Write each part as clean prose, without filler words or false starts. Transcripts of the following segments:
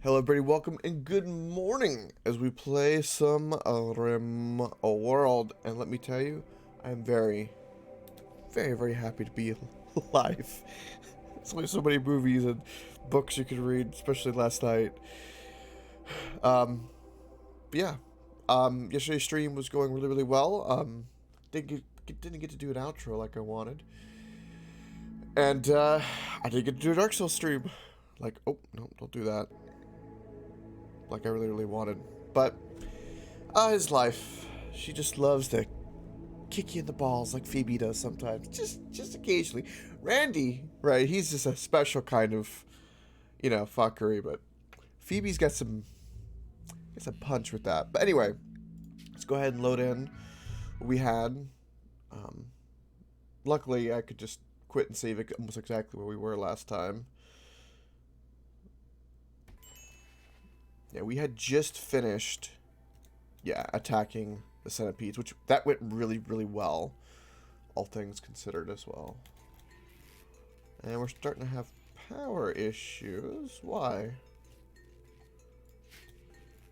Hello everybody, welcome and good morning as we play some RimWorld. And let me tell you, I am very, very happy to be alive. There's only so many movies and books you can read, especially last night. Um, but yeah, yesterday's stream was going really well. Didn't get to do an outro like I wanted. And I didn't get to do a Dark Souls stream. Like, oh, no, don't do that. Like I really wanted. But his life. She just loves to kick you in the balls like Phoebe does sometimes. Just occasionally. Randy, right, he's just a special kind of, fuckery, but Phoebe's got some punch with that. But anyway, let's go ahead and load in what we had. Luckily I could just quit and save it almost exactly where we were last time. Yeah, we had just finished, attacking the centipedes, which that went really well, all things considered as well. And we're starting to have power issues. Why?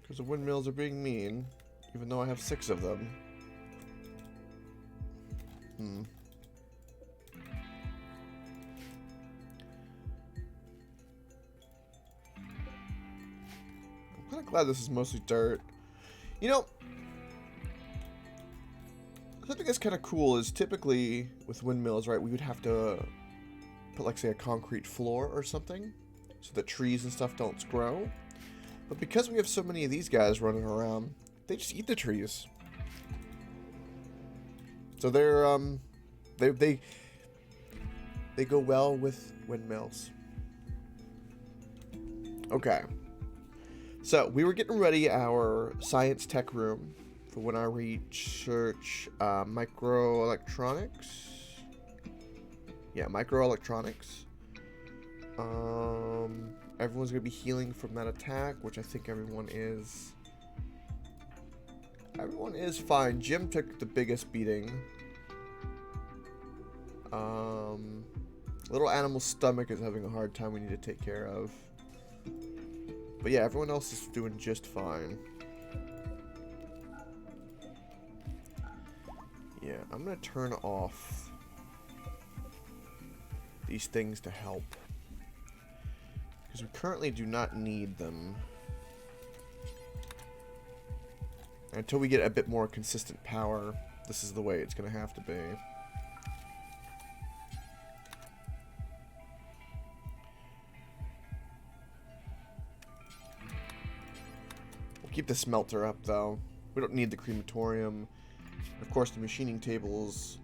Because the windmills are being mean, even though I have 6 of them. I'm kind of glad this is mostly dirt. You know, something that's kind of cool is typically with windmills, right, we would have to put, like, say, a concrete floor or something so that trees and stuff don't grow. But because we have so many of these guys running around, they just eat the trees. So they're, they go well with windmills. Okay. So, we were getting ready our science tech room for when I research microelectronics. Yeah, microelectronics. Everyone's going to be healing from that attack, which I think everyone is. Everyone is fine. Jim took the biggest beating. Little animal's stomach is having a hard time we need to take care of. But yeah, everyone else is doing just fine. Yeah, I'm gonna turn off these things to help, because we currently do not need them. Until we get a bit more consistent power, this is the way it's gonna have to be. Keep the smelter up, though. We don't need the crematorium. Of course, the machining tables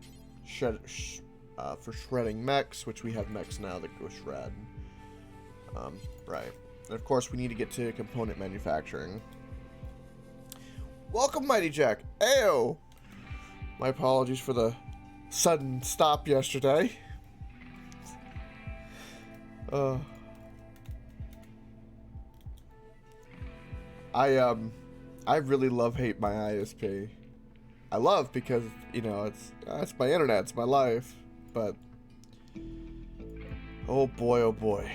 for shredding mechs, which we have mechs now that go shred. Right. And of course, we need to get to component manufacturing. Welcome, Mighty Jack. Ayo! My apologies for the sudden stop yesterday. I really love-hate my ISP. I love because, it's my internet, it's my life, but oh boy, oh boy.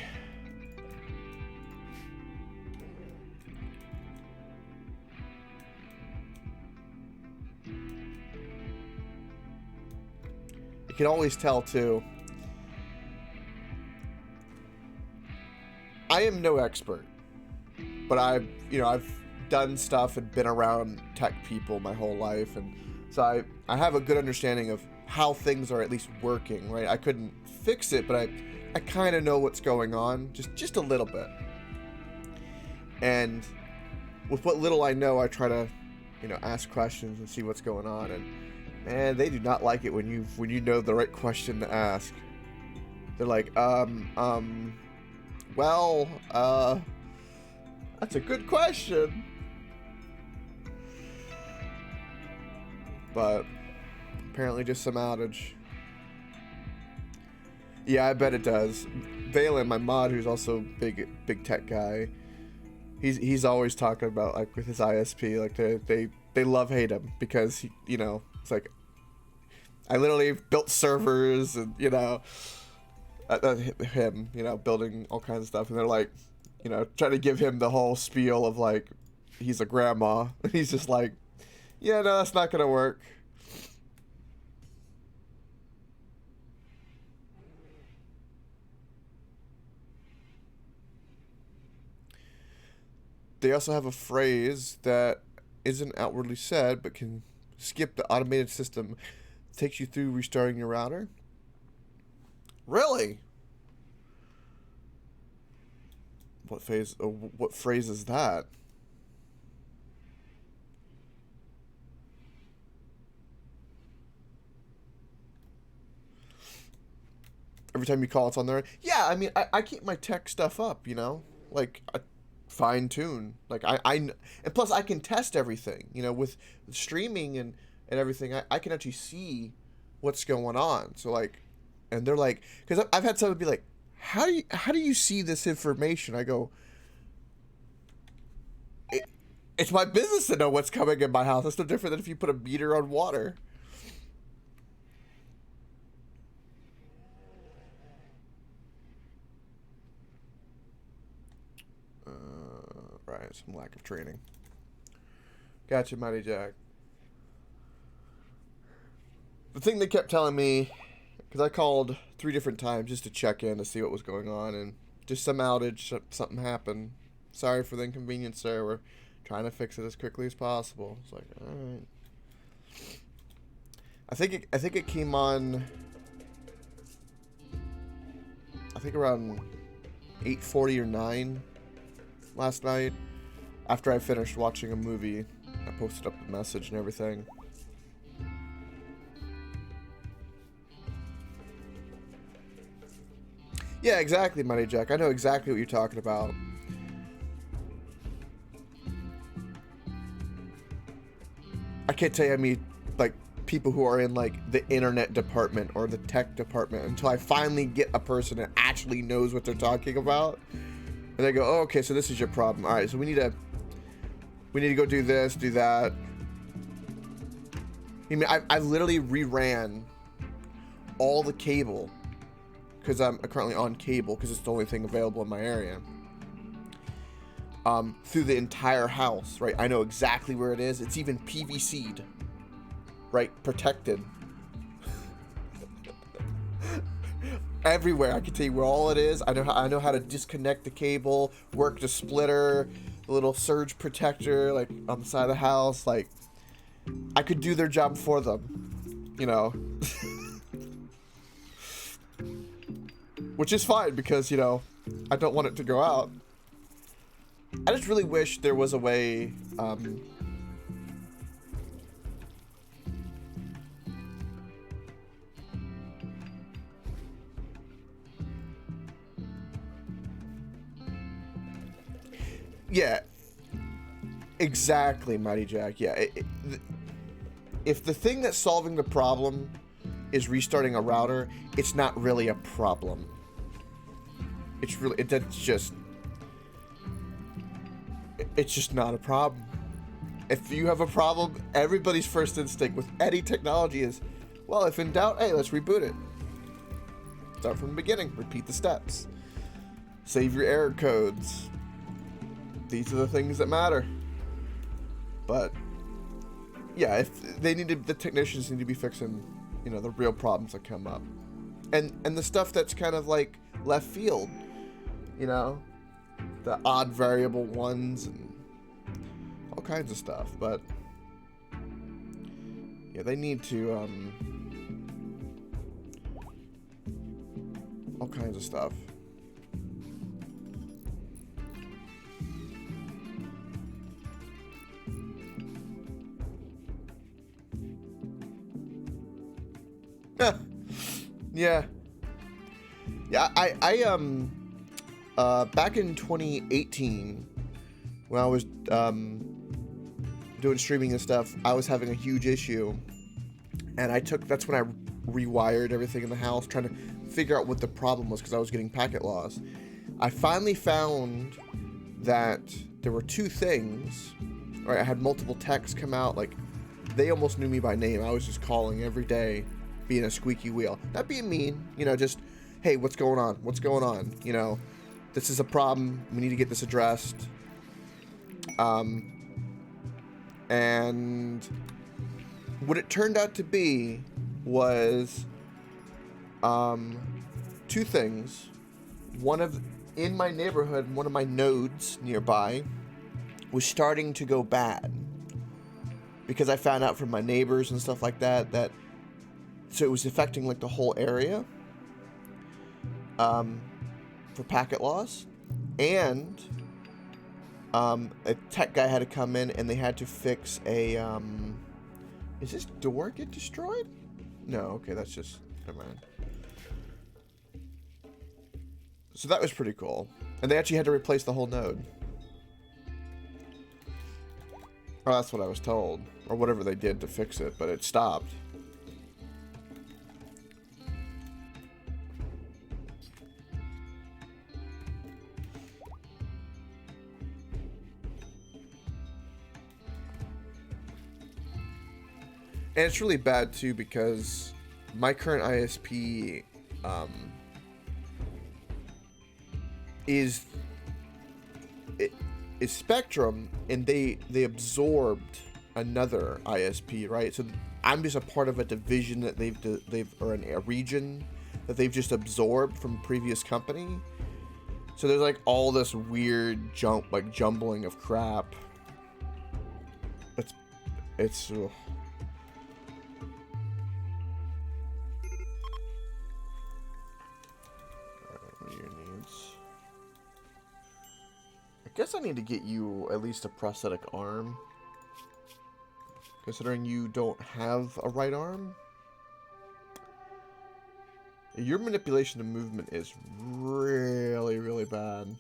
You can always tell too. I am no expert, but I've done stuff and been around tech people my whole life, and so I have a good understanding of how things are at least working, right? I couldn't fix it, but I kind of know what's going on, just a little bit. And with what little I know, I try to, ask questions and see what's going on, and man, they do not like it when you know the right question to ask. They're like, well, that's a good question. But apparently just some outage. Yeah, I bet it does. Valen, my mod, who's also big tech guy, he's always talking about, like, with his ISP, like they love-hate him because it's like I literally built servers and him, building all kinds of stuff, and they're like, You know, trying to give him the whole spiel of like, he's a grandma. He's just like, yeah, no, that's not gonna work. They also have a phrase that isn't outwardly said, but can skip the automated system. Takes you through restarting your router. Really? What phase? What phrase is that? Every time you call, it's on there. Yeah, I mean, I keep my tech stuff up, you know, like I fine tune. Like and plus I can test everything, you know, with streaming and everything. I can actually see what's going on. So like, and they're like, because I've had someone be like, how do you see this information? I go, it's my business to know what's coming in my house. That's no different than if you put a meter on water. Right, some lack of training. Gotcha, Mighty Jack. The thing they kept telling me, because I called 3 different times just to check in to see what was going on, and just some outage, something happened. Sorry for the inconvenience, sir. We're trying to fix it as quickly as possible. It's like, all right. I think it came on. I think around 8:40 or 9 last night. After I finished watching a movie, I posted up the message and everything. Yeah, exactly, Mighty Jack. I know exactly what you're talking about. I can't tell you how many, like, people who are in, like, the internet department or the tech department until I finally get a person that actually knows what they're talking about. And they go, oh, okay, so this is your problem. All right, so we need to go do this, do that. I mean, I literally reran all the cable, because I'm currently on cable, because it's the only thing available in my area, through the entire house, right? I know exactly where it is. It's even PVC'd, right? Protected. Everywhere. I can tell you where all it is. I know how to disconnect the cable, work the splitter, the little surge protector, like on the side of the house. Like, I could do their job for them, you know. Which is fine because, you know, I don't want it to go out. I just really wish there was a way, yeah, exactly, Mighty Jack. Yeah, if the thing that's solving the problem is restarting a router, it's not really a problem. It's just not a problem. If you have a problem, everybody's first instinct with any technology is, well, if in doubt, hey, let's reboot it. Start from the beginning. Repeat the steps. Save your error codes. These are the things that matter. But yeah, if they the technicians need to be fixing, you know, the real problems that come up, and the stuff that's kind of like left field, you know, the odd variable ones and all kinds of stuff. But yeah, they need to all kinds of stuff. Yeah. Back in 2018, when I was doing streaming and stuff, I was having a huge issue, and that's when I rewired everything in the house, trying to figure out what the problem was, because I was getting packet loss. I finally found that there were 2 things. Right, I had multiple techs come out, like, they almost knew me by name. I was just calling every day, being a squeaky wheel. Not being mean, you know, just, hey, what's going on? What's going on? You know, this is a problem. We need to get this addressed. And what it turned out to be was two things. In my neighborhood, one of my nodes nearby was starting to go bad because I found out from my neighbors and stuff like that so it was affecting like the whole area for packet loss, and a tech guy had to come in and they had to fix a is this door get destroyed? No, okay, that's just, never mind. So that was pretty cool. And they actually had to replace the whole node. Or that's what I was told. Or whatever they did to fix it, but it stopped. And it's really bad too because my current ISP is Spectrum, and they absorbed another ISP, right? So I'm just a part of a division that they've or a region that they've just absorbed from a previous company. So there's like all this weird jumbling of crap. It's ugh. I guess I need to get you at least a prosthetic arm, considering you don't have a right arm. Your manipulation of movement is really, really bad.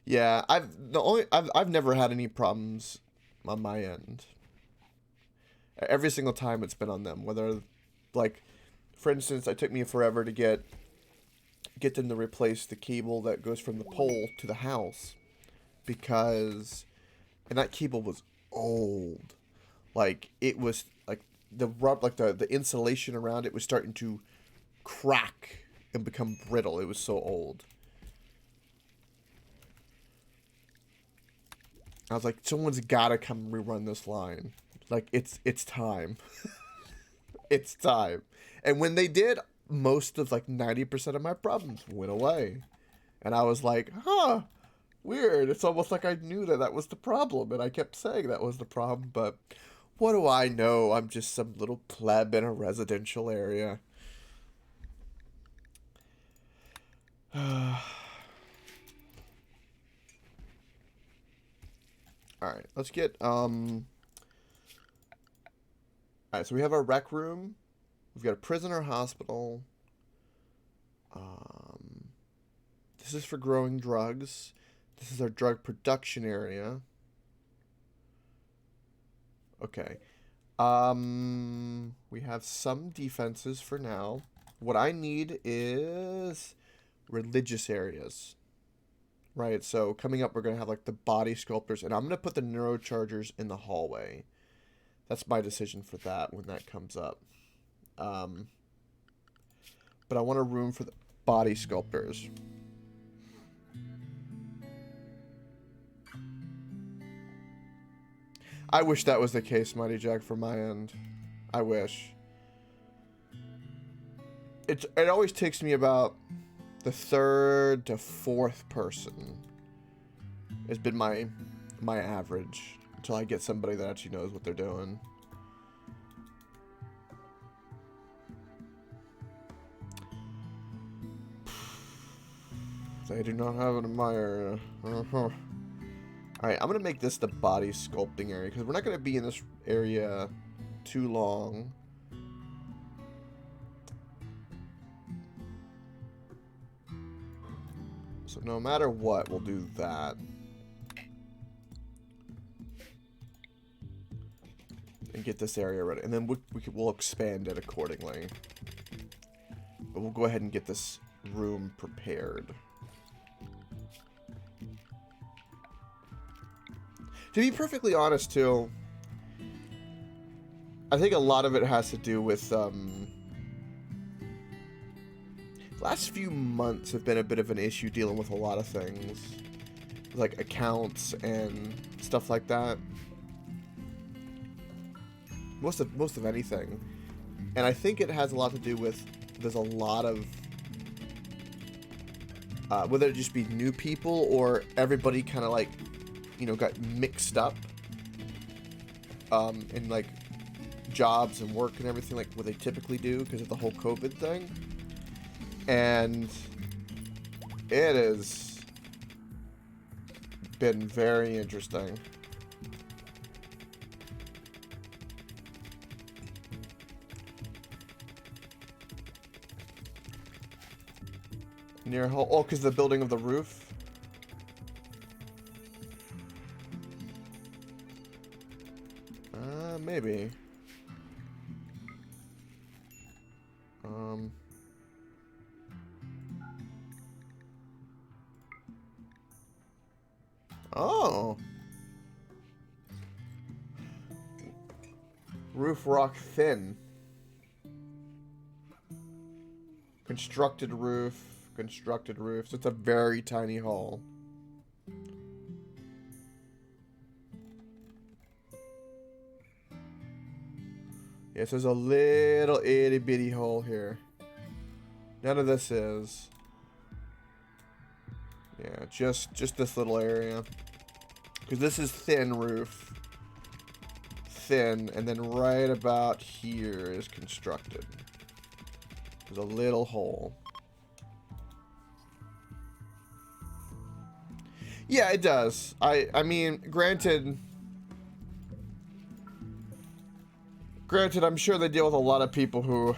Yeah, I've never had any problems on my end. Every single time it's been on them, whether, like, for instance, it took me forever to get them to replace the cable that goes from the pole to the house, because, and that cable was old. Like, it was like the insulation around it was starting to crack and become brittle. It was so old. I was like, someone's gotta come rerun this line. Like, it's time. It's time. And when they did, most of like 90% of my problems went away. And I was like, huh, weird. It's almost like I knew that was the problem. And I kept saying that was the problem. But what do I know? I'm just some little pleb in a residential area. Alright, let's get, alright, so we have our rec room. We've got a prisoner hospital. This is for growing drugs. This is our drug production area. Okay. We have some defenses for now. What I need is religious areas. Right, so coming up we're going to have like the body sculptors, and I'm going to put the neurochargers in the hallway. That's my decision for that when that comes up. But I want a room for the body sculptors. I wish that was the case, Mighty Jack, from my end. I wish. It always takes me about the third to fourth person. Has been my average until I get somebody that actually knows what they're doing. They do not have it in my area. Alright, I'm going to make this the body sculpting area, because we're not going to be in this area too long. So no matter what, we'll do that. And get this area ready. And then we'll expand it accordingly. But we'll go ahead and get this room prepared. To be perfectly honest, too, I think a lot of it has to do with last few months have been a bit of an issue dealing with a lot of things, like accounts and stuff like that. Most of anything, and I think it has a lot to do with there's a lot of whether it just be new people or everybody kind of like, you know, got mixed up in like jobs and work and everything, like what they typically do because of the whole COVID thing. And it has been very interesting. Near a hole. Oh, because the building of the roof. Maybe. Oh. Roof rock thin. Constructed roof. Constructed roof. So it's a very tiny hole. Yes, there's a little itty bitty hole here. None of this is. Yeah, just this little area. Because this is thin roof. Thin, and then right about here is constructed. There's a little hole. Yeah, it does. I mean, granted, I'm sure they deal with a lot of people who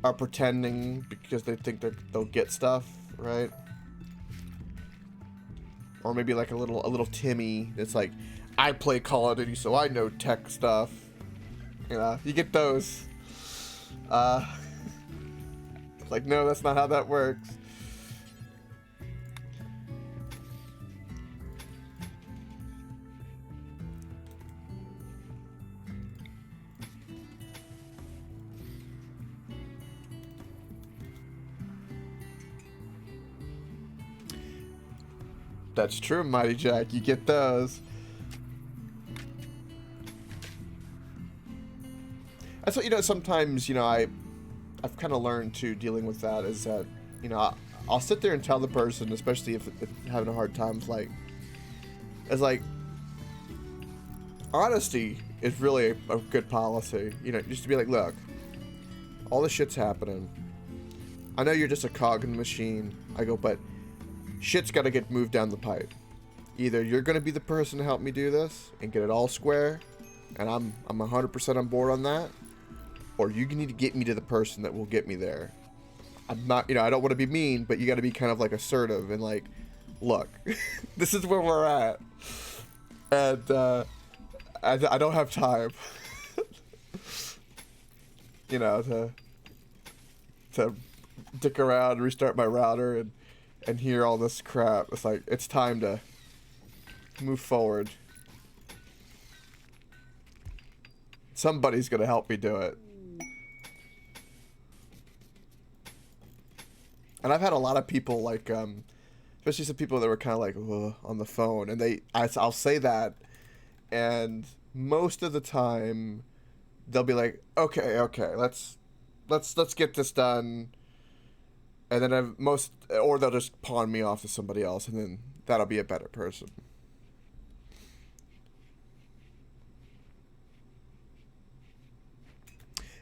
are pretending because they think they'll get stuff, right? Or maybe like a little Timmy that's like, I play Call of Duty, so I know tech stuff. You know, you get those. Like, no, that's not how that works. That's true, Mighty Jack. You get those. That's what, you know, sometimes, you know, I've kind of learned to dealing with that is that, you know, I'll sit there and tell the person, especially if having a hard time, it's like, honesty is really a good policy. You know, just to be like, look, all this shit's happening. I know you're just a cog in the machine. I go, but shit's got to get moved down the pipe. Either you're going to be the person to help me do this and get it all square, and I'm 100% on board on that, or you need to get me to the person that will get me there. I'm not, you know, I don't want to be mean, but you got to be kind of like assertive and like, look, this is where we're at, and I don't have time, you know, to dick around and restart my router and hear all this crap. It's like, it's time to move forward. Somebody's gonna help me do it. And I've had a lot of people like, especially some people that were kind of like on the phone, and I'll say that, and most of the time they'll be like, okay, let's get this done. And then or they'll just pawn me off to somebody else, and then that'll be a better person.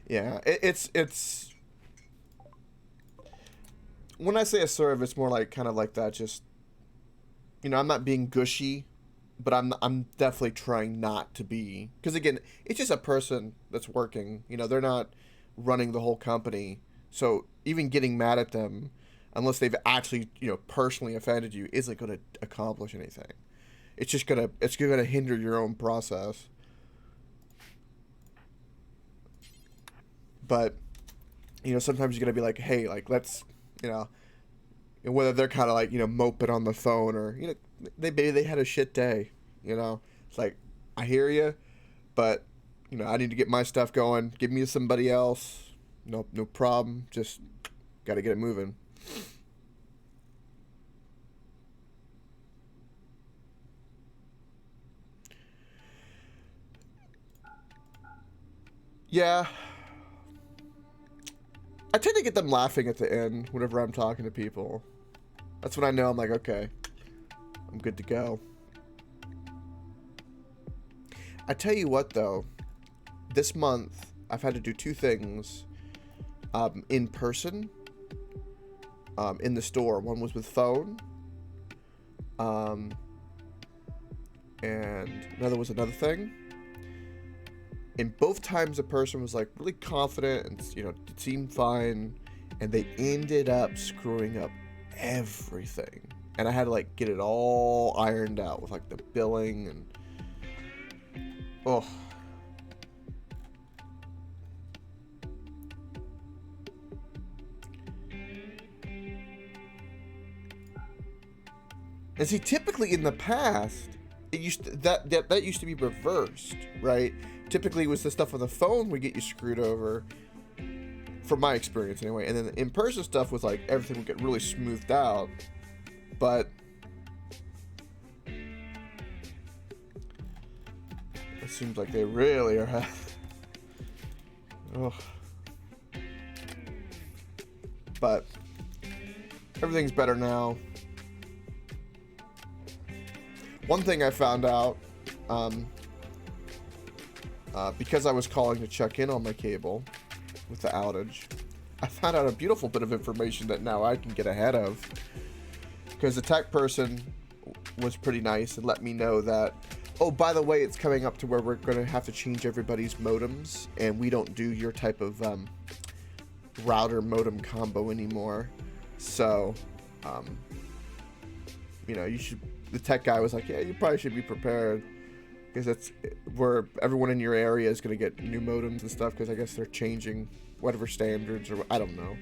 Yeah, it's when I say assertive, it's more like kind of like that. Just, you know, I'm not being gushy, but I'm definitely trying not to be, because again, it's just a person that's working. You know, they're not running the whole company. So even getting mad at them, unless they've actually, you know, personally offended you, isn't going to accomplish anything. It's just gonna hinder your own process. But, you know, sometimes you're gonna be like, hey, like, let's, you know, whether they're kind of like, you know, moping on the phone, or, you know, maybe they had a shit day, you know. It's like, I hear you, But, you know, I need to get my stuff going. Give me somebody else. No problem. Just got to get it moving. Yeah. I tend to get them laughing at the end whenever I'm talking to people. That's when I know I'm like, okay, I'm good to go. I tell you what, though, this month I've had to do two things in person, in the store. One was with phone, and another was another thing. And both times the person was like really confident and, you know, it seemed fine, and they ended up screwing up everything. And I had to like get it all ironed out with like the billing and oh. And see, typically in the past, it used to, that used to be reversed, right? Typically, it was the stuff on the phone would get you screwed over, from my experience anyway. And then the in-person stuff was like everything would get really smoothed out. But it seems like they really are. Oh. But everything's better now. One thing I found out, because I was calling to check in on my cable with the outage, I found out a beautiful bit of information that now I can get ahead of. Because the tech person was pretty nice and let me know that, oh, by the way, it's coming up to where we're going to have to change everybody's modems, and we don't do your type of router modem combo anymore. So, you know, you should. The tech guy was like, yeah, you probably should be prepared, because that's where everyone in your area is going to get new modems and stuff, because I guess they're changing whatever standards, or I don't know,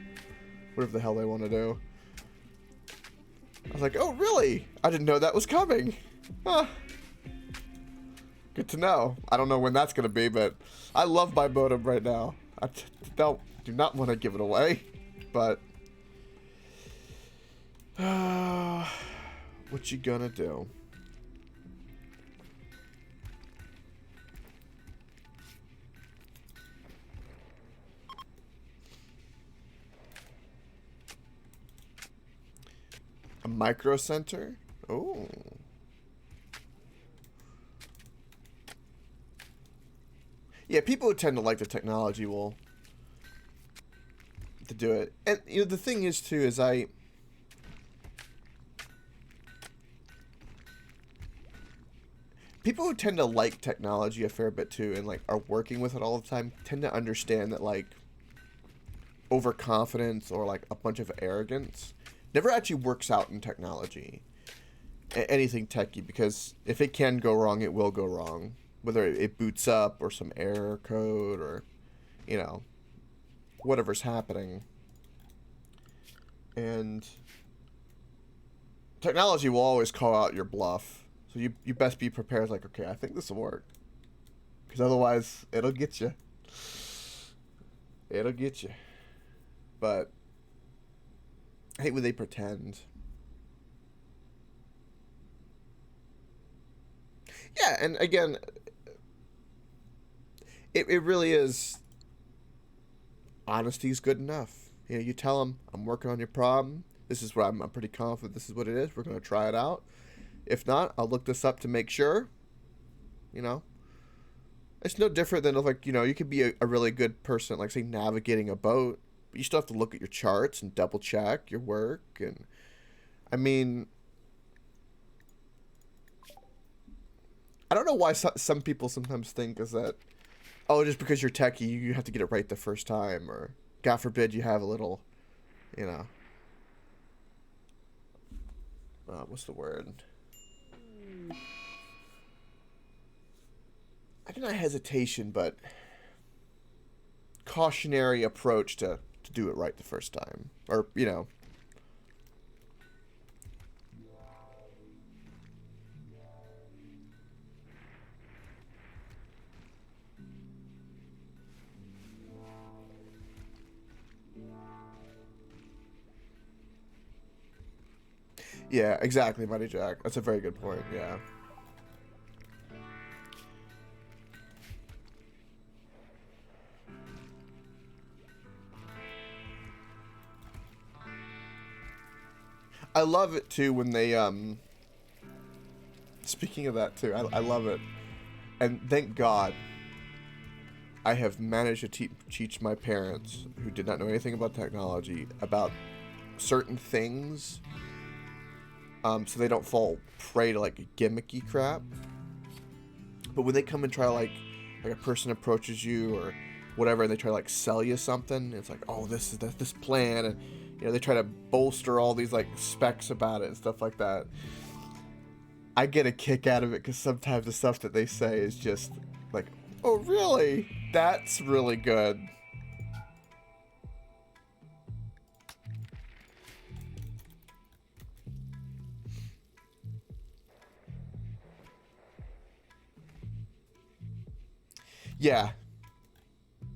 whatever the hell they want to do. I was like, oh, really? I didn't know that was coming. Huh. Good to know. I don't know when that's going to be, but I love my modem right now. I do not want to give it away, but what you gonna do? A micro center? Oh. Yeah, people who tend to like the technology will to do it. And you know, the thing is too is people who tend to like technology a fair bit too and like are working with it all the time tend to understand that like overconfidence or like a bunch of arrogance never actually works out in technology. Anything techie, because if it can go wrong, it will go wrong. Whether it boots up or some error code or, you know, whatever's happening. And technology will always call out your bluff. So you best be prepared, like, okay, I think this will work. Because otherwise, it'll get you. It'll get you. But I hate when they pretend. Yeah, and again, it really is, honesty's good enough. You know, you tell them, I'm working on your problem. This is what I'm pretty confident this is what it is. We're going to try it out. If not, I'll look this up to make sure. You know? It's no different than, like, you know, you could be a really good person, like, say, navigating a boat. But you still have to look at your charts and double check your work. And, I mean, I don't know why some people sometimes think is that, oh, just because you're techie, you have to get it right the first time. Or, God forbid, you have a little, you know, what's the word? I don't know, hesitation, but cautionary approach to do it right the first time. Or, you know. Yeah, exactly, Mighty Jack. That's a very good point, yeah. I love it, too, when they, speaking of that, too, I love it. And thank God I have managed to teach my parents, who did not know anything about technology, about certain things, so they don't fall prey to, like, gimmicky crap. But when they come and try, like a person approaches you or whatever, and they try to, like, sell you something, it's like, oh, this is this plan, and, you know, they try to bolster all these, like, specs about it and stuff like that. I get a kick out of it because sometimes the stuff that they say is just like, oh, really? That's really good. Yeah.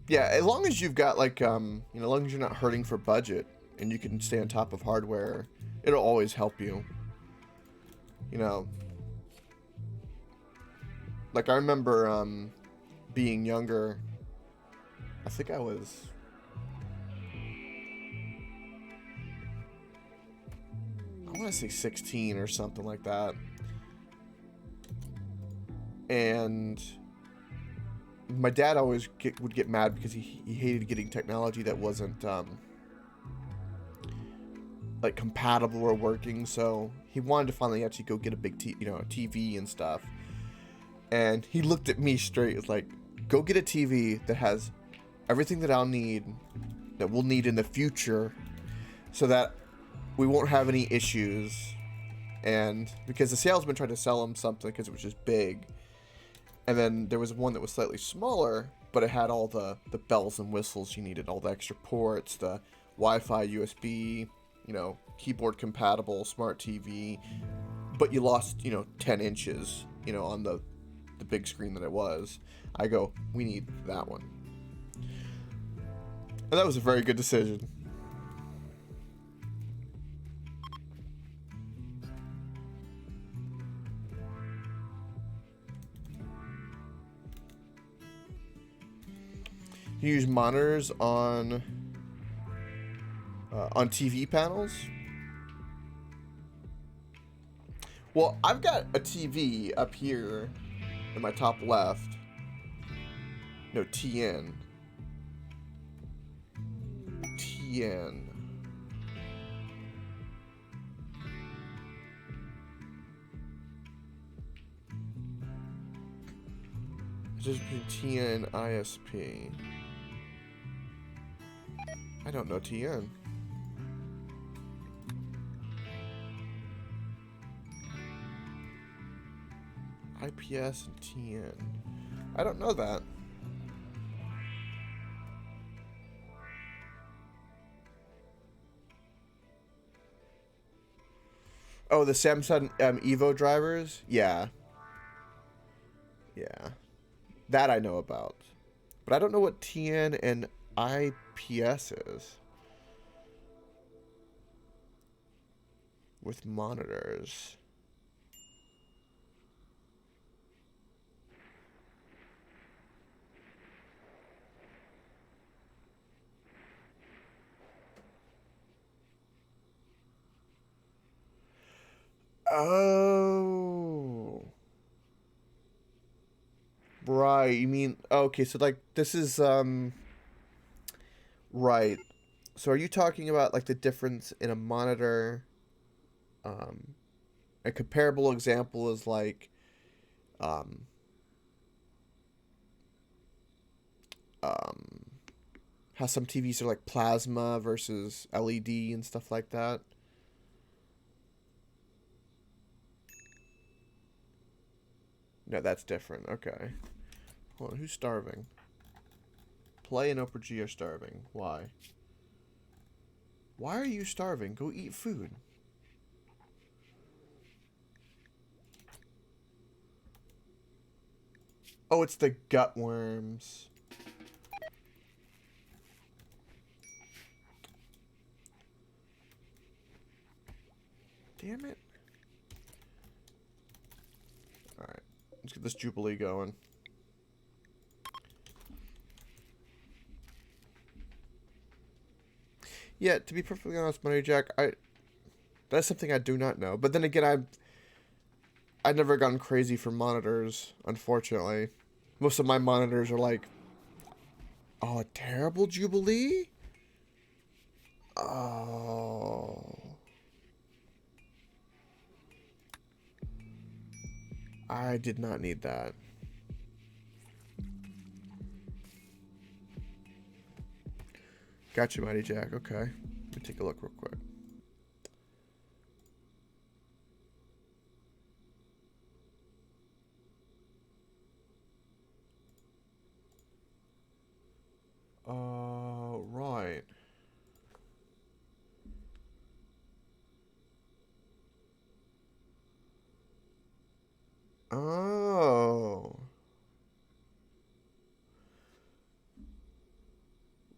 Yeah, as long as you've got, like, you know, as long as you're not hurting for budget and you can stay on top of hardware, it'll always help you. You know, like, I remember being younger. I think I was, I want to say 16 or something like that. And my dad always would get mad because he hated getting technology that wasn't like compatible or working, so he wanted to finally actually go get a big TV and stuff. And he looked at me straight, was like, go get a TV that has everything that I'll need, that we'll need in the future, so that we won't have any issues. And because the salesman tried to sell him something because it was just big, and then there was one that was slightly smaller, but it had all the bells and whistles you needed, all the extra ports, the Wi-Fi, USB, you know, keyboard compatible, smart TV, but you lost, you know, 10 inches, you know, on the big screen that it was. I go, we need that one. And that was a very good decision. You use monitors on TV panels. Well, I've got a TV up here in my top left. No, TN. TN. It's just between TN and ISP. I don't know TN. IPS and TN. I don't know that. Oh, the Samsung Evo drivers? Yeah. Yeah. That I know about. But I don't know what TN and IPS is. With monitors. Oh. Right, you mean, okay, so like this is right. So are you talking about like the difference in a monitor? A comparable example is like um um how some TVs are like plasma versus LED and stuff like that. No, that's different. Okay. Hold on, who's starving? Play and Oprah G are starving. Why? Why are you starving? Go eat food. Oh, it's the gut worms. Damn it. this Jubilee going. Yeah, to be perfectly honest, Money Jack, that's something I do not know. But then again, I've never gone crazy for monitors, unfortunately. Most of my monitors are like, oh, a terrible Jubilee? Oh. I did not need that. Gotcha, Mighty Jack. Okay. Let me take a look real quick. Right. Oh.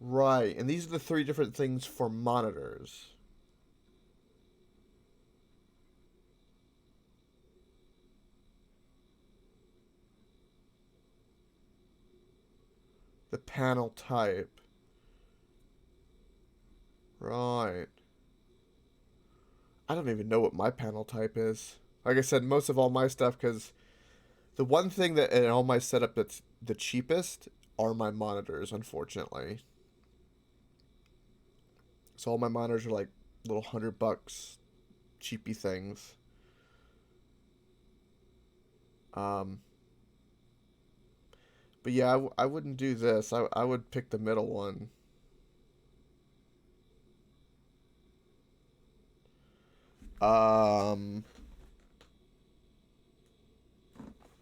Right. And these are the 3 different things for monitors. The panel type. Right. I don't even know what my panel type is. Like I said, most of all my stuff, because the one thing that in all my setup that's the cheapest are my monitors, unfortunately. So all my monitors are like little $100 cheapy things. But yeah, I wouldn't do this. I would pick the middle one.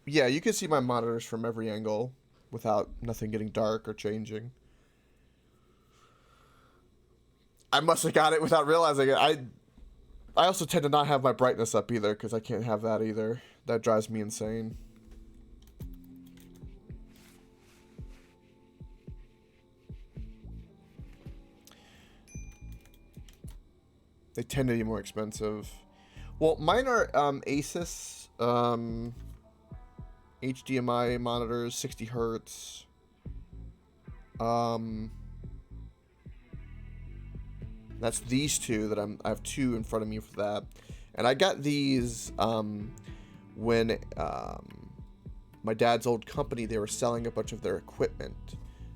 Yeah, you can see my monitors from every angle without nothing getting dark or changing. I must have got it without realizing it. I also tend to not have my brightness up either, because I can't have that either. That drives me insane. They tend to be more expensive. Well, mine are Asus HDMI monitors, 60 hertz. That's these 2 that I have 2 in front of me for that. And I got these when my dad's old company, they were selling a bunch of their equipment.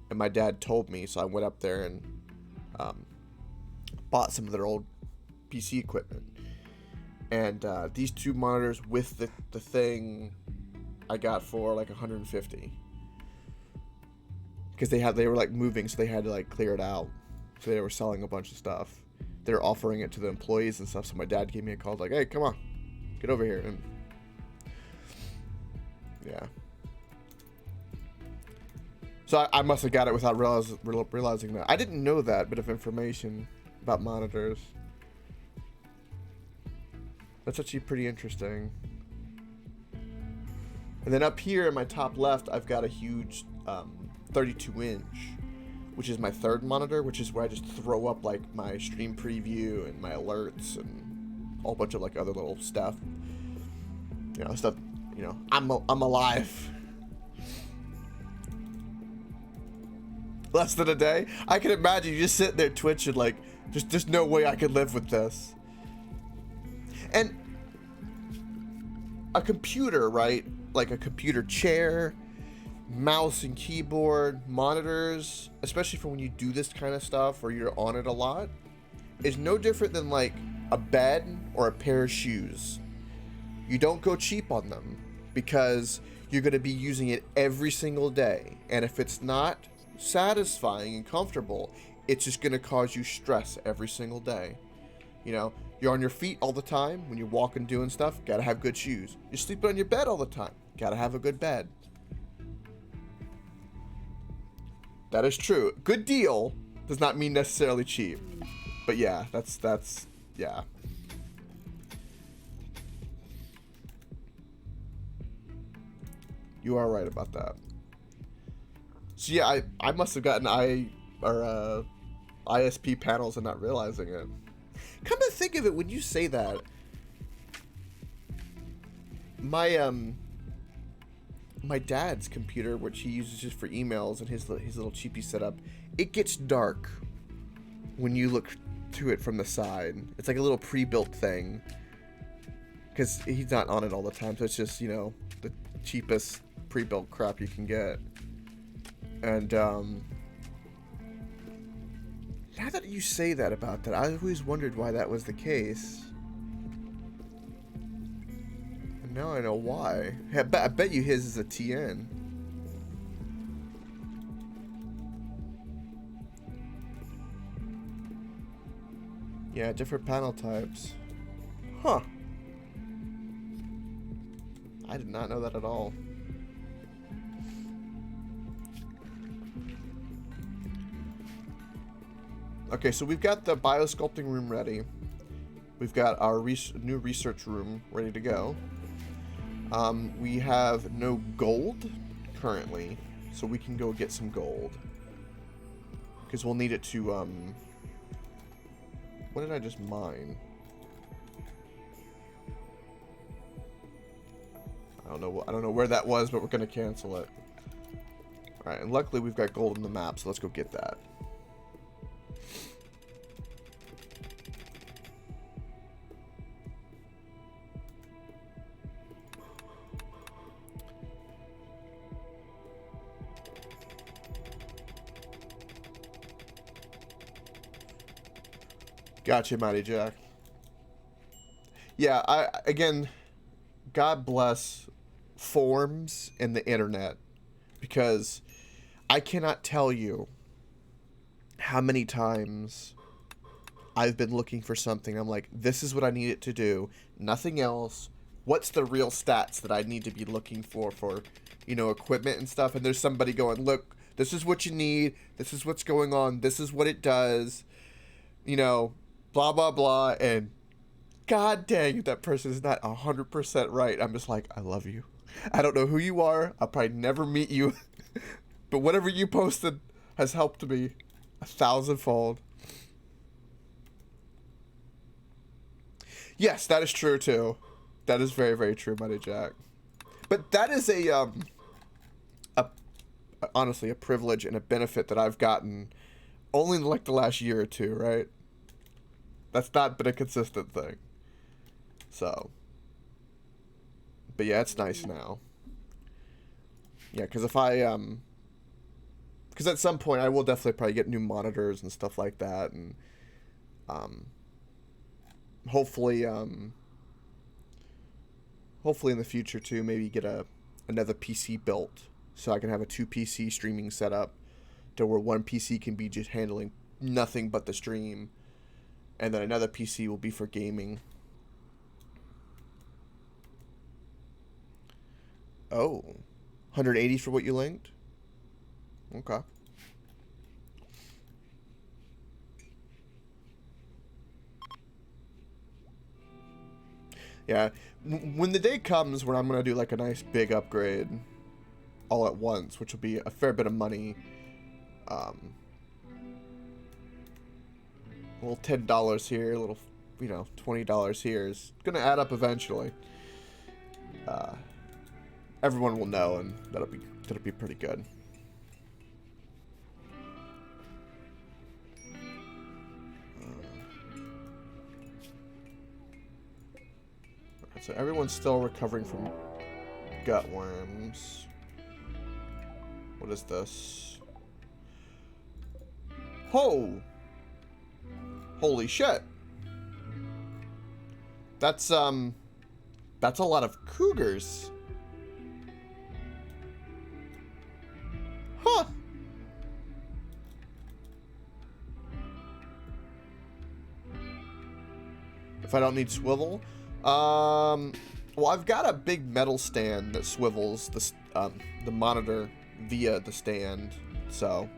And my dad told me, so I went up there and bought some of their old PC equipment. And these 2 monitors with the thing I got for like $150. Because they were like moving, so they had to like clear it out. So they were selling a bunch of stuff. They were offering it to the employees and stuff. So my dad gave me a call like, "Hey, come on, get over here." And yeah. So I must have got it without realizing that. I didn't know that bit of information about monitors. That's actually pretty interesting. And then up here in my top left, I've got a huge 32-inch, which is my 3rd monitor, which is where I just throw up like my stream preview and my alerts and a whole bunch of like other little stuff. You know, stuff. You know, I'm alive. Less than a day. I can imagine you just sitting there twitching like, there's no way I could live with this. And a computer, right? Like a computer chair, mouse and keyboard, monitors, especially for when you do this kind of stuff or you're on it a lot, is no different than like a bed or a pair of shoes. You don't go cheap on them because you're going to be using it every single day. And if it's not satisfying and comfortable, it's just going to cause you stress every single day. You know, you're on your feet all the time when you're walking, doing stuff, gotta have good shoes. You're sleeping on your bed all the time, gotta have a good bed. That is true. Good deal does not mean necessarily cheap. But yeah, that's yeah. You are right about that. So yeah, I must have gotten ISP panels and not realizing it. Come to think of it, when you say that, my my dad's computer, which he uses just for emails and his little cheapy setup, it gets dark when you look to it from the side. It's like a little pre-built thing, because he's not on it all the time, so it's just, you know, the cheapest pre-built crap you can get. And now that you say that about that, I always wondered why that was the case. And now I know why. I bet you his is a TN. Yeah, different panel types. Huh. I did not know that at all. Okay, so we've got the biosculpting room ready. We've got our new research room ready to go. We have no gold currently, so we can go get some gold. Because we'll need it to, what did I just mine? I don't know where that was, but we're gonna cancel it. Alright, and luckily we've got gold in the map, so let's go get that. Gotcha, Mighty Jack. Yeah, again, God bless forums and the internet, because I cannot tell you how many times I've been looking for something. I'm like, this is what I need it to do, nothing else. What's the real stats that I need to be looking for, you know, equipment and stuff? And there's somebody going, look, this is what you need, this is what's going on, this is what it does, you know, blah, blah, blah, and god dang if that person is not 100% right. I'm just like, I love you. I don't know who you are. I'll probably never meet you. But whatever you posted has helped me 1,000-fold. Yes, that is true too. That is very, very true, Mighty Jack. But that is honestly a privilege and a benefit that I've gotten only in like the last year or two, right? That's not been a consistent thing. So, but yeah, it's nice now. Yeah, because if because at some point I will definitely probably get new monitors and stuff like that, and hopefully in the future too, maybe get another PC built so I can have a 2 PC streaming setup to where one PC can be just handling nothing but the stream, and then another PC will be for gaming. Oh, 180 for what you linked? Okay. Yeah, when the day comes where I'm going to do like a nice big upgrade all at once, which will be a fair bit of money, a little $10 here, a little, you know, $20 here is going to add up eventually. Everyone will know, and that'll be pretty good. So everyone's still recovering from gut worms. What is this? Holy shit. That's a lot of cougars. Huh. If I don't need swivel? Well, I've got a big metal stand that swivels the monitor via the stand, so.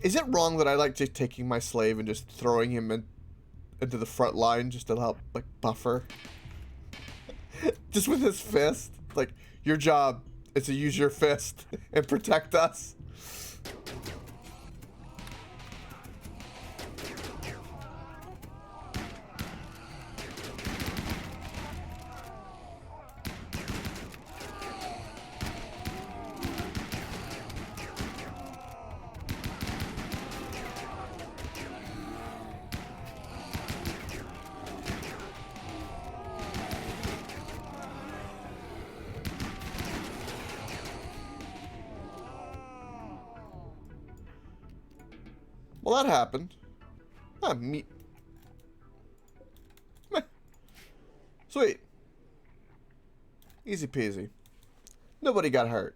Is it wrong that I like just taking my slave and just throwing him into the front line just to help, like, buffer? Just with his fist? Like, your job is to use your fist and protect us? Well, that happened. Ah, me. Meh. Sweet. Easy peasy. Nobody got hurt.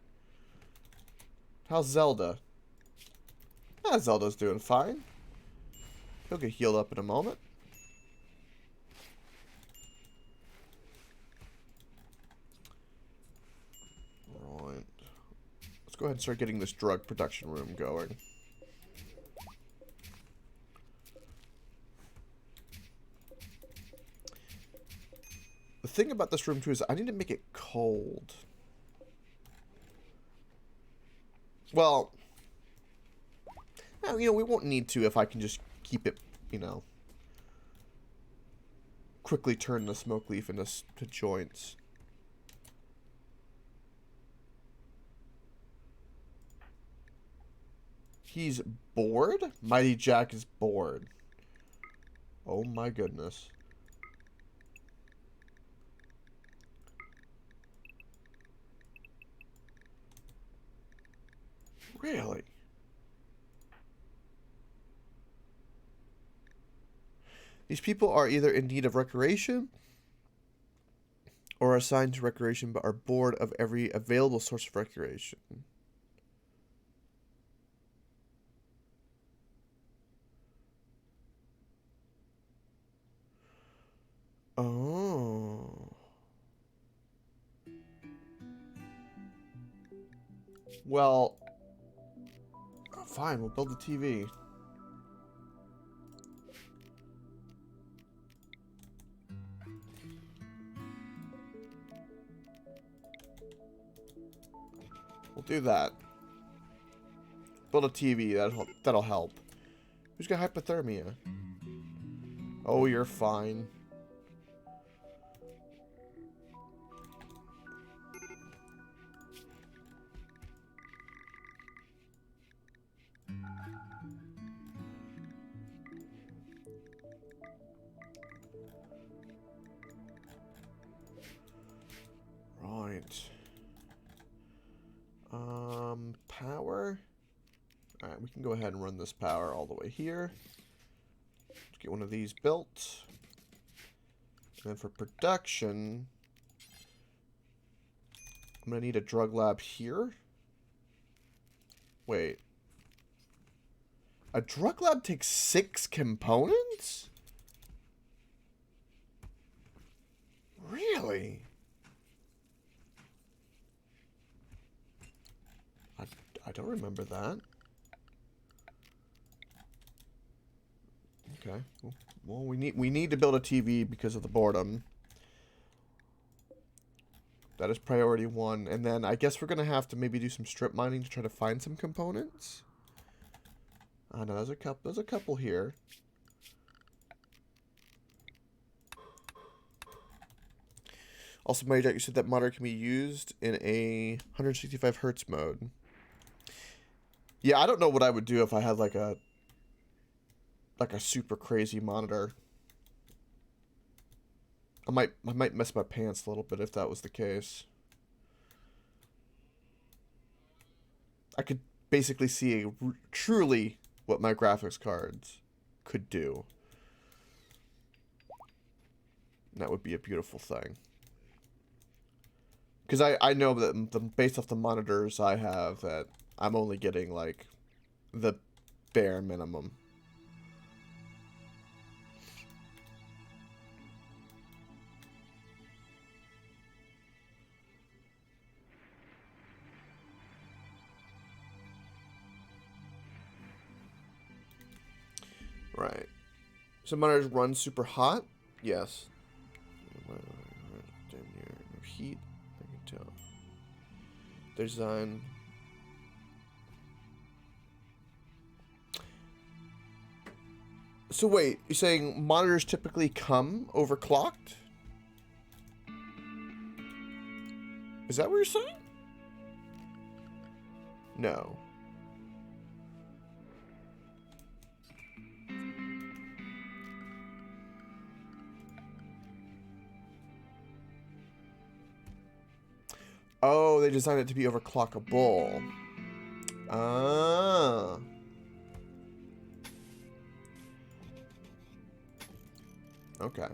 How's Zelda? Ah, Zelda's doing fine. He'll get healed up in a moment. Right. Let's go ahead and start getting this drug production room going. The thing about this room, too, is I need to make it cold. Well, you know, we won't need to if I can just keep it, you know, quickly turn the smoke leaf into joints. He's bored? Mighty Jack is bored. Oh my goodness. Really? These people are either in need of recreation or assigned to recreation but are bored of every available source of recreation. Oh. Well, fine, we'll build the TV. We'll do that. Build a TV, that'll help. Who's got hypothermia? Oh, you're fine. Right. Power. Alright, we can go ahead and run this power all the way here. Let's get one of these built. And then for production, I'm going to need a drug lab here. Wait. A drug lab takes 6 components? Really? I don't remember that. Okay. Well, we need to build a TV because of the boredom. That is priority 1. And then I guess we're going to have to maybe do some strip mining to try to find some components. I know there's a couple here. Also, Mary Jack, you said that monitor can be used in a 165 hertz mode. Yeah, I don't know what I would do if I had like a super crazy monitor. I might mess my pants a little bit if that was the case. I could basically see truly what my graphics cards could do. And that would be a beautiful thing. Because I know that based off the monitors I have that I'm only getting like the bare minimum. Right. Some monitors run super hot? Yes. Damn near no heat. I can tell. Design. So wait, you're saying monitors typically come overclocked? Is that what you're saying? No. Oh, they designed it to be overclockable. Ah. Okay.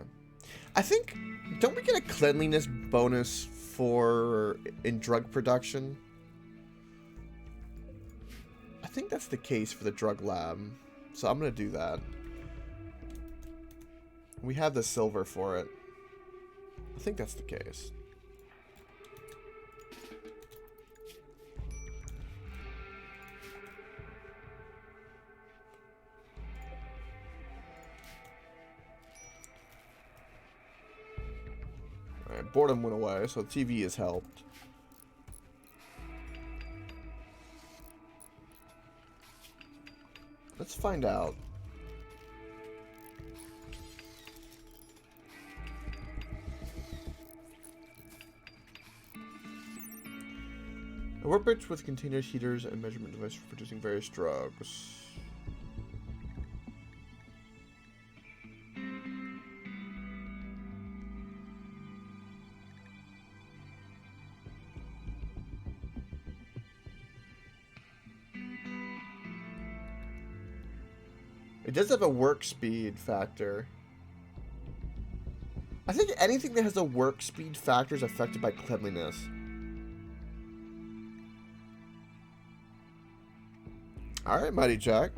I think, don't we get a cleanliness bonus for in drug production? I think that's the case for the drug lab. So I'm going to do that. We have the silver for it. I think that's the case. Alright, boredom went away, so the TV has helped. Let's find out. A workbench with containers, heaters, and measurement device for producing various drugs. It does have a work speed factor. I think anything that has a work speed factor is affected by cleanliness. Alright, Mighty Jack.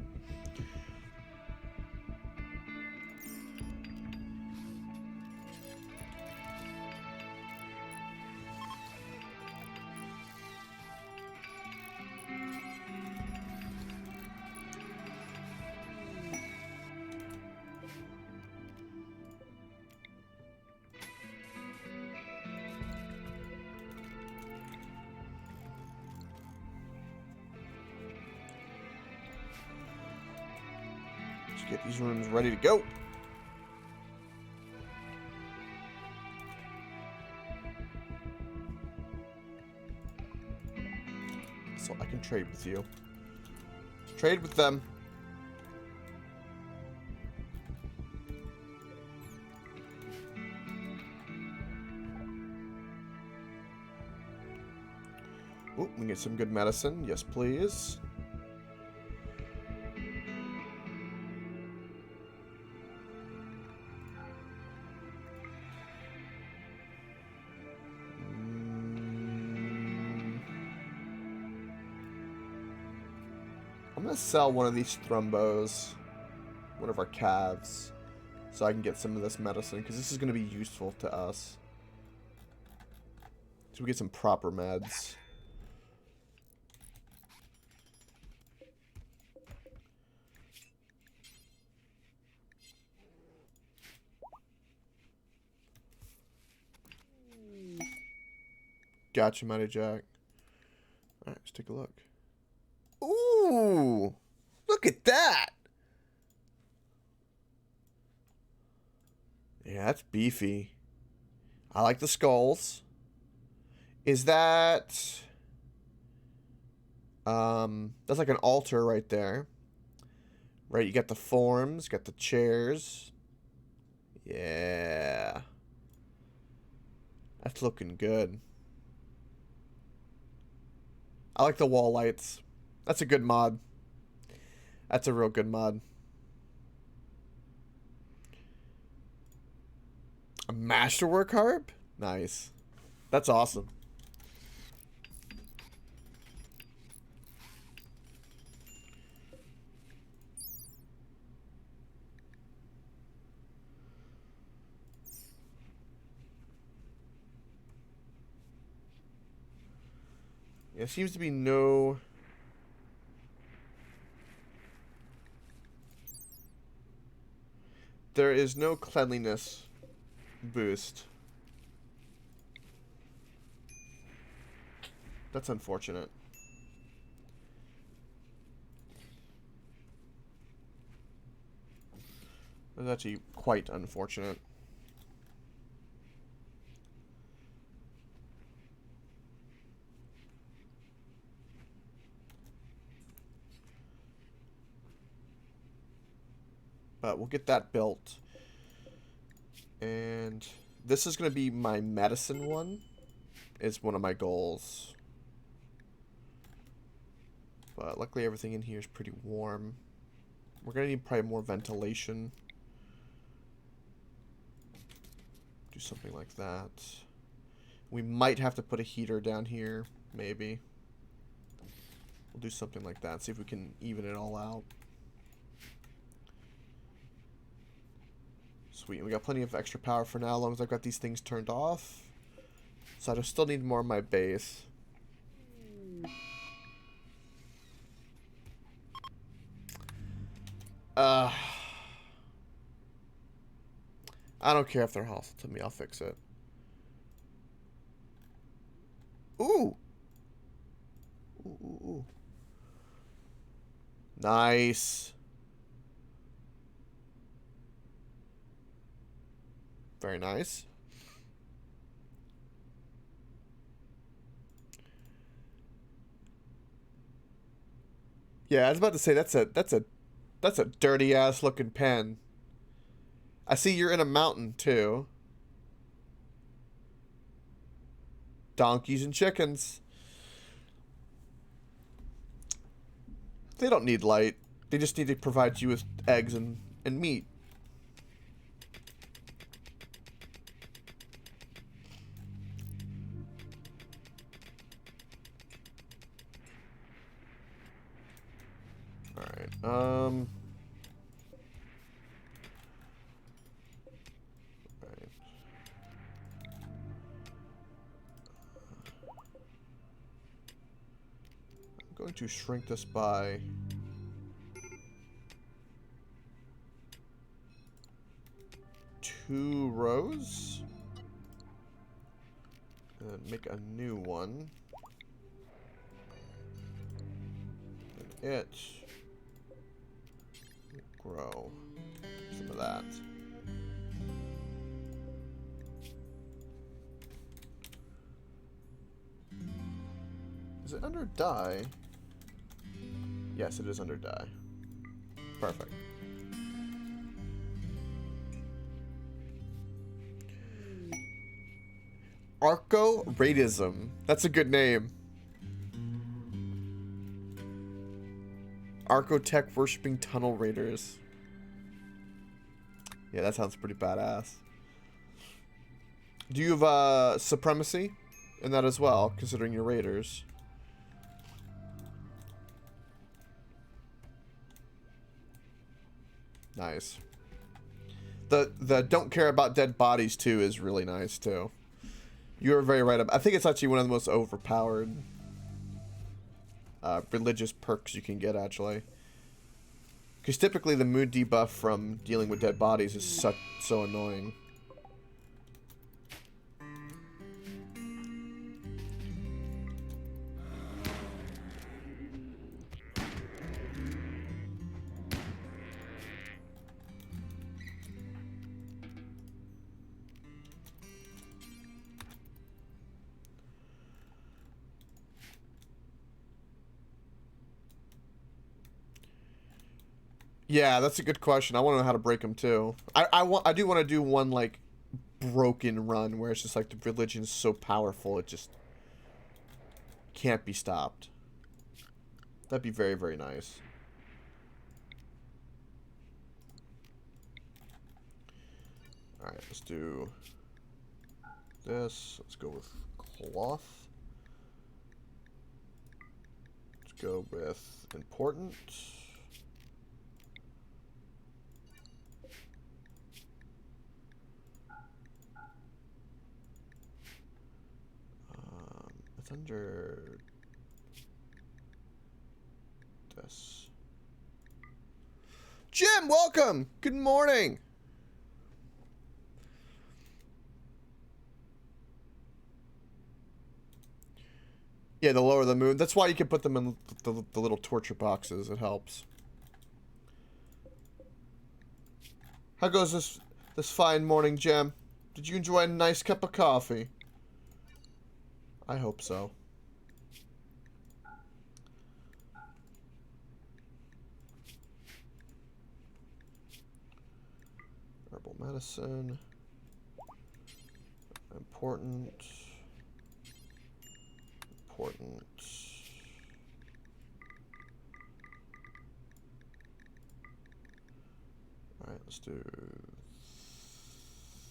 Let's get these rooms ready to go. So I can trade with you. Trade with them. Ooh, we get some good medicine. Yes, please. I'm gonna sell one of these thrombos, one of our calves, so I can get some of this medicine, because this is gonna be useful to us. So we get some proper meds. Gotcha, Mighty Jack. Alright, let's take a look. Ooh! Look at that! Yeah, that's beefy. I like the skulls. Is that... that's like an altar right there. Right, you got the forms, got the chairs. Yeah. That's looking good. I like the wall lights. That's a good mod. That's a real good mod. A masterwork harp? Nice. That's awesome. There seems to be no... There is no cleanliness boost. That's unfortunate. That's actually quite unfortunate. But we'll get that built. And this is going to be my medicine one. Is one of my goals. But luckily everything in here is pretty warm. We're going to need probably more ventilation. Do something like that. We might have to put a heater down here. Maybe. We'll do something like that. See if we can even it all out. Sweet. We got plenty of extra power for now, as long as I've got these things turned off. So I still need more of my base. I don't care if they're hostile to me. I'll fix it. Ooh. Ooh. Nice. Very nice. Yeah, I was about to say that's a dirty ass looking pen. I see you're in a mountain too. Donkeys and chickens. They don't need light. They just need to provide you with eggs and meat. Alright, alright. I'm going to shrink this by 2 rows. And make a new one. And it will grow some of that. Is it under die? Yes, it is under die. Perfect. Arco-Radism. That's a good name. Archotech worshipping tunnel raiders. Yeah, that sounds pretty badass. Do you have supremacy in that as well, considering your raiders? Nice. The don't care about dead bodies too is really nice too. You're very right. I think it's actually one of the most overpowered religious perks you can get, actually. Because typically the mood debuff from dealing with dead bodies is so annoying. Yeah, that's a good question. I want to know how to break them too. I do want to do one like broken run where it's just like the religion is so powerful it just can't be stopped. That'd be very, very nice. All right, let's do this. Let's go with cloth. Let's go with important. It's under this. Jim, welcome. Good morning. Yeah, the lower the moon. That's why you can put them in the little torture boxes. It helps. How goes this fine morning, Gem? Did you enjoy a nice cup of coffee? I hope so. Herbal medicine. Important. Important. Alright, let's do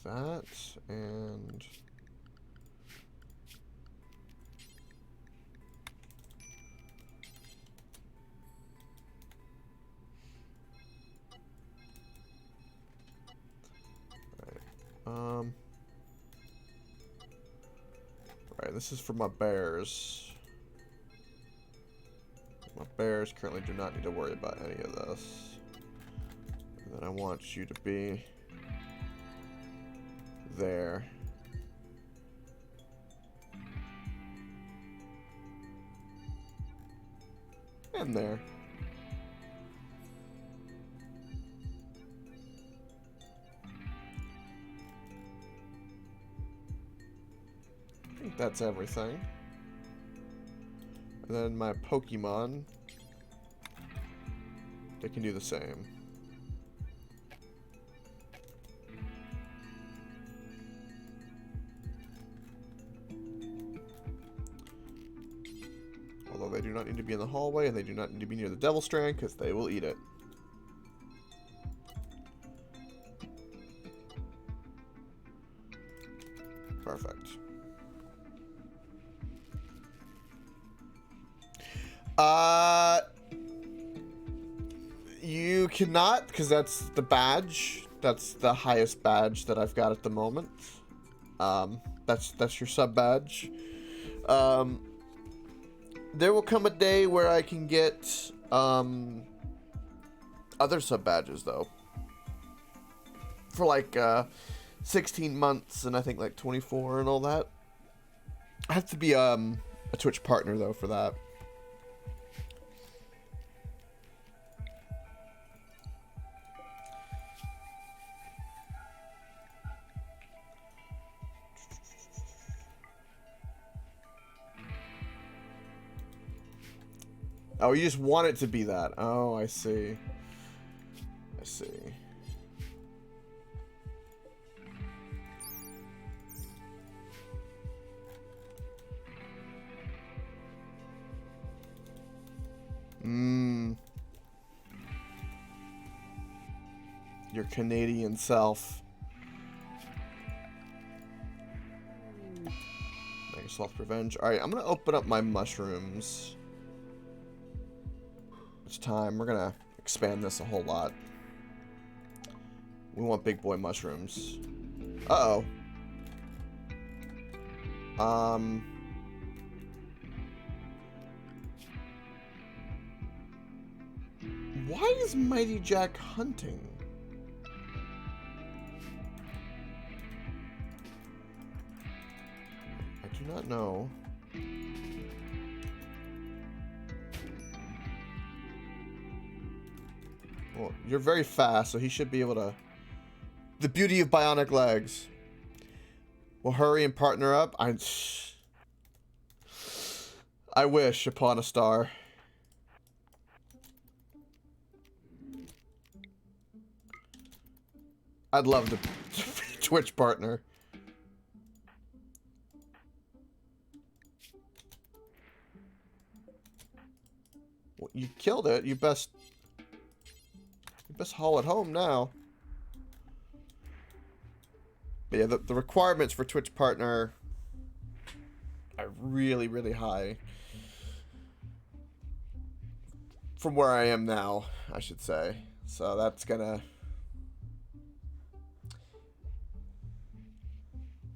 that and right, this is for my bears. My bears currently do not need to worry about any of this. And then I want you to be there. And there. I think that's everything. And then my Pokemon, they can do the same. Although they do not need to be in the hallway, and they do not need to be near the Devil Strand, because they will eat it. Perfect. You cannot, because that's the badge. That's the highest badge that I've got at the moment. That's your sub badge. There will come a day where I can get other sub badges though. For like 16 months and I think like 24 and all that. I have to be a Twitch partner though for that. Oh, you just want it to be that. Oh, I see. I see. Your Canadian self. Mega Sloth Revenge. Alright, I'm gonna open up my mushrooms. It's time. We're gonna expand this a whole lot. We want big boy mushrooms. Uh-oh. Why is Mighty Jack hunting? I do not know. Well, you're very fast, so he should be able to... The beauty of bionic legs. We'll hurry and partner up. I wish upon a star. I'd love to Twitch partner. Well, you killed it. You best haul it home now. But yeah, the requirements for Twitch partner are really, really high. From where I am now, I should say. So that's gonna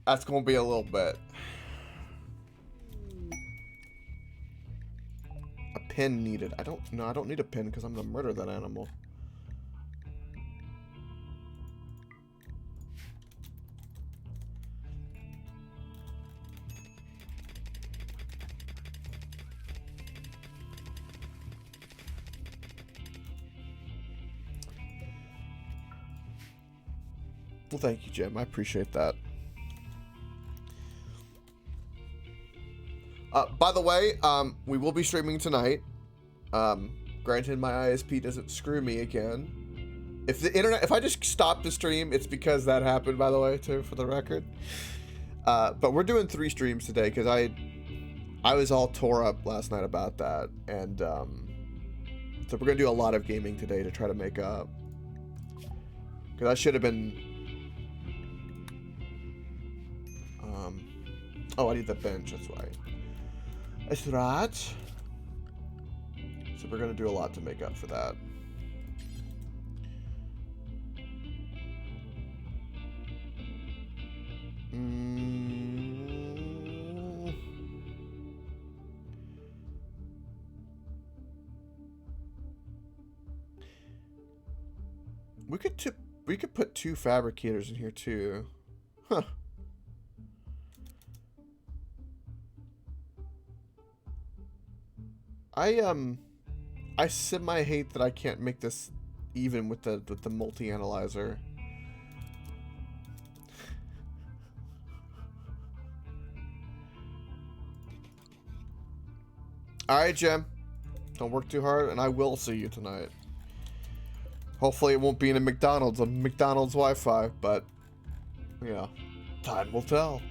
be a little bit. A pin needed. I don't need a pin because I'm gonna murder that animal. Well, thank you, Jim. I appreciate that. By the way, we will be streaming tonight. Granted, my ISP doesn't screw me again. If I just stop the stream, it's because that happened, by the way, too, for the record. But we're doing 3 streams today because I was all tore up last night about that, and so we're gonna do a lot of gaming today to try to make up. Because I should have been. Oh, I need the bench. That's why. That's right. So we're gonna do a lot to make up for that. We could put 2 fabricators in here too. Huh. I semi hate that I can't make this even with the multi-analyzer. Alright, Jim. Don't work too hard, and I will see you tonight. Hopefully it won't be in a McDonald's on McDonald's Wi-Fi, but, you know, time will tell.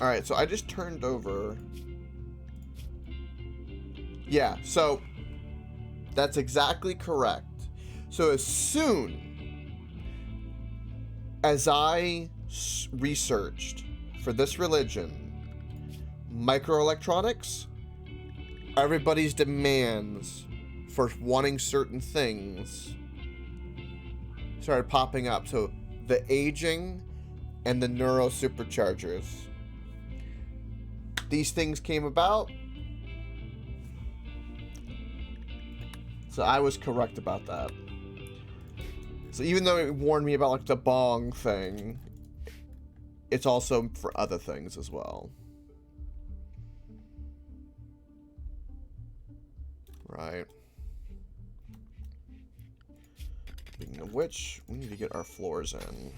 Alright, so I just turned over. Yeah, so that's exactly correct. So as soon as I researched for this religion, microelectronics, everybody's demands for wanting certain things started popping up. So the aging and the neuro superchargers. These things came about. So I was correct about that. So even though it warned me about like the bong thing, it's also for other things as well. Right. Speaking of which, we need to get our floors in.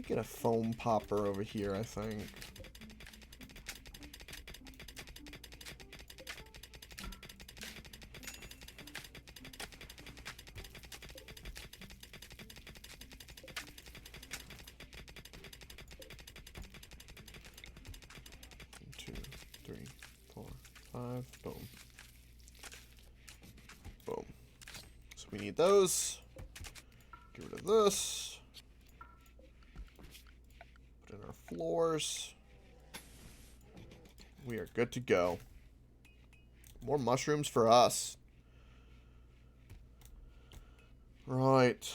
Get a foam popper over here, I think. One, 2, 3, 4, 5. Boom. Boom. So we need those. Get rid of this. Floors. We are good to go. More mushrooms for us. Right.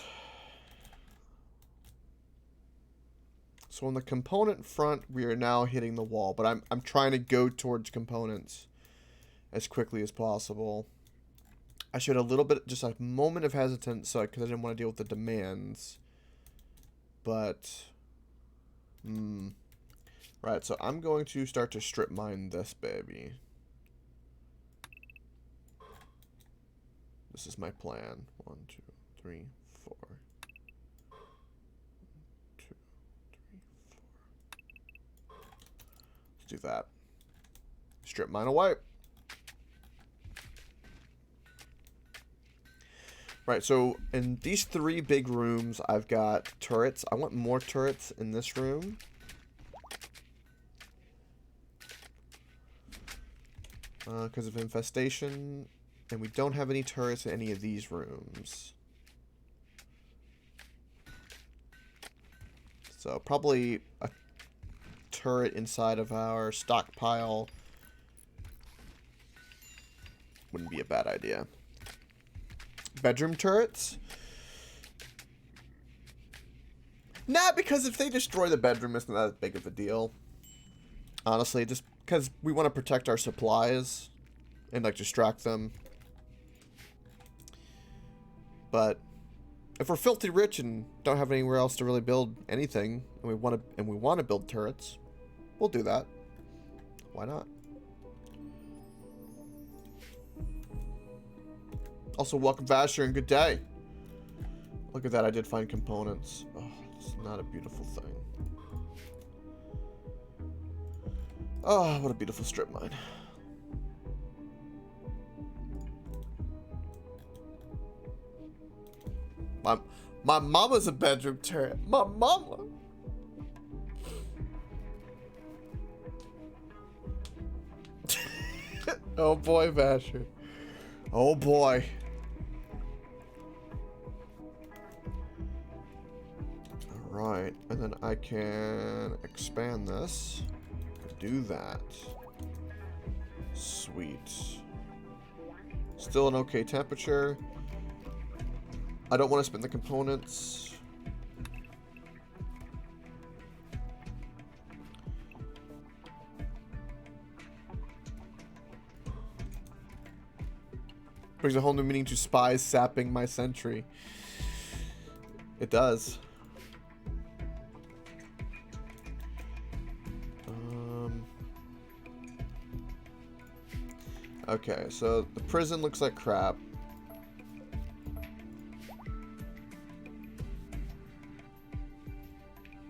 So on the component front, we are now hitting the wall, but I'm trying to go towards components as quickly as possible. I showed a little bit, just a moment of hesitance, because I didn't want to deal with the demands. But right, so I'm going to start to strip mine this baby. This is my plan. 1, 2, 3, 4. 1, 2, 3, 4. Let's do that. Strip mine away. Right, so in these 3 big rooms, I've got turrets. I want more turrets in this room. Because of infestation, and we don't have any turrets in any of these rooms. So probably a turret inside of our stockpile wouldn't be a bad idea. Bedroom turrets. Nah, because if they destroy the bedroom, it's not that big of a deal. Honestly, just because we want to protect our supplies and like distract them. But if we're filthy rich and don't have anywhere else to really build anything, and we want to build turrets, we'll do that. Why not? Also, welcome Vasher and good day. Look at that, I did find components. Oh, it's not a beautiful thing. Oh, what a beautiful strip mine. My mama's a bedroom turret. My mama. Oh boy, Vasher. Oh boy. Alright, and then I can expand this. Do that. Sweet. Still an okay temperature. I don't want to spend the components. Brings a whole new meaning to spies sapping my sentry. It does. Okay, so the prison looks like crap.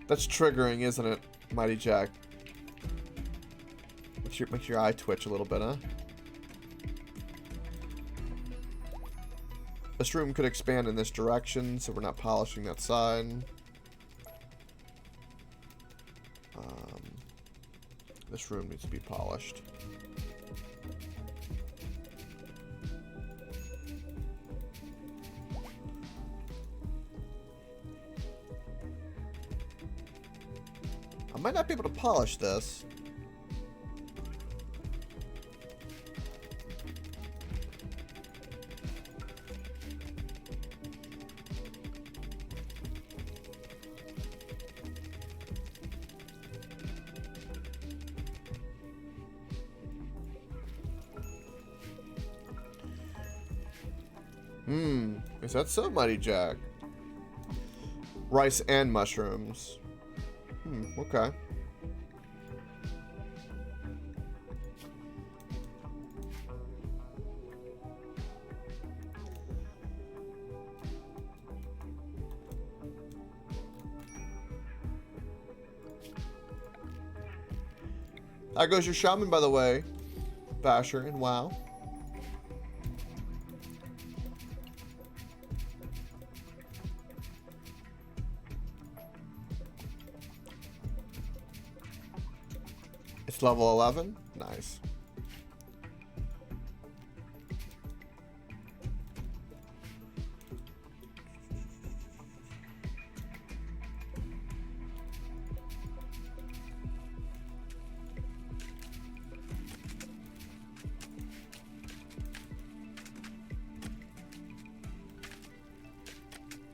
That's triggering, isn't it, Mighty Jack? Makes your eye twitch a little bit, huh? This room could expand in this direction, so we're not polishing that side. This room needs to be polished. I might not be able to polish this. Is that so, Mighty Jack? Rice and mushrooms. Okay. There goes your shaman, by the way, Basher and WoW. It's level 11. Nice.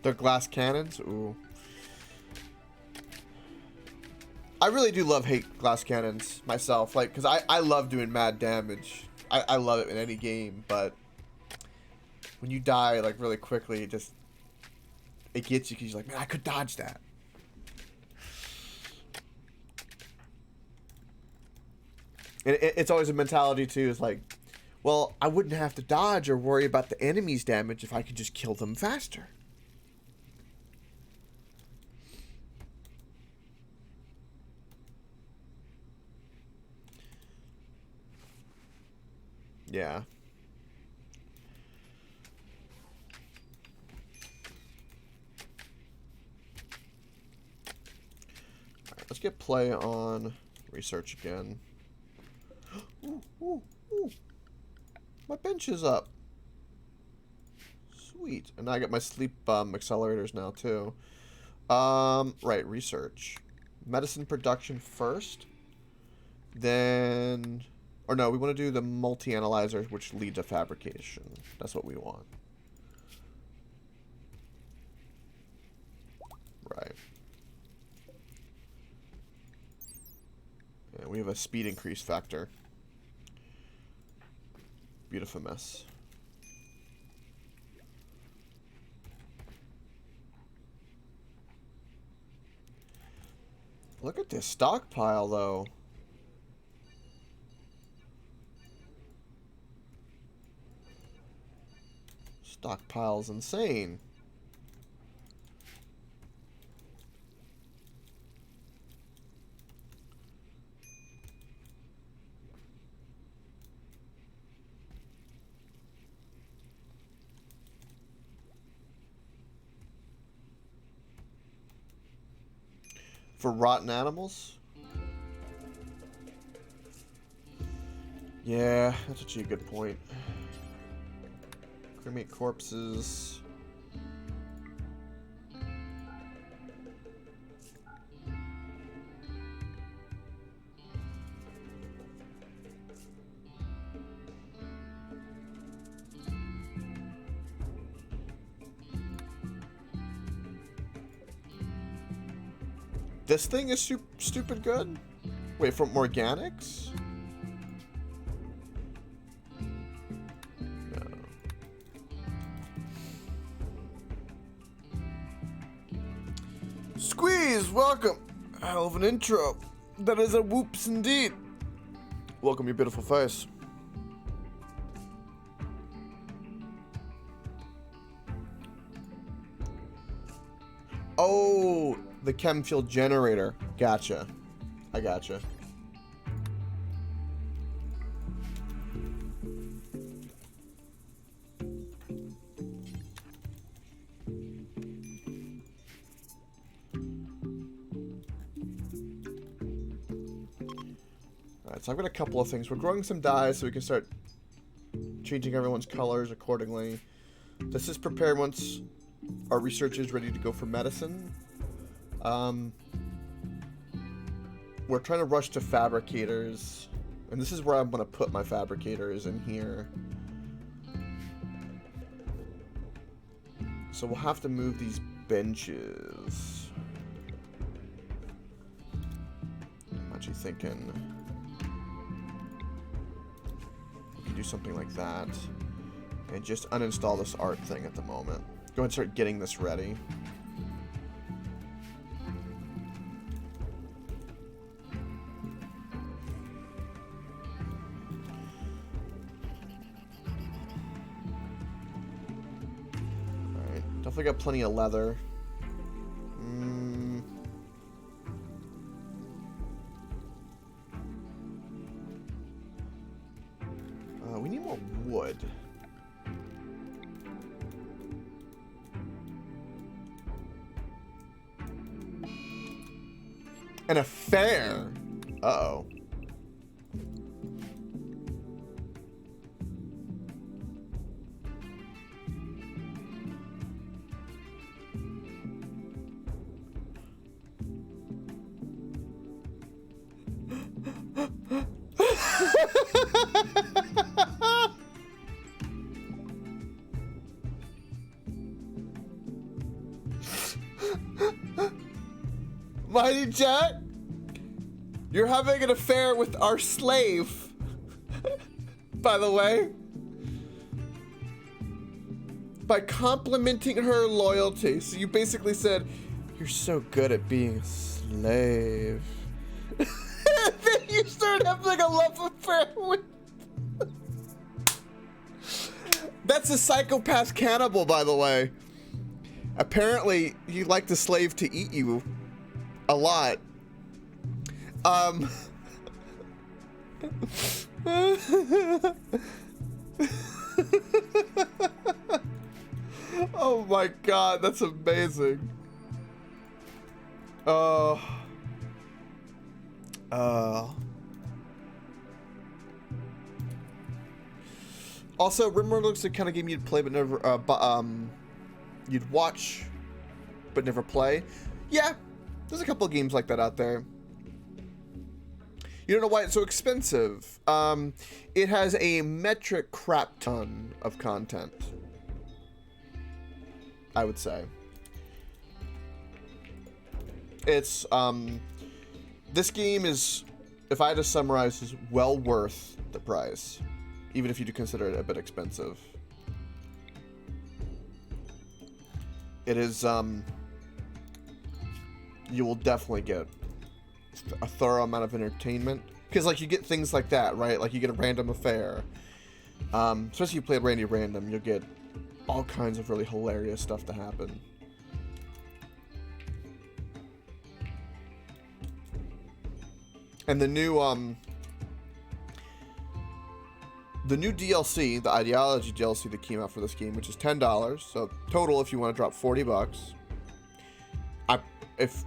They're glass cannons? Ooh. I really do hate glass cannons myself, like, because I love doing mad damage. I love it in any game, but when you die, like, really quickly, it gets you because you're like, man, I could dodge that. And it's always a mentality, too, is like, well, I wouldn't have to dodge or worry about the enemy's damage if I could just kill them faster. Yeah. Alright, let's get play on research again. Ooh, ooh, ooh. My bench is up. Sweet. And I get my sleep accelerators now too. Right, research. Medicine production first. Then... Or no, we want to do the multi-analyzer, which lead to fabrication. That's what we want. Right. a speed increase factor. Beautiful mess. Look at this stockpile, though. Stockpile's insane. For rotten animals? Yeah, that's actually a good point. Cremate corpses. This thing is stupid good? Wait, from organics? No. Squeeze, welcome! Hell of an intro. That is a whoops indeed. Welcome your beautiful face. Oh, the chem fuel generator. Gotcha. I gotcha. Alright, so I've got a couple of things. We're growing some dyes so we can start changing everyone's colors accordingly. This is prepared once our research is ready to go for medicine. We're trying to rush to fabricators, and this is where I'm going to put my fabricators in here. So we'll have to move these benches. I'm actually thinking we can do something like that and just uninstall this art thing at the moment. Go ahead and start getting this ready. Alright, definitely got plenty of leather. We need more wood. An affair. Uh-oh. Mighty Jet, you're having an affair with our slave, by the way, by complimenting her loyalty. So you basically said, you're so good at being a slave. And then you started having a love affair with... That's a psychopath cannibal, by the way. Apparently, you like the slave to eat you a lot. Oh my god, that's amazing. Also, RimWorld looks like kind of game you'd play but never, you'd watch but never play. Yeah, there's a couple of games like that out there. You don't know why it's so expensive. It has a metric crap ton of content, I would say. It's, this game is if I had to summarize, is well worth the price, even if you do consider it a bit expensive. It is, you will definitely get a thorough amount of entertainment. Because, like, you get things like that, right? Like, you get a random affair. Especially if you play Randy Random, you'll get all kinds of really hilarious stuff to happen. And the new DLC, the Ideology DLC that came out for this game, which is $10. So total, if you want to drop $40, if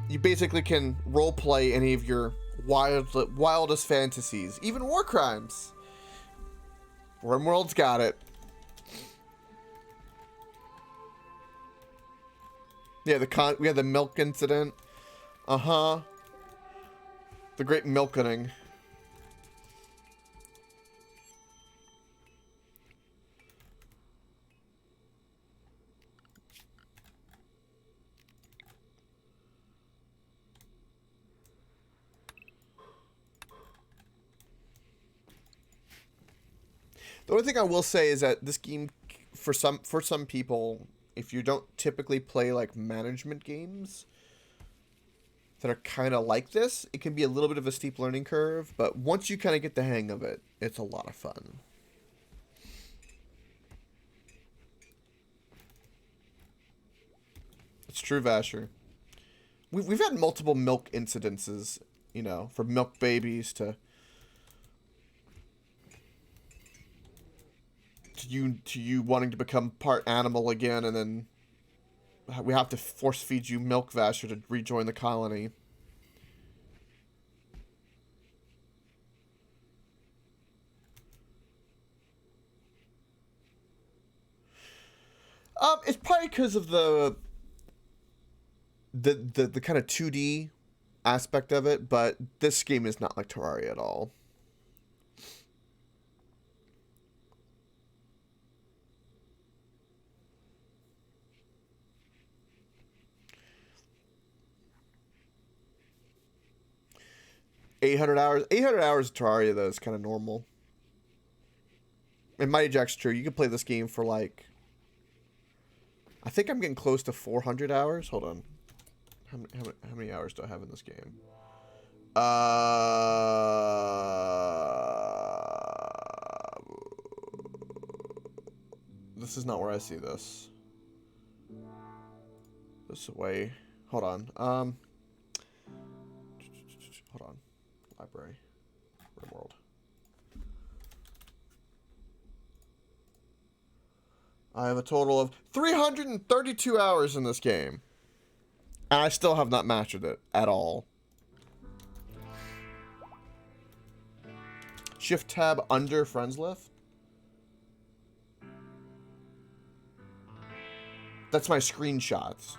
you basically can role play any of your wildest fantasies, even war crimes. RimWorld's got it. Yeah, we had the milk incident. The great milkening. The only thing I will say is that this game, for some people, if you don't typically play like management games that are kind of like this, it can be a little bit of a steep learning curve, but once you kind of get the hang of it, it's a lot of fun. It's true, Vasher. We've had multiple milk incidences, you know, from milk babies to you wanting to become part animal again, and then we have to force feed you milk, Vasher, to rejoin the colony. It's probably because of the kind of 2D aspect of it, but this game is not like Terraria at all. $800 of Terraria, though, is kind of normal. And Mighty Jack's true. You can play this game for like, I think I'm getting close to 400 hours. Hold on. How many hours do I have in this game? This is not where I see this. This way. Hold on. Hold on. Library. RimWorld. I have a total of 332 hours in this game. And I still have not mastered it at all. Shift tab under friends list. That's my screenshots.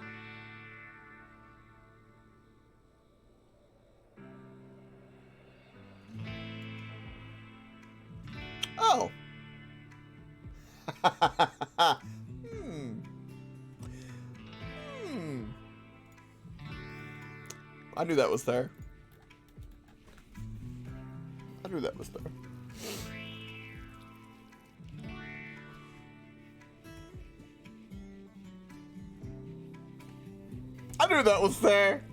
Oh. I knew that was there. I knew that was there. I knew that was there.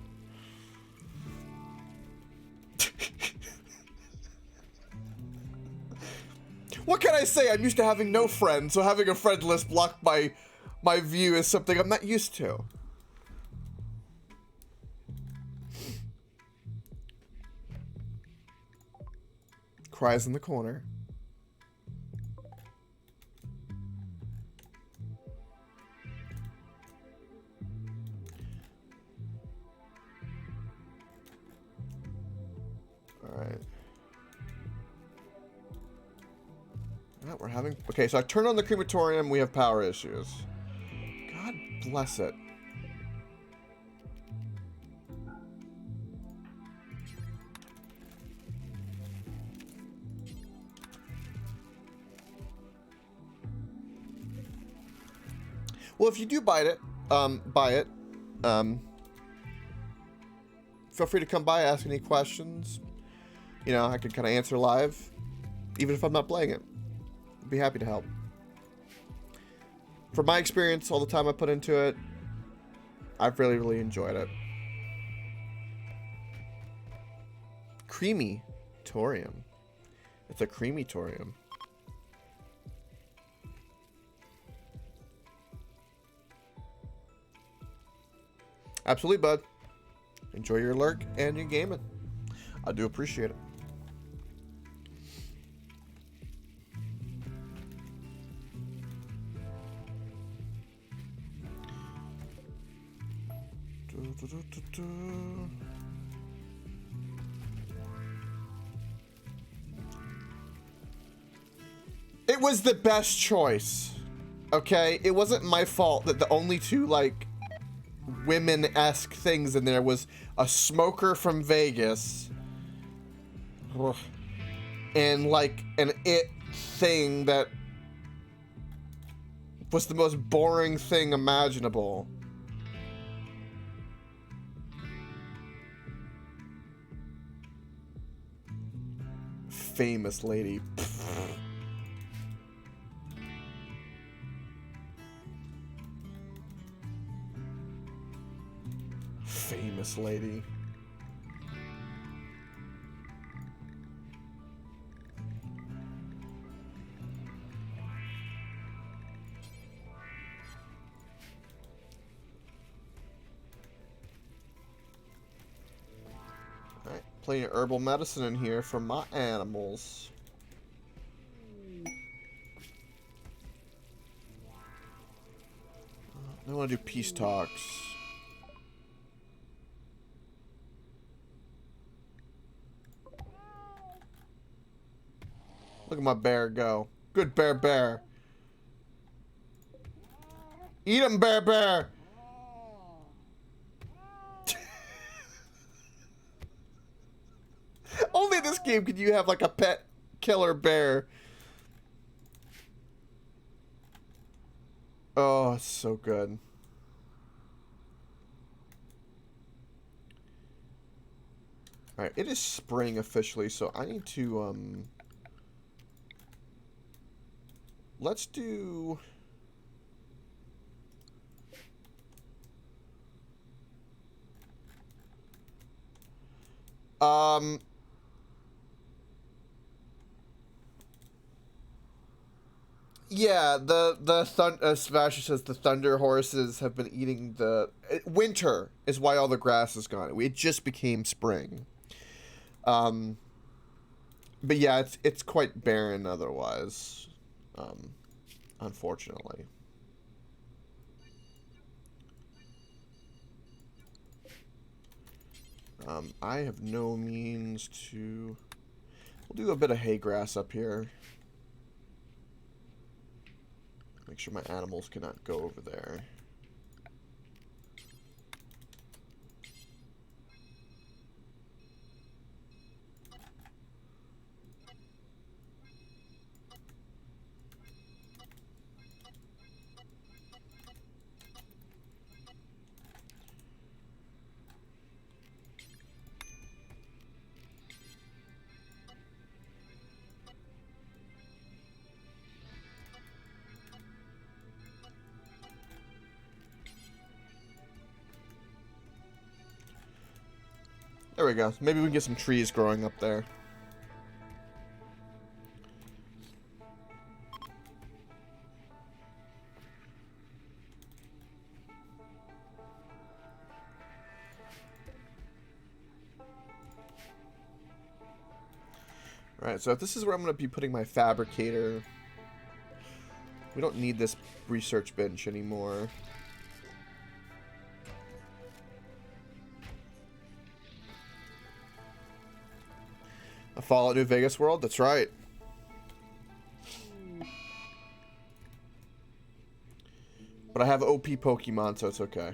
What can I say? I'm used to having no friends, so having a friend list blocked by my view is something I'm not used to. Cries in the corner. Alright. We're having... Okay, so I turned on the crematorium. We have power issues. God bless it. Well, if you do buy it, feel free to come by, ask any questions. You know, I can kind of answer live, even if I'm not playing it. I'd be happy to help. From my experience, all the time I put into it, I've really, really enjoyed it. Crematorium. It's a crematorium. Absolutely, bud. Enjoy your lurk and your gaming. I do appreciate it. It was the best choice. Okay? It wasn't my fault that the only two, like, women-esque things in there was a smoker from Vegas. Ugh. And, like, an it thing that was the most boring thing imaginable. Famous lady. Famous lady. Alright, plenty of herbal medicine in here for my animals. I want to do peace talks. Look at my bear go. Good bear. Eat him, bear. Only in this game could you have like a pet killer bear. Oh, it's so good. Alright, it is spring officially, so I need to, let's do... Yeah, Sebastian says the thunder horses have been eating the... winter is why all the grass is gone. It just became spring. But yeah, it's quite barren otherwise. Unfortunately. I have no means to... We'll do a bit of hay grass up here. Make sure my animals cannot go over there. There we go. Maybe we can get some trees growing up there. Alright, so if this is where I'm going to be putting my fabricator, we don't need this research bench anymore. A Fallout New Vegas world? That's right. But I have OP Pokemon, so it's okay.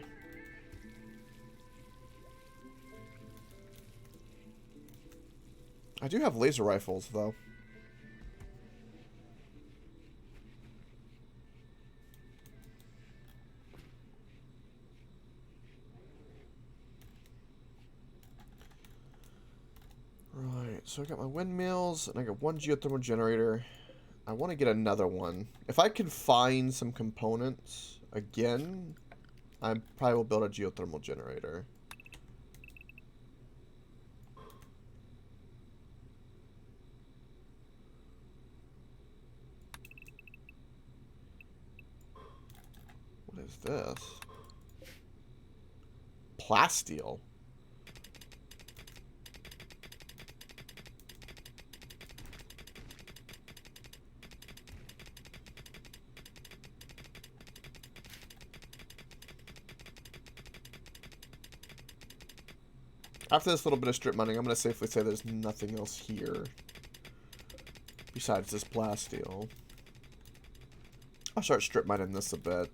I do have laser rifles, though. So I got my windmills, and I got one geothermal generator. I want to get another one. If I can find some components again, I probably will build a geothermal generator. What is this? Plasteel. After this little bit of strip mining, I'm going to safely say there's nothing else here besides this plasteel. I'll start strip mining this a bit.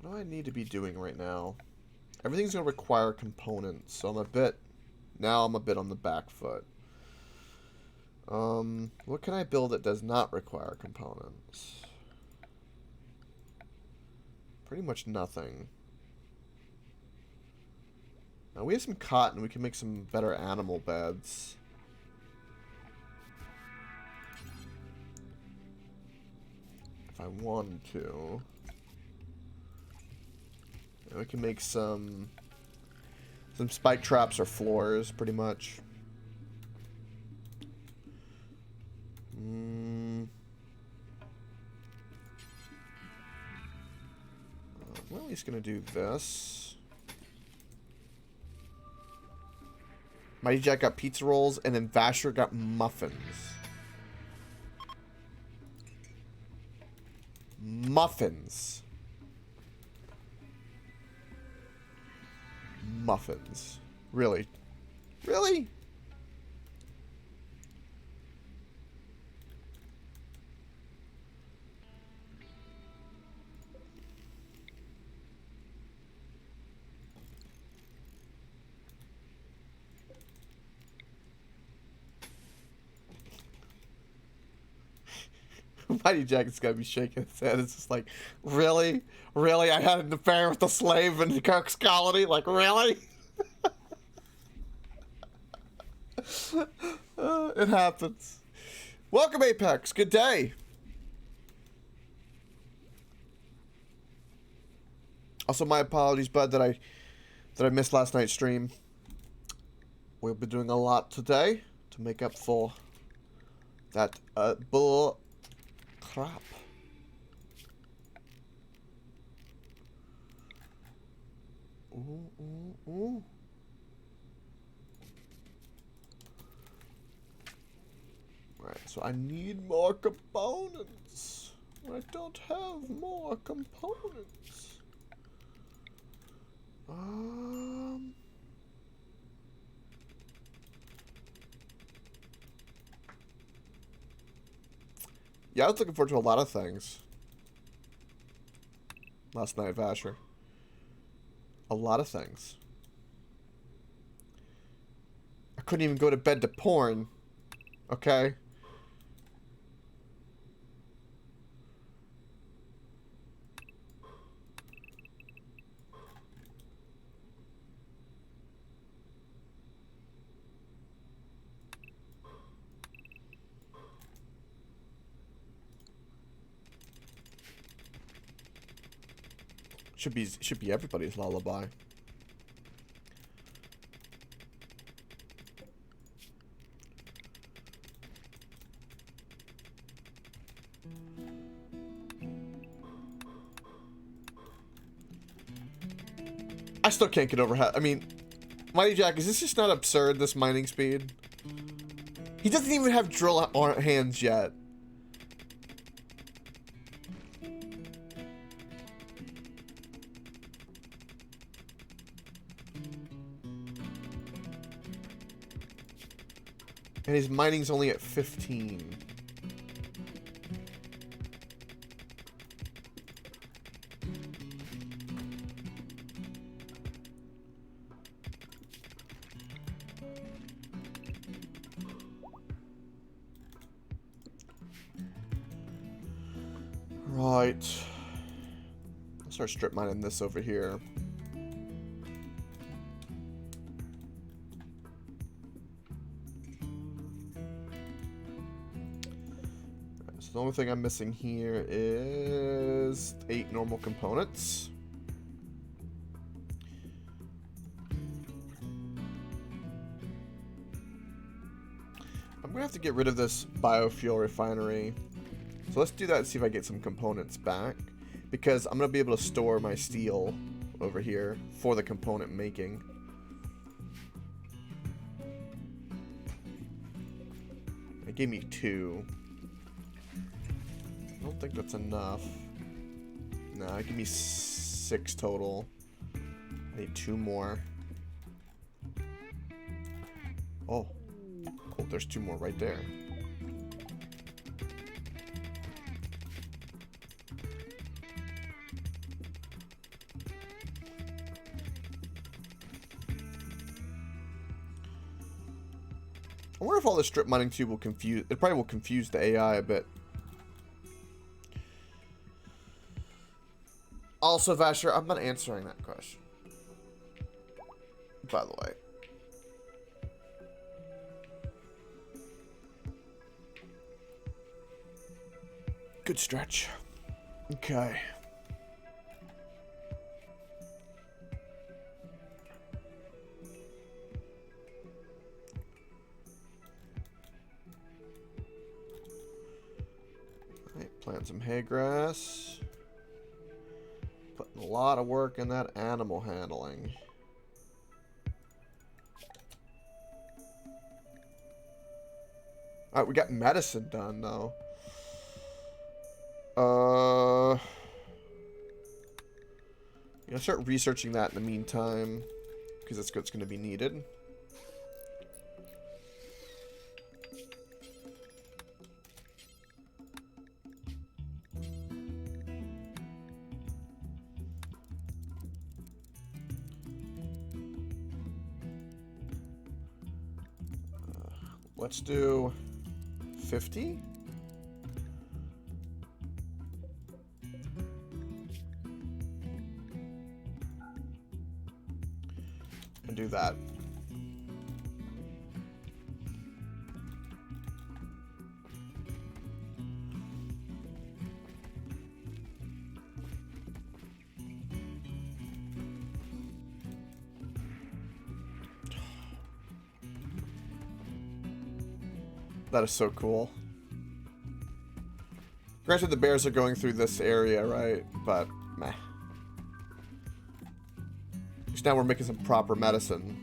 What do I need to be doing right now? Everything's going to require components, so I'm a bit on the back foot. What can I build that does not require components? Pretty much nothing. Now we have some cotton, we can make some better animal beds. If I wanted to. And we can make some spike traps or floors, pretty much. We're at least gonna do this. Mighty Jack got pizza rolls, and then Vasher got muffins. Muffins. Muffins. Really? Really? Mighty Jack's gotta be shaking his head. It's just like, really? Really? I had an affair with a slave in the Kirk's colony? Like, really? It happens. Welcome, Apex. Good day. Also, my apologies, bud, that I missed last night's stream. We'll be doing a lot today to make up for that bull crap. Ooh, ooh, ooh. Right, so I need more components. I don't have more components. Yeah, I was looking forward to a lot of things last night, Vasher. A lot of things. I couldn't even go to bed to porn. Okay? Should be everybody's lullaby. I still can't get over how. I mean, Mighty Jack, is this just not absurd, this mining speed? He doesn't even have drill hands yet. And his mining's only at 15. Right. I'll start strip mining this over here. So the only thing I'm missing here is 8 normal components. I'm gonna have to get rid of this biofuel refinery. So let's do that and see if I get some components back. Because I'm going to be able to store my steel over here for the component making. It gave me 2. I don't think that's enough. Nah, it gave me 6 total. I need 2 more. Oh, there's 2 more right there. I wonder if all this strip mining tube will confuse... It probably will confuse the AI a bit. Also, Vasher, I'm not answering that question. By the way. Good stretch. Okay. Plant some hay grass. Putting a lot of work in that animal handling. Alright, we got medicine done though. I'm gonna start researching that in the meantime, because that's what's gonna be needed. Let's do 50. And do that. That is so cool. Granted, the bears are going through this area, right? But, meh. At least now we're making some proper medicine.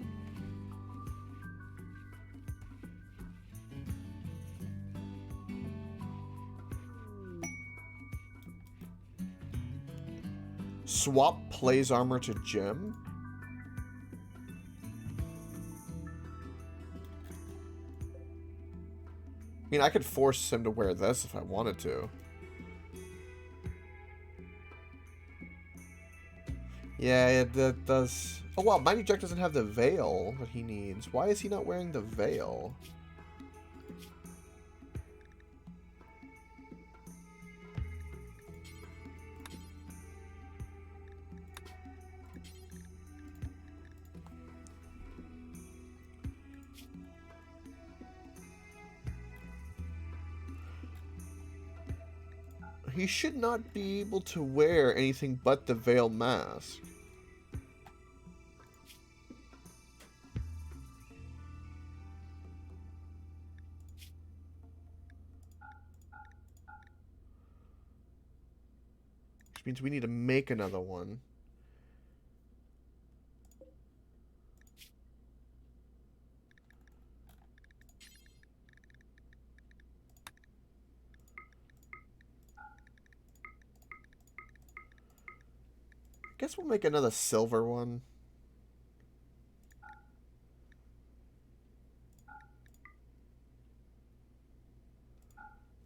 Swap plays armor to gem? I mean, I could force him to wear this if I wanted to. Yeah, that does... Oh, wow, Mighty Jack doesn't have the veil that he needs. Why is he not wearing the veil? He should not be able to wear anything but the veil mask. Which means we need to make another one. Guess we'll make another silver one.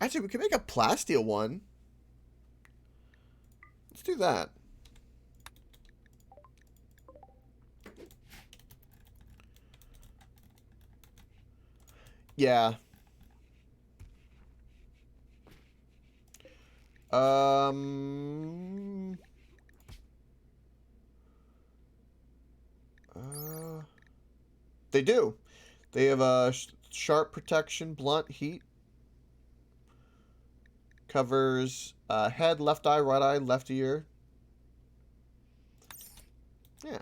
Actually, we can make a plasteel one. Let's do that. Yeah. They do. They have a sharp protection, blunt heat. Covers head, left eye, right eye, left ear. Yeah.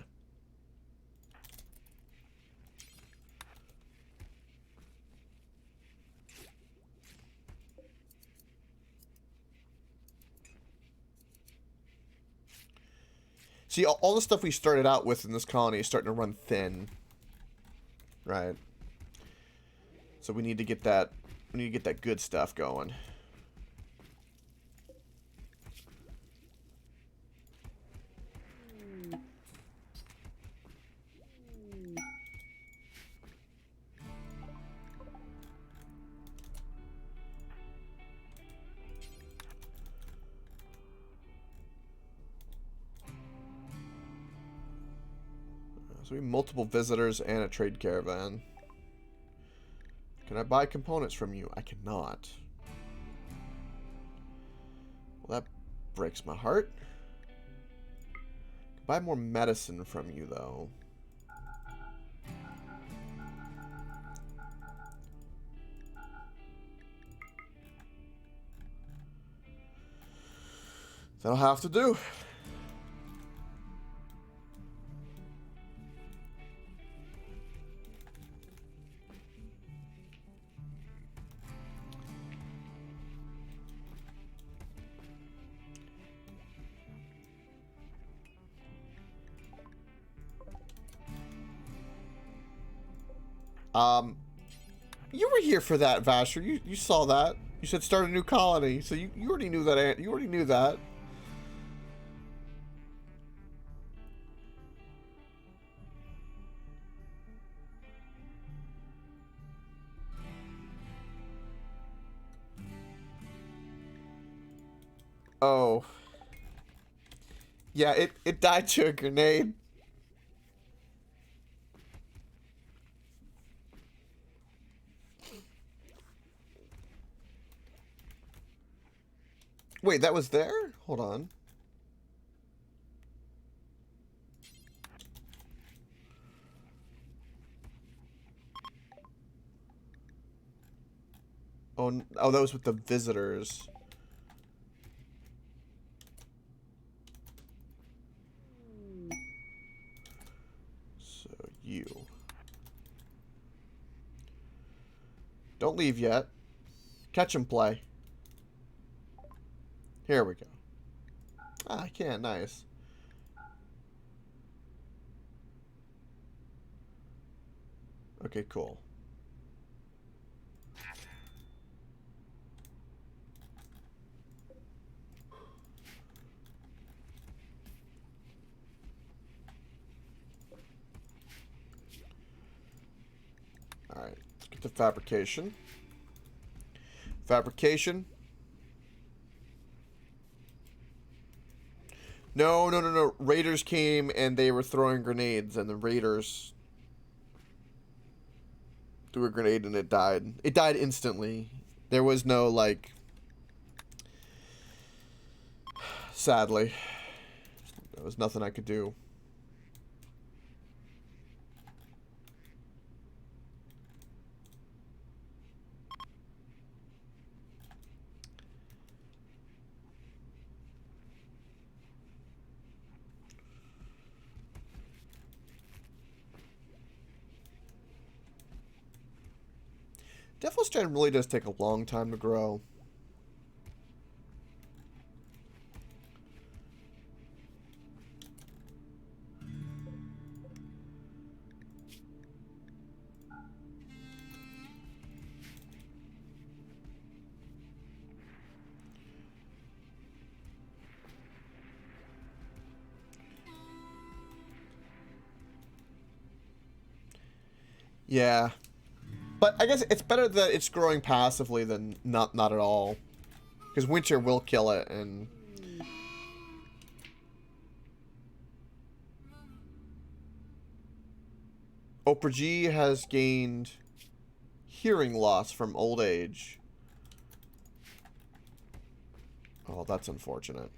See, all the stuff we started out with in this colony is starting to run thin. Right. So we need to get that. We need to get that good stuff going. So we have multiple visitors and a trade caravan. Can I buy components from you? I cannot. Well, that breaks my heart. Buy more medicine from you, though. That'll have to do. You were here for that, Vasher. You saw that. You said start a new colony, so you already knew that. You already knew that. Oh. Yeah, it died to a grenade. Wait, that was there? Hold on. Oh, that was with the visitors. So, you. Don't leave yet. Catch and play. Here we go. Ah, I can. Nice. Okay, cool. Alright, let's get to fabrication. Fabrication. No. Raiders came and they were throwing grenades, and the raiders threw a grenade and it died. It died instantly. There was no, like... Sadly. There was nothing I could do. Devil's Strand really does take a long time to grow. Yeah. But I guess it's better that it's growing passively than not at all. Because winter will kill it, and... Oprah G has gained hearing loss from old age. Oh, that's unfortunate.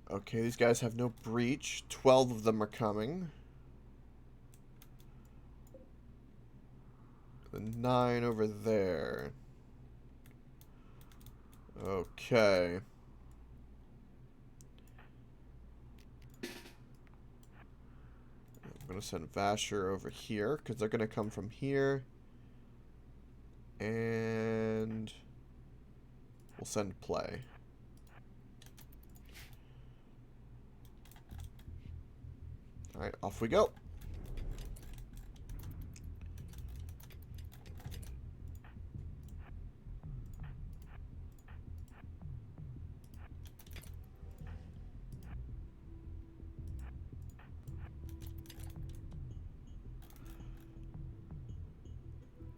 Okay, these guys have no breach. 12 of them are coming. The 9 over there. Okay. I'm going to send Vasher over here, because they're going to come from here. And we'll send Play. Alright, off we go.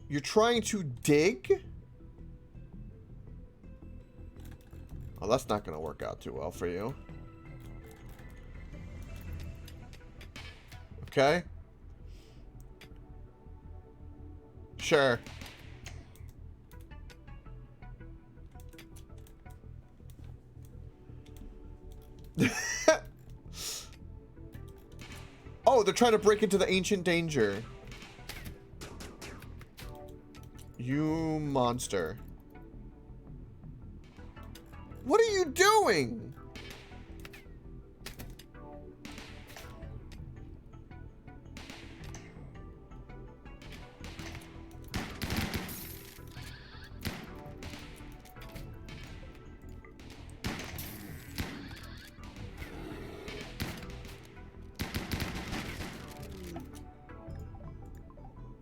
You're trying to dig? Oh, that's not going to work out too well for you. Okay. Sure. Oh, they're trying to break into the ancient danger. You monster. What are you doing?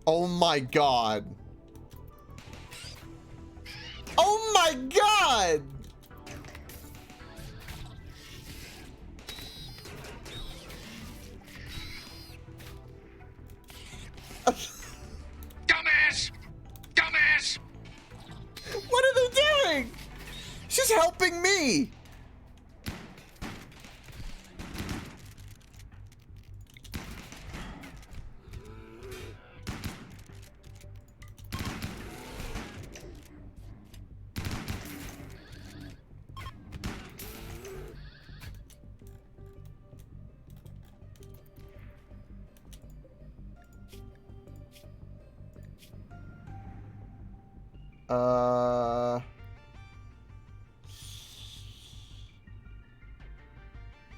Oh my god. Oh my god! Dumbass! Dumbass! What are they doing? She's helping me!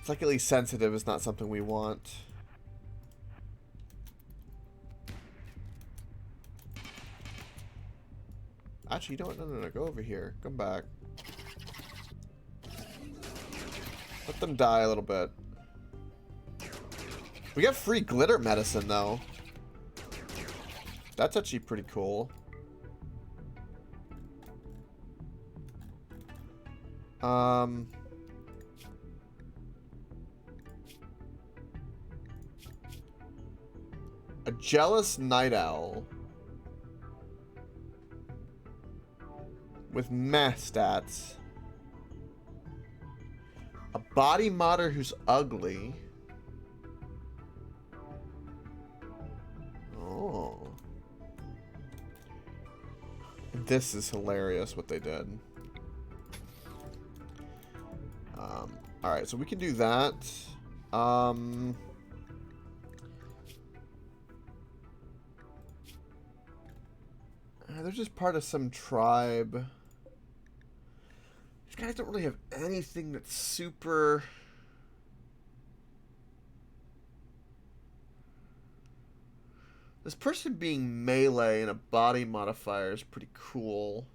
Psychically sensitive is not something we want. Actually, you know what? No. Go over here. Come back. Let them die a little bit. We got free glitter medicine, though. That's actually pretty cool. A jealous night owl with meh stats. A body modder who's ugly. Oh. This is hilarious what they did. Alright, so we can do that. They're just part of some tribe. These guys don't really have anything that's super... This person being melee and a body modifier is pretty cool.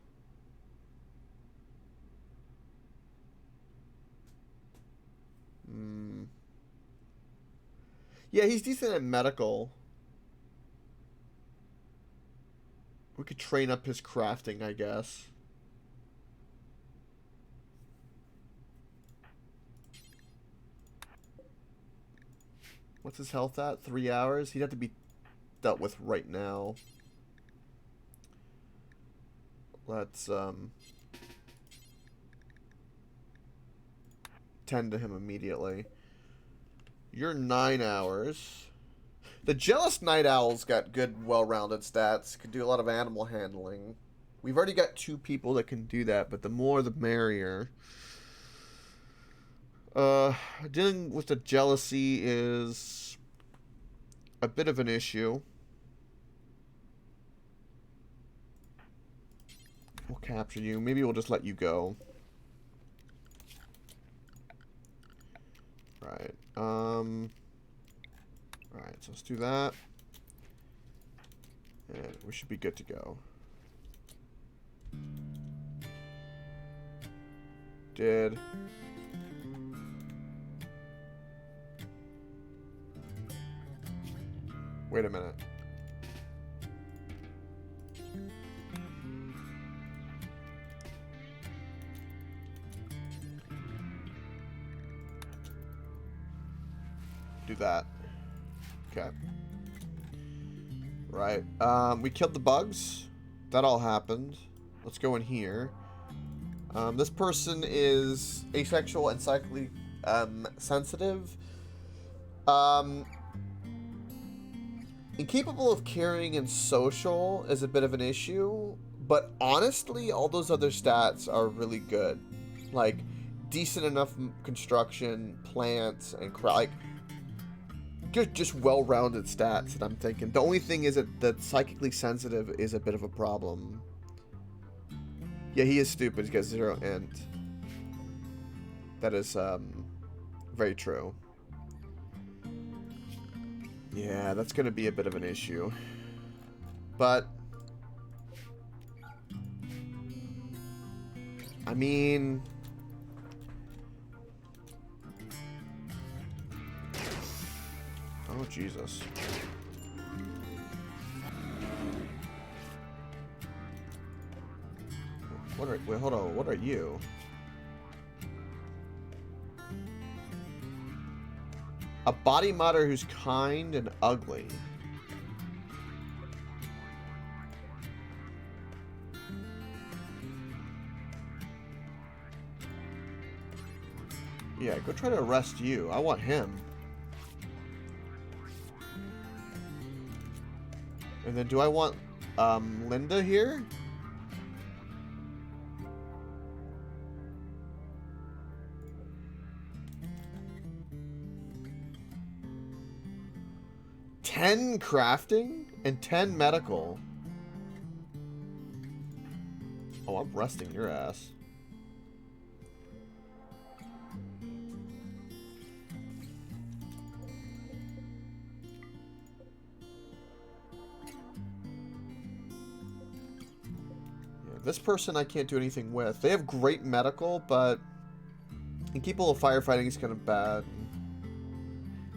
Yeah, he's decent at medical. We could train up his crafting, I guess. What's his health at? 3 hours? He'd have to be dealt with right now. Let's, tend to him immediately. You're 9 hours. The Jealous Night Owl's got good, well-rounded stats. Can do a lot of animal handling. We've already got 2 people that can do that, but the more the merrier. Dealing with the jealousy is a bit of an issue. We'll capture you. Maybe we'll just let you go. Right. Alright, so let's do that. And we should be good to go. Did. Wait a minute. Do that. Okay. Right. We killed the bugs. That all happened. Let's go in here. This person is asexual and psychically sensitive. Incapable of caring and social is a bit of an issue, but honestly, all those other stats are really good. Like, decent enough construction, plants, and like, just well-rounded stats that I'm thinking. The only thing is that psychically sensitive is a bit of a problem. Yeah, he is stupid. He's got 0 int. That is very true. Yeah, that's going to be a bit of an issue. But I mean, oh Jesus. Wait, hold on. What are you? A body modder who's kind and ugly. Yeah, go try to arrest you. I want him. And then do I want Linda here? $10 crafting and 10 medical. Oh, I'm resting your ass. Yeah, this person I can't do anything with. They have great medical, but incapable of firefighting is kind of bad.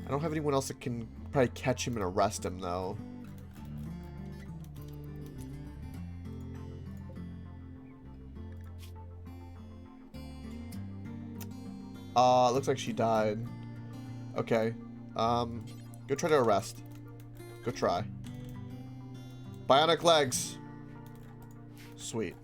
I don't have anyone else that can probably catch him and arrest him, though. Looks like she died. Okay. Go try to arrest. Go try. Bionic legs. Sweet.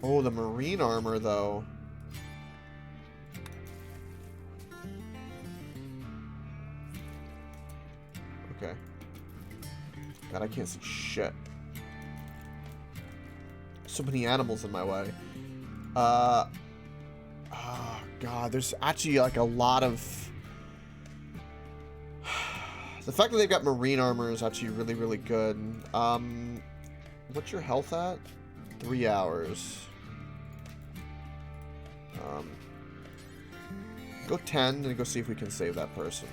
Oh, the marine armor, though. Okay. God, I can't see shit. So many animals in my way. Oh, God, there's actually, like, a lot of... The fact that they've got marine armor is actually really, really good. What's your health at? 3 hours. Go 10 and go see if we can save that person.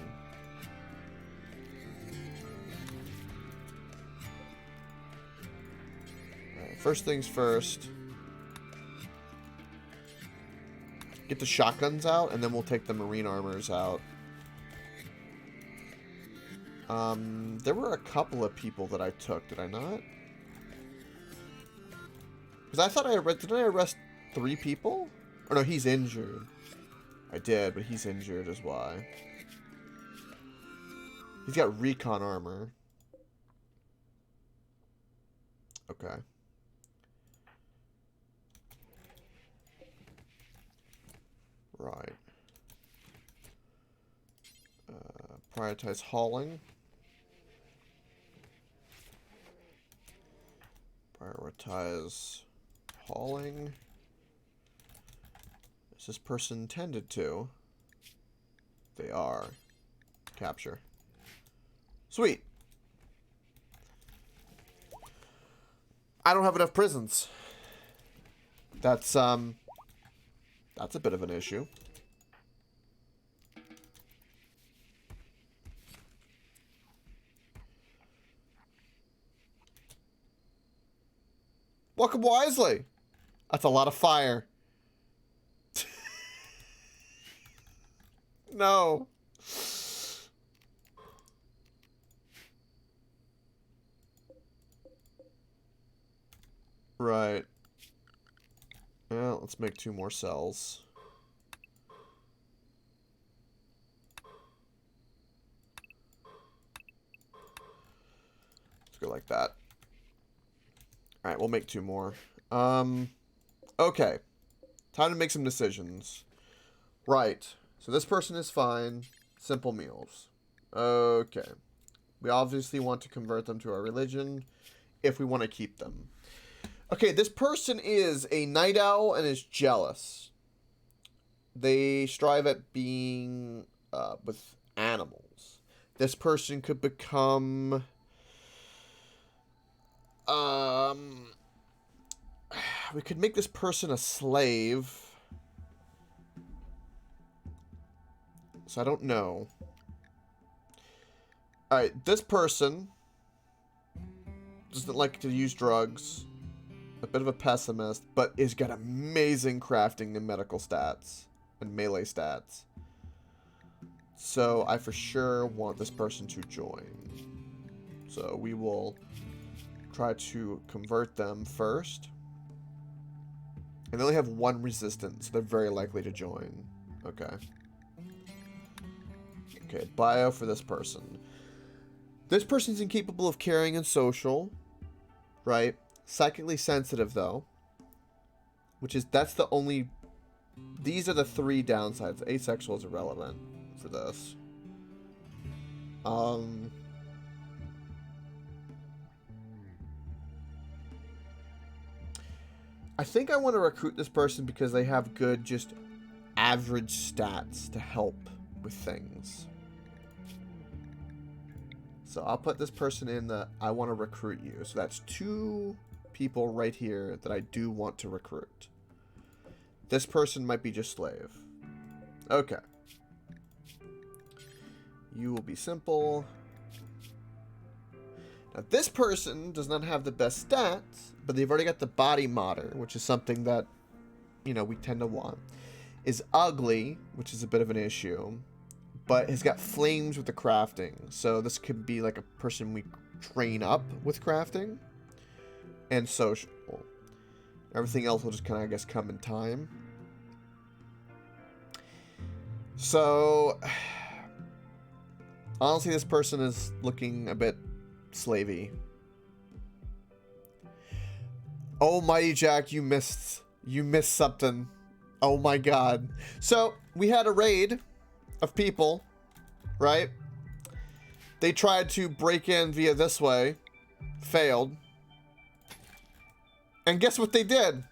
Alright, first things first. get the shotguns out, and then we'll take the marine armors out. There were a couple of people that I took, did I not? Because I thought didn't I arrest 3 people? Or no, he's injured. I did, but he's injured is why. He's got recon armor. Okay. Right. Prioritize hauling. Prioritize hauling. Is this person intended to? They are. Capture. Sweet. I don't have enough prisons. That's a bit of an issue. Welcome wisely. That's a lot of fire. No. Right. Well, let's make 2 more cells. Let's go like that. Alright, we'll make 2 more. Okay. Time to make some decisions. Right. So this person is fine. Simple meals. Okay. We obviously want to convert them to our religion if we want to keep them. Okay, this person is a night owl and is jealous. They strive at being with animals. This person could become... we could make this person a slave. So I don't know. Alright, this person doesn't like to use drugs. A bit of a pessimist, but is got amazing crafting and medical stats and melee stats. So I for sure want this person to join. So we will try to convert them first. And they only have 1 resistance, so they're very likely to join. Okay. Okay, bio for this person. This person's incapable of caring and social, right? Psychically sensitive, though. That's the only... These are the 3 downsides. Asexual is irrelevant for this. I think I want to recruit this person because they have good, just average stats to help with things. So I'll put this person in the I want to recruit you. So that's 2 people right here that I do want to recruit. This person might be just slave. Okay. You will be simple. Now this person does not have the best stats, but they've already got the body modder, which is something that, you know, we tend to want. Is ugly, which is a bit of an issue, but has got flames with the crafting. So this could be like a person we train up with crafting. And social. Everything else will just kind of, I guess, come in time. So, honestly, this person is looking a bit slavey. Oh, Mighty Jack, you missed something. Oh my god. So, we had a raid of people, right? They tried to break in via this way. Failed. And guess what they did?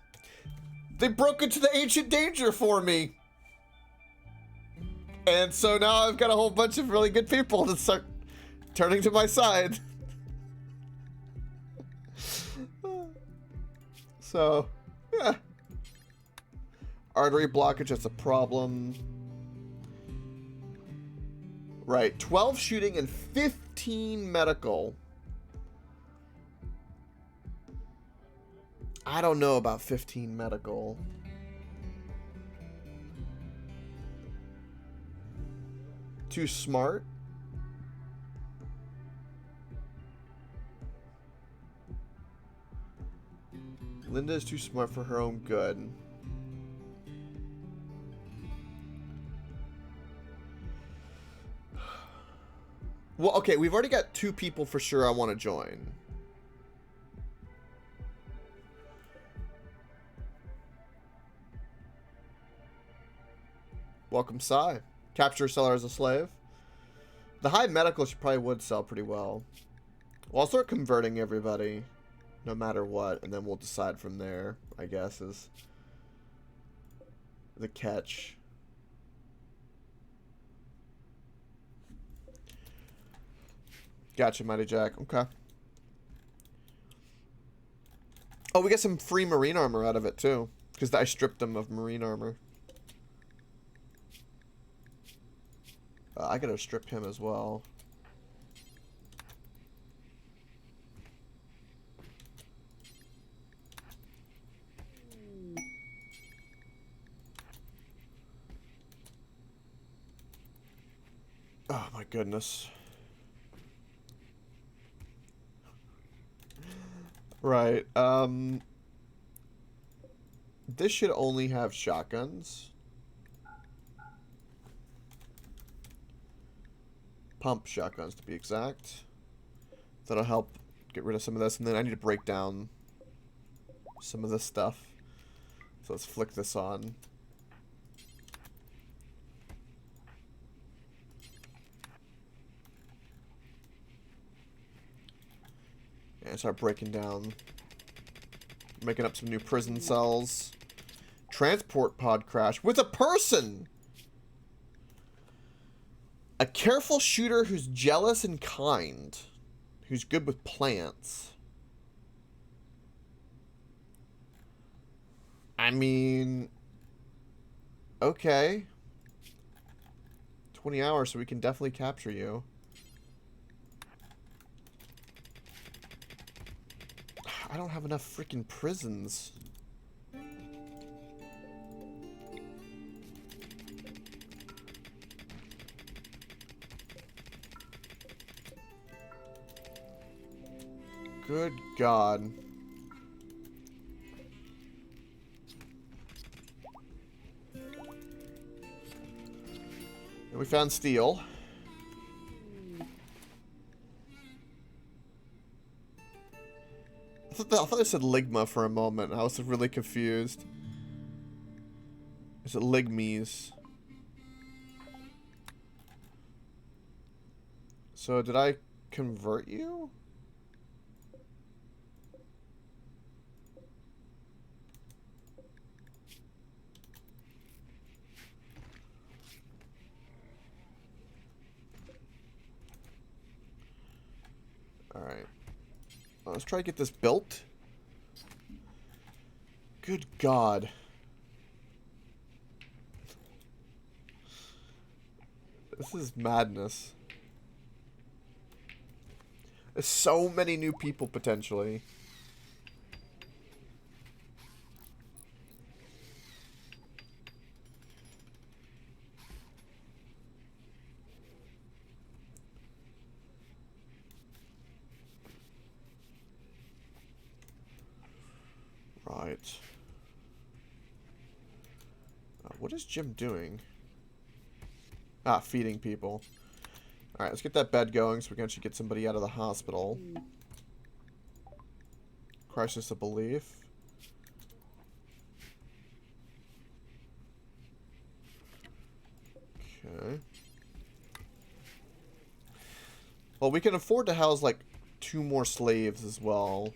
They broke into the Ancient Danger for me. And so now I've got a whole bunch of really good people that start turning to my side. So, yeah. Artery blockage, that's a problem. Right, 12 shooting and 15 medical. I don't know about 15 medical. too smart. Linda is too smart for her own good. Well, okay, we've already got 2 people for sure I want to join. Welcome, Sai. Capture a seller as a slave. The high medical she probably would sell pretty well. Well, I'll start converting everybody, no matter what, and then we'll decide from there, I guess, is the catch. Gotcha, Mighty Jack. Okay. Oh, we get some free marine armor out of it, too. Because I stripped them of marine armor. I gotta strip him as well. Oh my goodness. Right, this should only have shotguns. Pump shotguns, to be exact. That'll help get rid of some of this, and then I need to break down some of this stuff. So let's flick this on. And start breaking down. Making up some new prison cells. Transport pod crash with a person! A careful shooter who's jealous and kind. Who's good with plants. I mean... Okay. 20 hours, so we can definitely capture you. I don't have enough freaking prisons. Good God. And we found steel. I thought I said Ligma for a moment. I was really confused. Is it Ligmes? So did I convert you? Alright. Let's try to get this built. Good God. This is madness. There's so many new people potentially. Right. What is Jim doing? Ah, feeding people. Alright, let's get that bed going so we can actually get somebody out of the hospital. Crisis of belief. Okay. Well, we can afford to house, like, 2 more slaves as well.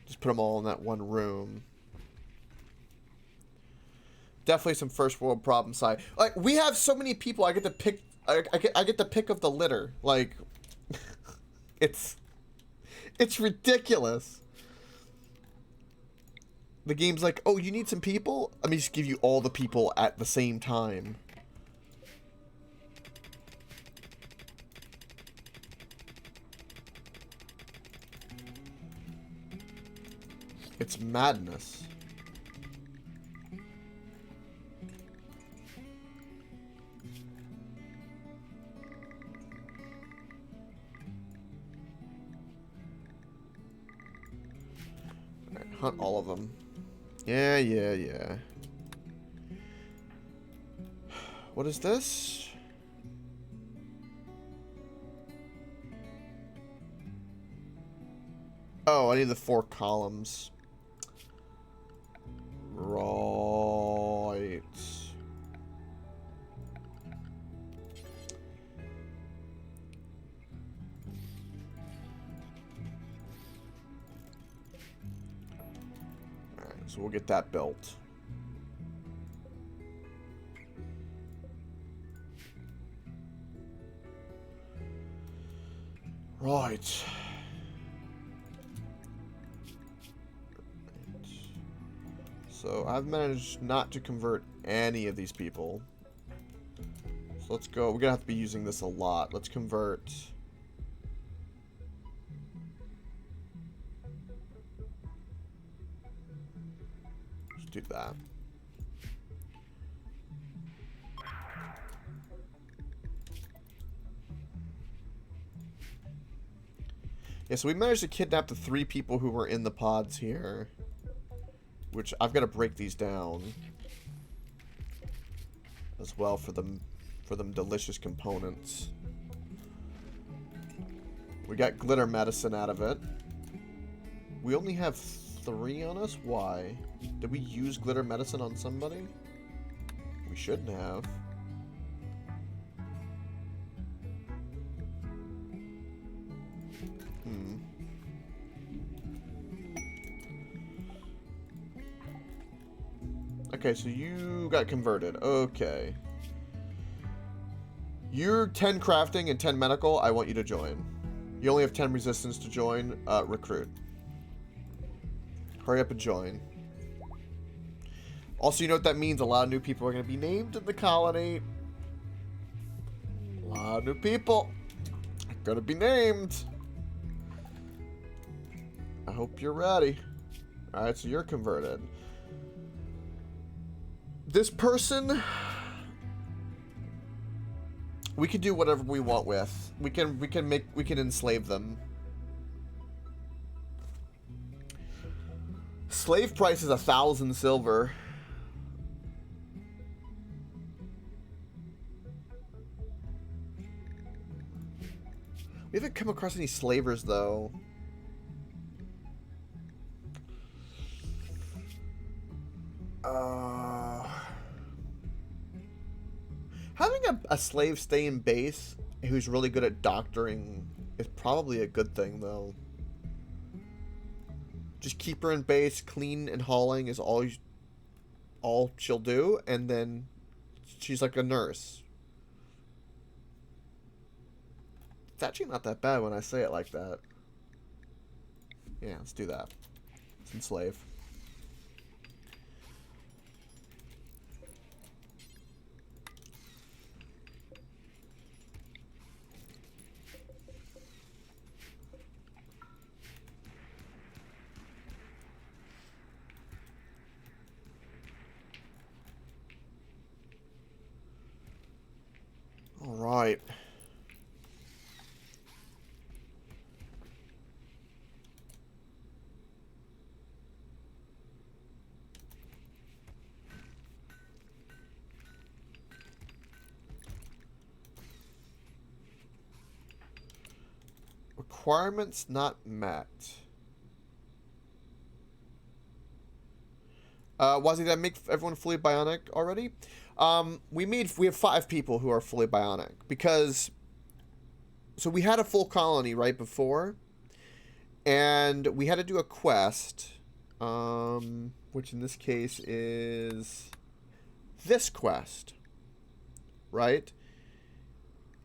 Just put them all in that one room. Definitely some first world problem side. Like, we have so many people, I get to pick... I get the pick of the litter. Like, it's ridiculous. The game's like, oh, you need some people? Let me just give you all the people at the same time. It's madness. Hunt all of them. Yeah, yeah, yeah. What is this? Oh, I need the 4 columns. Right. Alright, so we'll get that built. Right. So I've managed not to convert any of these people. So let's go. We're gonna have to be using this a lot. Let's convert. Let's do that. Yeah, so we managed to kidnap the 3 people who were in the pods here. Which I've got to break these down as well for them delicious components. We got glitter medicine out of it. We only have 3 on us? Why? Did we use glitter medicine on somebody? We shouldn't have. Okay, so you got converted. Okay. You're 10 crafting and 10 medical. I want you to join. You only have 10 resistance to join. Recruit. Hurry up and join. Also, you know what that means? A lot of new people are going to be named in the colony. A lot of new people are going to be named. I hope you're ready. Alright, so you're converted. This person, we can do whatever we want with. We can enslave them. Slave price is 1,000 silver. We haven't come across any slavers though. Having a slave stay in base who's really good at doctoring is probably a good thing, though. Just keep her in base, clean and hauling is all she'll do, and then she's like a nurse. It's actually not that bad when I say it like that. Yeah, let's do that. Let's enslave. All right. Requirements not met. Wazzy, did I make everyone fully bionic already? We have 5 people who are fully bionic because so we had a full colony right before, and we had to do a quest, which in this case is this quest, right?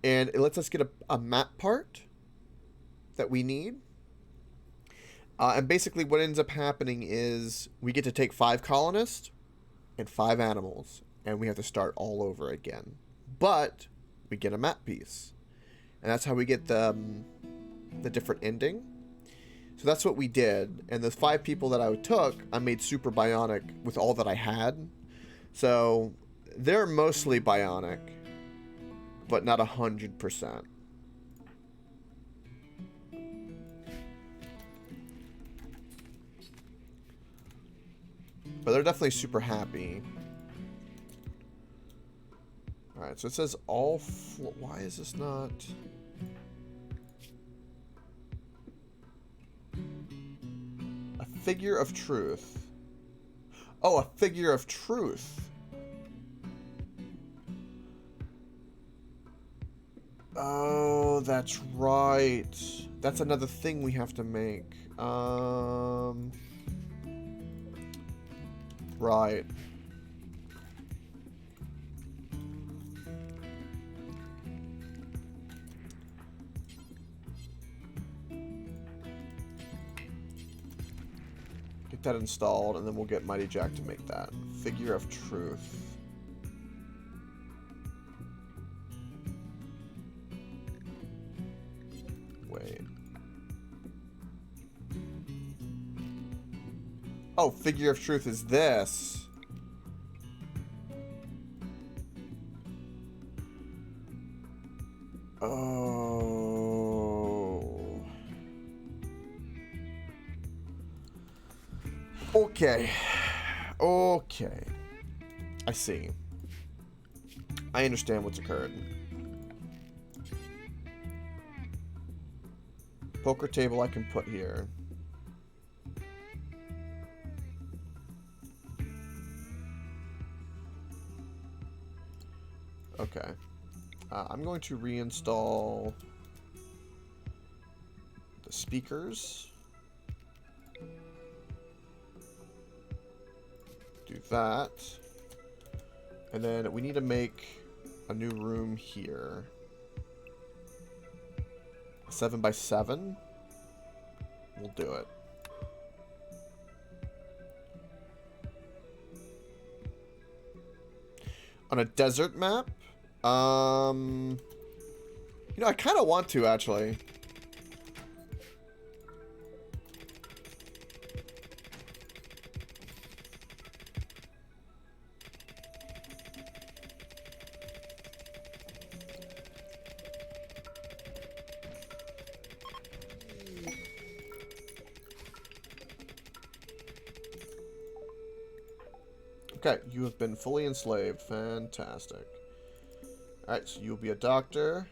And it lets us get a map part that we need. And basically what ends up happening is we get to take 5 colonists and 5 animals, and we have to start all over again. But we get a map piece. And that's how we get the different ending. So that's what we did. And the 5 people that I took, I made super bionic with all that I had. So they're mostly bionic, but not 100%. But they're definitely super happy. Alright, so it says all why is this not... A figure of truth. Oh, a figure of truth. Oh, that's right. That's another thing we have to make. Right. Get that installed, and then we'll get Mighty Jack to make that. Figure of truth. Wait. Oh, figure of truth is this. Oh. Okay. Okay. I see. I understand what's occurred. Poker table I can put here. Okay. I'm going to reinstall the speakers. Do that. And then we need to make a new room here. 7x7. We'll do it. On a desert map? You know, I kind of want to, actually. Okay, you have been fully enslaved. Fantastic. Alright, so you'll be a doctor.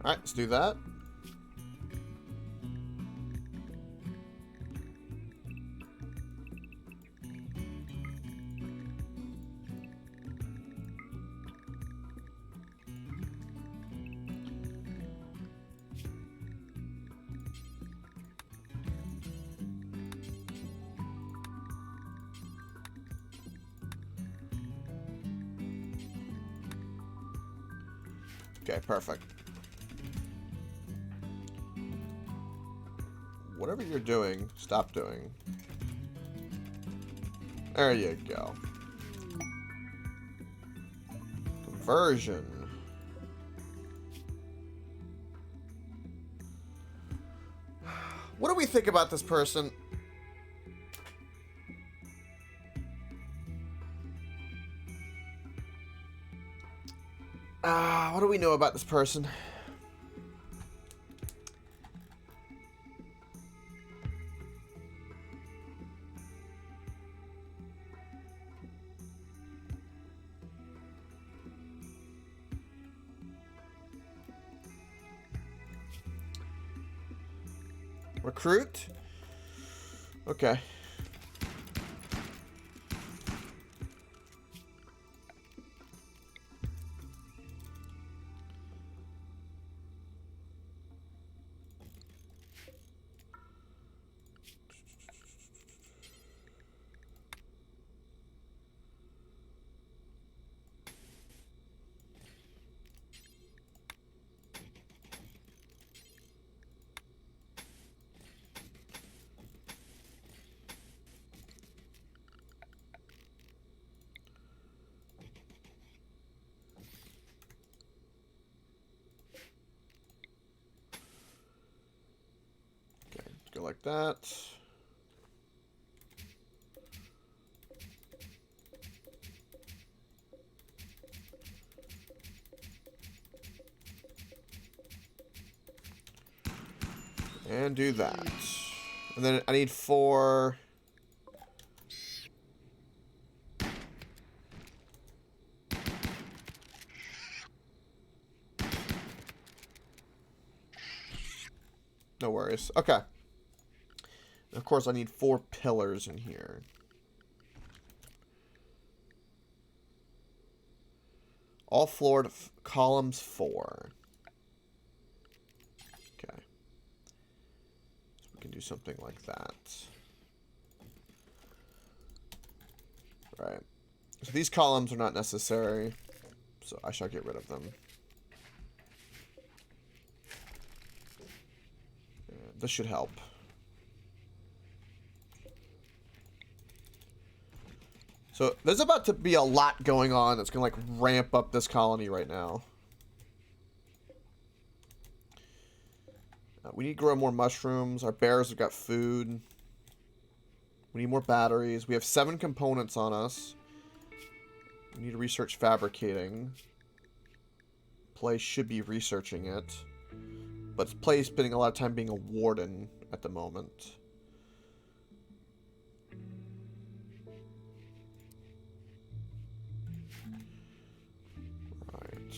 Alright, let's do that. Okay, perfect. Whatever you're doing, stop doing. There you go. Conversion. What do we think about this person? What do we know about this person? Recruit? Okay. that. And do that. And then I need 4... No worries. Okay. And of course, I need 4 pillars in here. All floored columns 4. Okay. So we can do something like that. Right. So these columns are not necessary, so I shall get rid of them. This should help. So there's about to be a lot going on that's going to like ramp up this colony right now. We need to grow more mushrooms. Our bears have got food. We need more batteries. We have 7 components on us. We need to research fabricating. Play should be researching it. But Play is spending a lot of time being a warden at the moment. Right.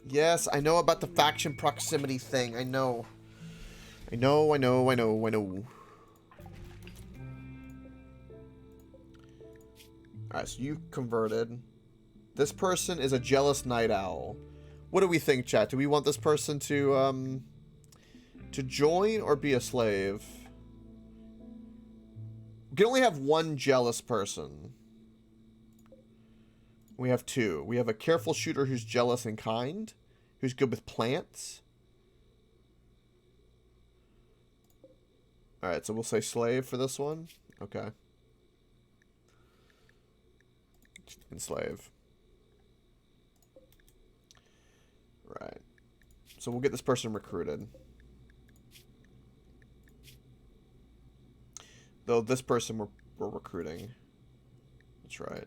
Yes, I know about the faction proximity thing. I know. I know. Alright, so you converted. This person is a jealous night owl. What do we think, chat? Do we want this person to join or be a slave? We can only have 1 jealous person. We have 2. We have a careful shooter who's jealous and kind, who's good with plants. Alright, so we'll say slave for this one. Okay. Enslave. Right. So we'll get this person recruited. Though this person we're recruiting. That's right.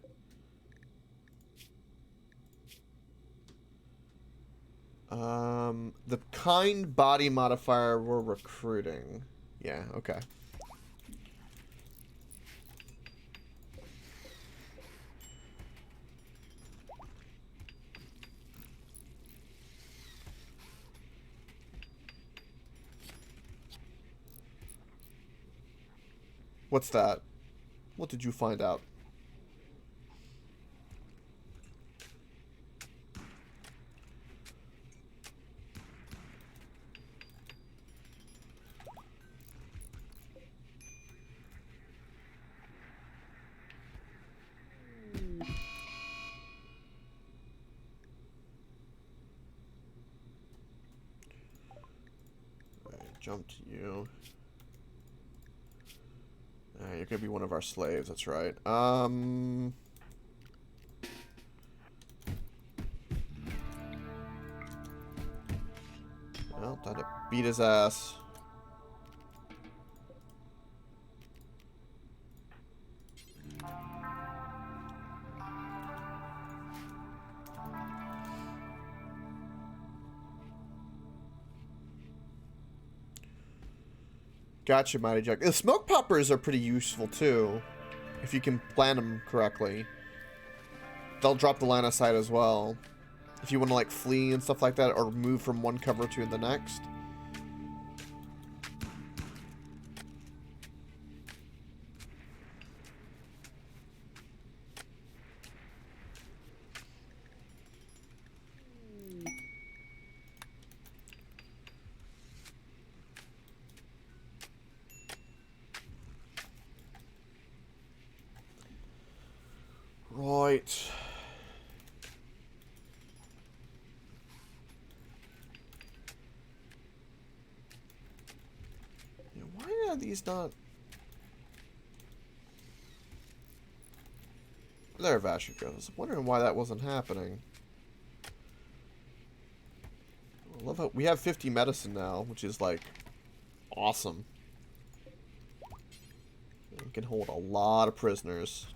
The kind body modifier we're recruiting. Yeah, okay. What's that? What did you find out? Jump to you. You're gonna be one of our slaves, that's right. Well, time to beat his ass. Gotcha, Mighty Jack. The smoke poppers are pretty useful, too. If you can plan them correctly. They'll drop the line of sight as well. If you want to, like, flee and stuff like that, or move from one cover to the next. Right. Yeah, why are these not... There, Vasher goes. I was wondering why that wasn't happening. I love how we have 50 medicine now, which is like awesome. We can hold a lot of prisoners.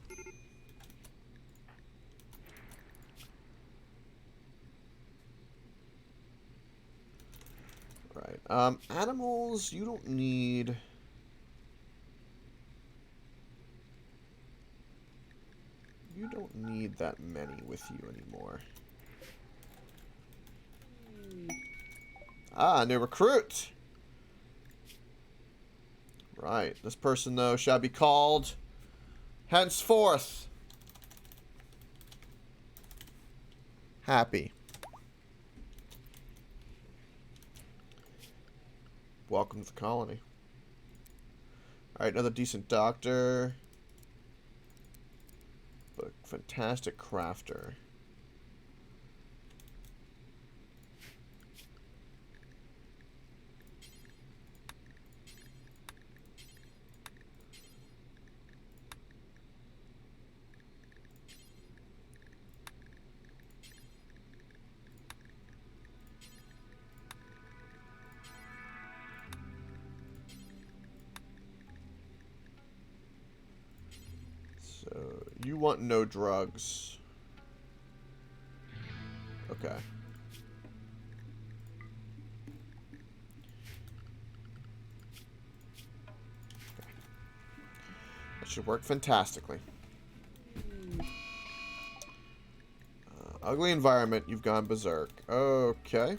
Right. Animals, you don't need... You don't need that many with you anymore. Ah, new recruit! Right. This person, though, shall be called henceforth Happy. Welcome to the colony. Alright, another decent doctor. But a fantastic crafter. So, you want no drugs. Okay. That should work fantastically. Ugly environment, you've gone berserk. Okay.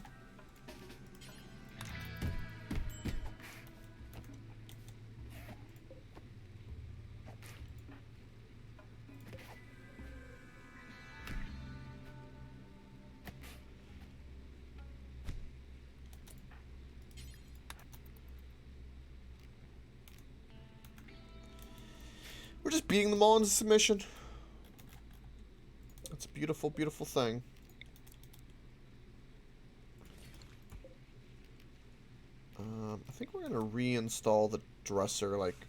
We're just beating them all into submission. That's a beautiful, beautiful thing. I think we're gonna reinstall the dresser, like,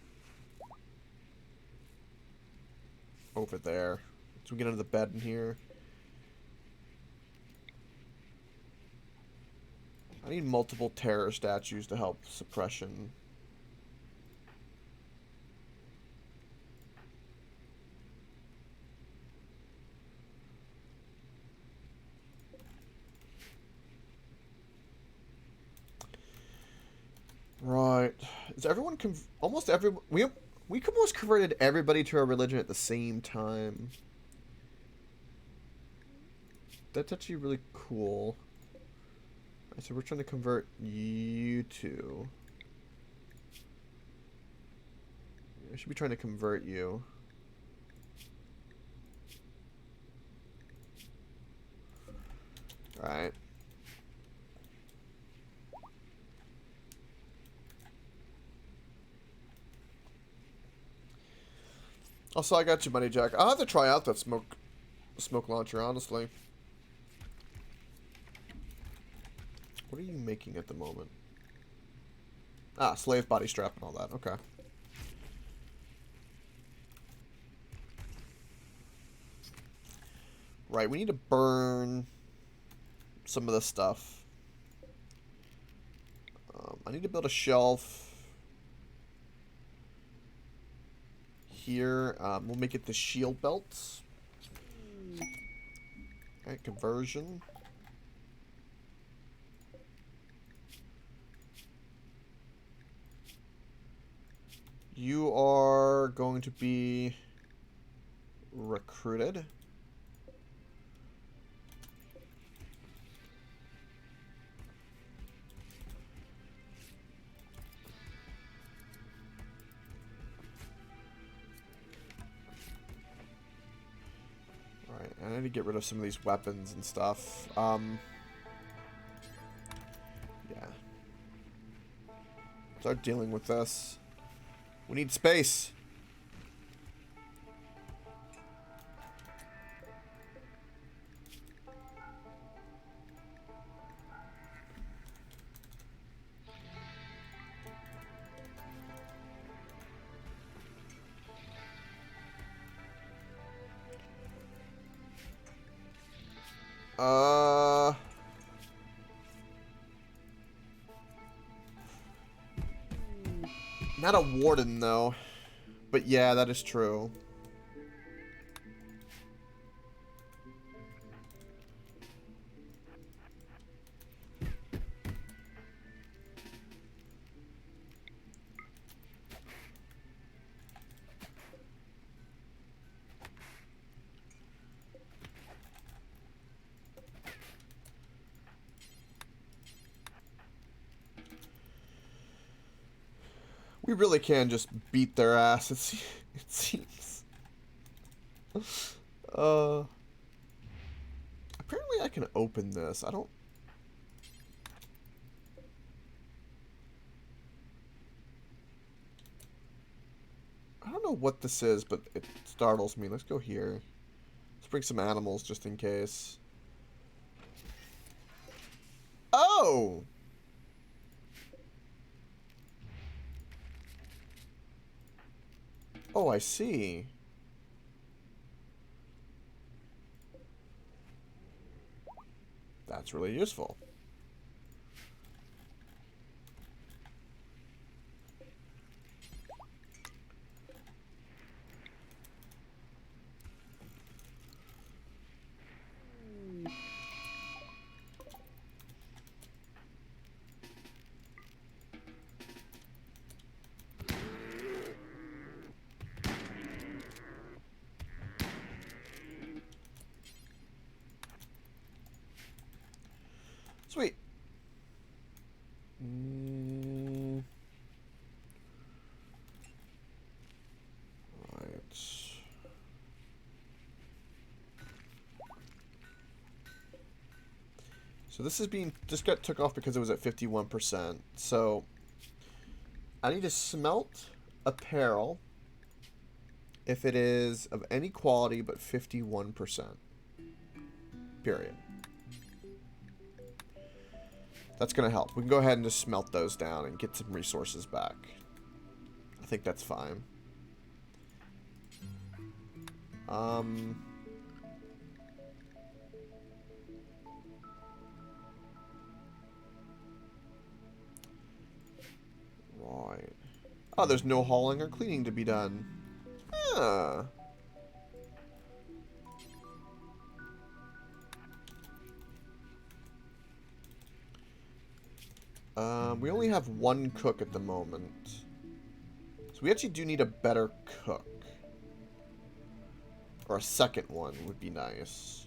over there. So we get under the bed in here. I need multiple terror statues to help suppression. Right. Is everyone almost every we almost converted everybody to our religion at the same time. That's actually really cool. Right, so we're trying to convert you two. I should be trying to convert you. Right. Also, I got you, Money Jack. I'll have to try out that smoke launcher, honestly. What are you making at the moment? Ah, slave body strap and all that. Okay. Right, we need to burn some of this stuff. I need to build a shelf here. We'll make it the shield belts. Alright, conversion. You are going to be recruited. Alright, I need to get rid of some of these weapons and stuff. Yeah. Start dealing with this. We need space. Not a warden, though. But yeah, that is true. We really can just beat their ass, it seems. Apparently I can open this. I don't know what this is, but it startles me. Let's go here. Let's bring some animals just in case. Oh! Oh, I see. That's really useful. Sweet. Right. So this is just got took off because it was at 51%. So I need to smelt apparel if it is of any quality but 51%. Period. That's going to help. We can go ahead and just smelt those down and get some resources back. I think that's fine. Right. Oh, there's no hauling or cleaning to be done. Ah. We only have one cook at the moment. So we actually do need a better cook. Or a second one would be nice.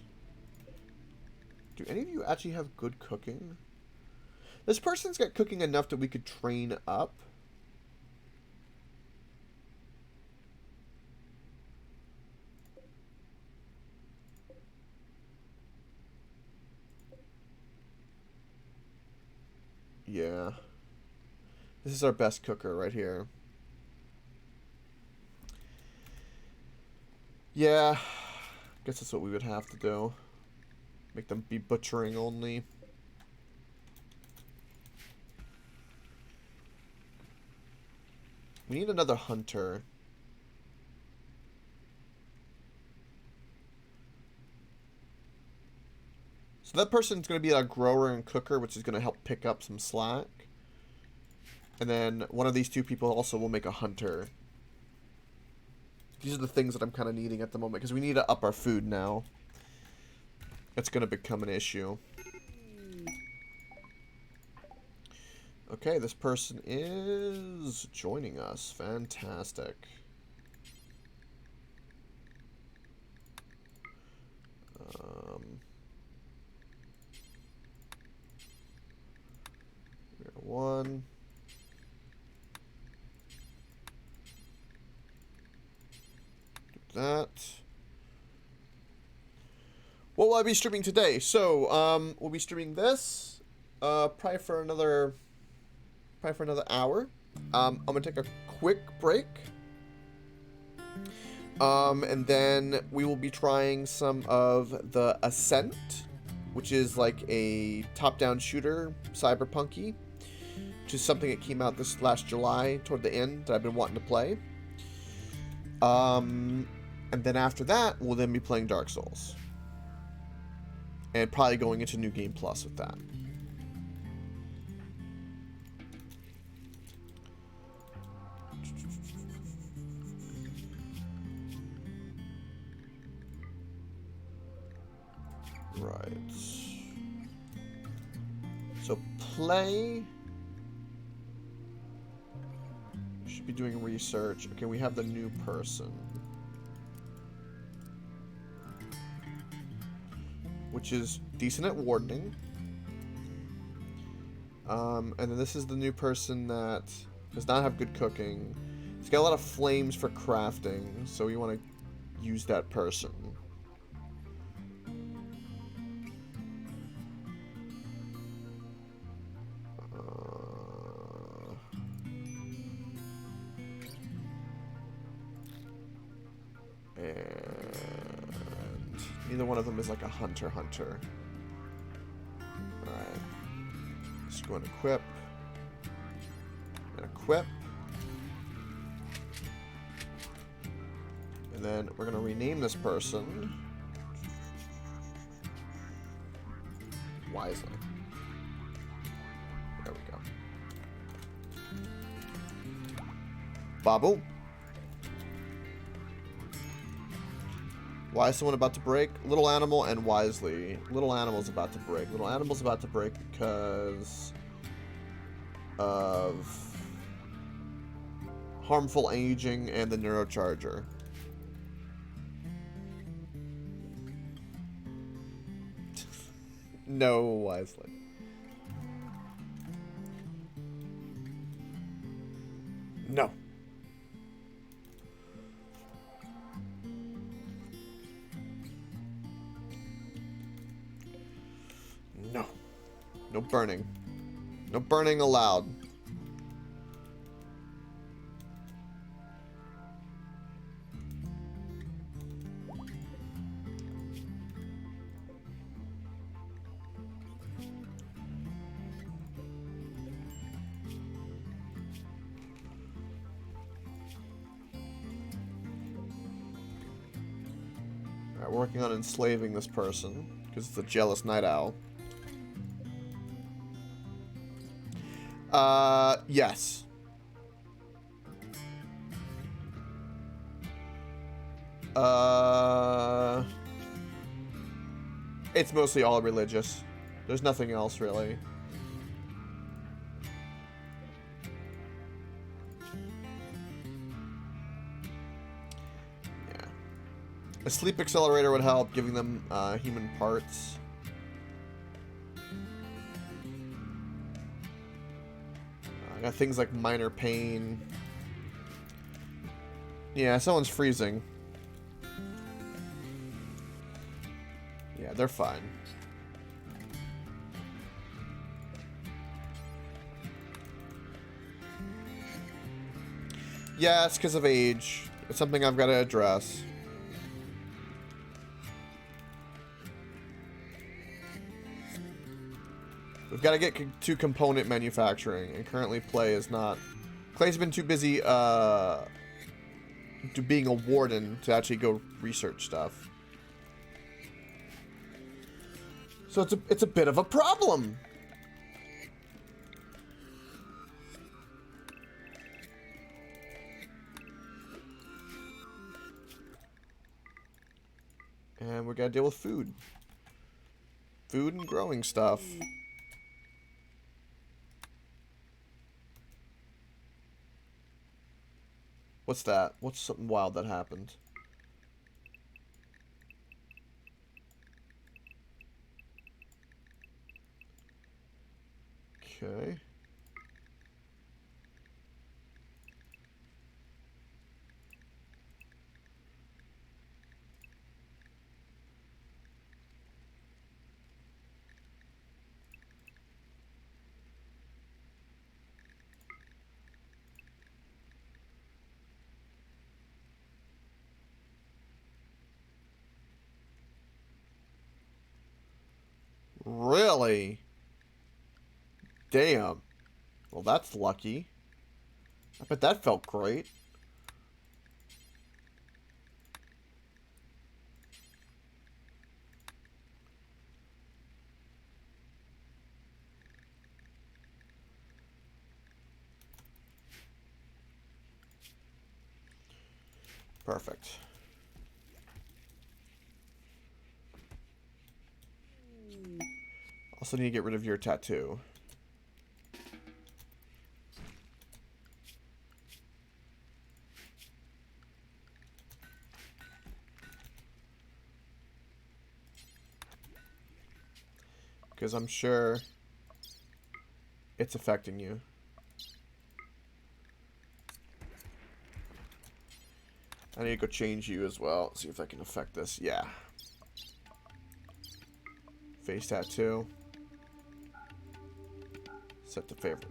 Do any of you actually have good cooking? This person's got cooking enough that we could train up. Yeah. This is our best cooker right here. Yeah. Guess that's what we would have to do. Make them be butchering only. We need another hunter. So that person's going to be a grower and cooker, which is going to help pick up some slack. And then one of these two people also will make a hunter. These are the things that I'm kind of needing at the moment, because we need to up our food now. It's going to become an issue. Okay, this person is joining us. Fantastic. One. Do that. What will I be streaming today? So, we'll be streaming this, probably for another hour. I'm gonna take a quick break. And then we will be trying some of the Ascent, which is like a top-down shooter, cyberpunky, which is something that came out this last July toward the end that I've been wanting to play. And then after that, we'll then be playing Dark Souls. And probably going into New Game Plus with that. Right. So play. Should be doing research. Okay, we have the new person. Which is decent at wardening. And then this is the new person that does not have good cooking. He's got a lot of flames for crafting, so we want to use that person. And neither one of them is like a hunter. Alright. Just go and equip. And equip. And then we're going to rename this person wisely. There we go. Babu. Why is someone about to break? Little animal and wisely. Little animal's about to break. Little animal's about to break because of harmful aging and the neurocharger. No, wisely. No. No. No burning. No burning allowed. Alright, we're working on enslaving this person because it's a jealous night owl. Yes. It's mostly all religious. There's nothing else, really. Yeah. A sleep accelerator would help, giving them, human parts. I got things like minor pain. Yeah, someone's freezing. Yeah, they're fine. Yeah, it's because of age. It's something I've got to address. We've got to get to component manufacturing, and currently Play is not. Clay's been too busy to being a warden to actually go research stuff. So it's a bit of a problem. And we gotta deal with food. Food and growing stuff. What's that? What's something wild that happened? Okay. Really? Damn. Well, that's lucky. I bet that felt great. Perfect. Also need to get rid of your tattoo. Because I'm sure it's affecting you. I need to go change you as well. See if I can affect this. Yeah. Face tattoo. Set to favorite.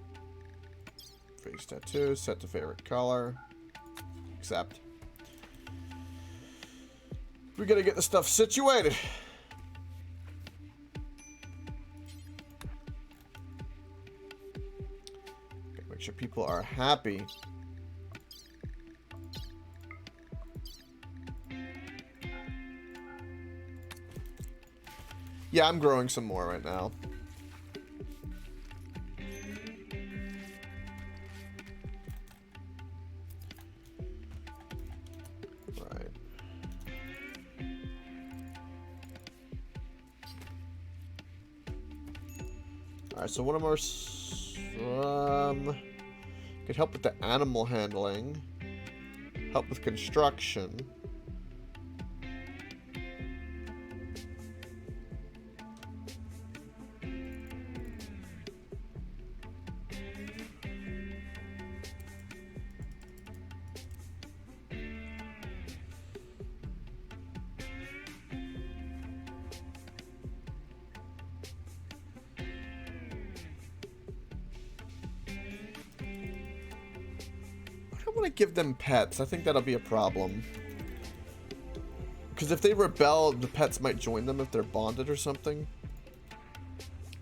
Face tattoo. Set to favorite color. Accept. We gotta get the stuff situated. Gotta make sure people are happy. Yeah, I'm growing some more right now. Right. Alright, so one of our... could help with the animal handling. Help with construction. I don't want to give them pets. I think that'll be a problem. Because if they rebel, the pets might join them if they're bonded or something.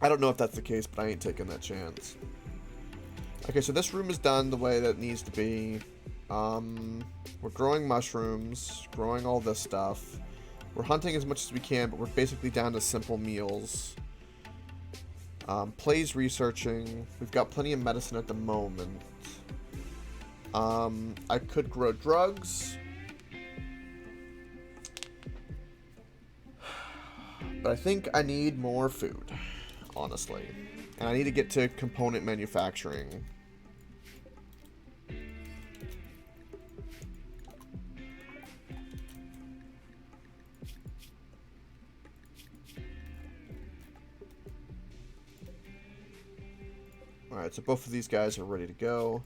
I don't know if that's the case, but I ain't taking that chance. Okay, so this room is done the way that it needs to be. We're growing mushrooms, growing all this stuff. We're hunting as much as we can, but we're basically down to simple meals. Play's researching. We've got plenty of medicine at the moment. I could grow drugs. But I think I need more food, honestly. And I need to get to component manufacturing. Alright, so both of these guys are ready to go.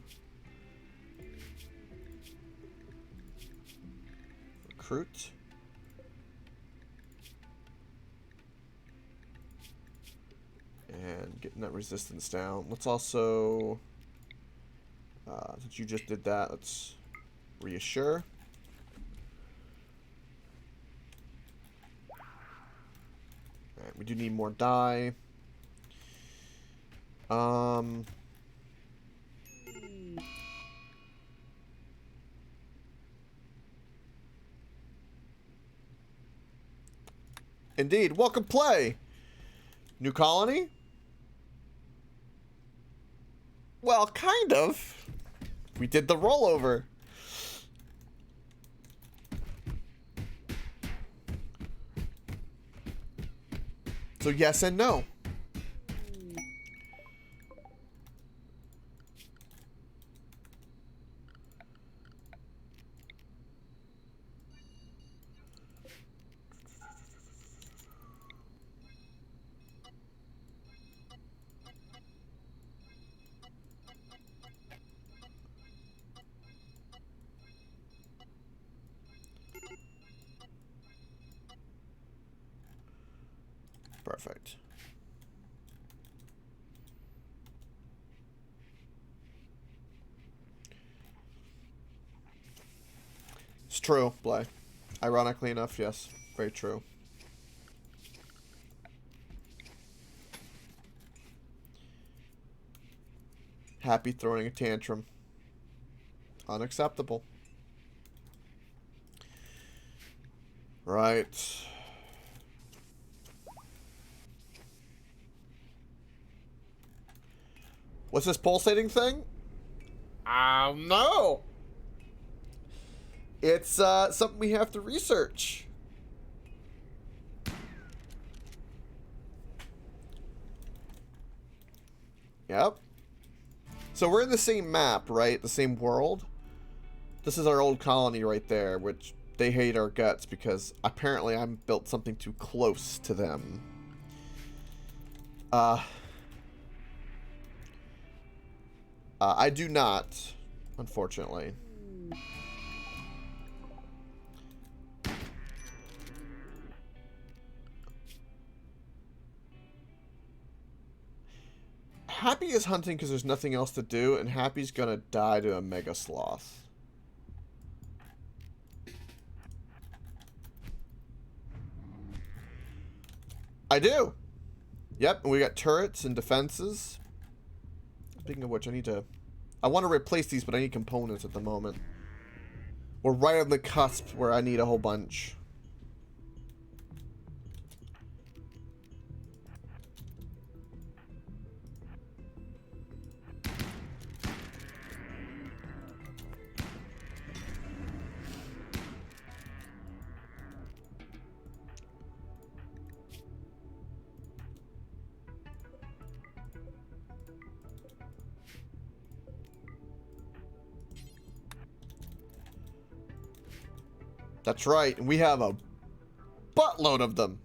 Recruit. And getting that resistance down. Let's also, since you just did that, let's reassure. Alright, we do need more dye. Indeed. Welcome, play. New colony? Well, kind of. We did the rollover. So yes and no. Perfect. It's true, Blay. Ironically enough, yes. Very true. Happy throwing a tantrum. Unacceptable. Right. What's this pulsating thing? No. It's something we have to research. Yep. So we're in the same map, right? The same world. This is our old colony right there, which they hate our guts because apparently I'm built something too close to them. I do not, unfortunately. Happy is hunting because there's nothing else to do, and Happy's gonna die to a mega sloth. I do. Yep, and we got turrets and defenses. Speaking of which, I want to replace these, but I need components at the moment. We're right on the cusp where I need a whole bunch. That's right, and we have a buttload of them.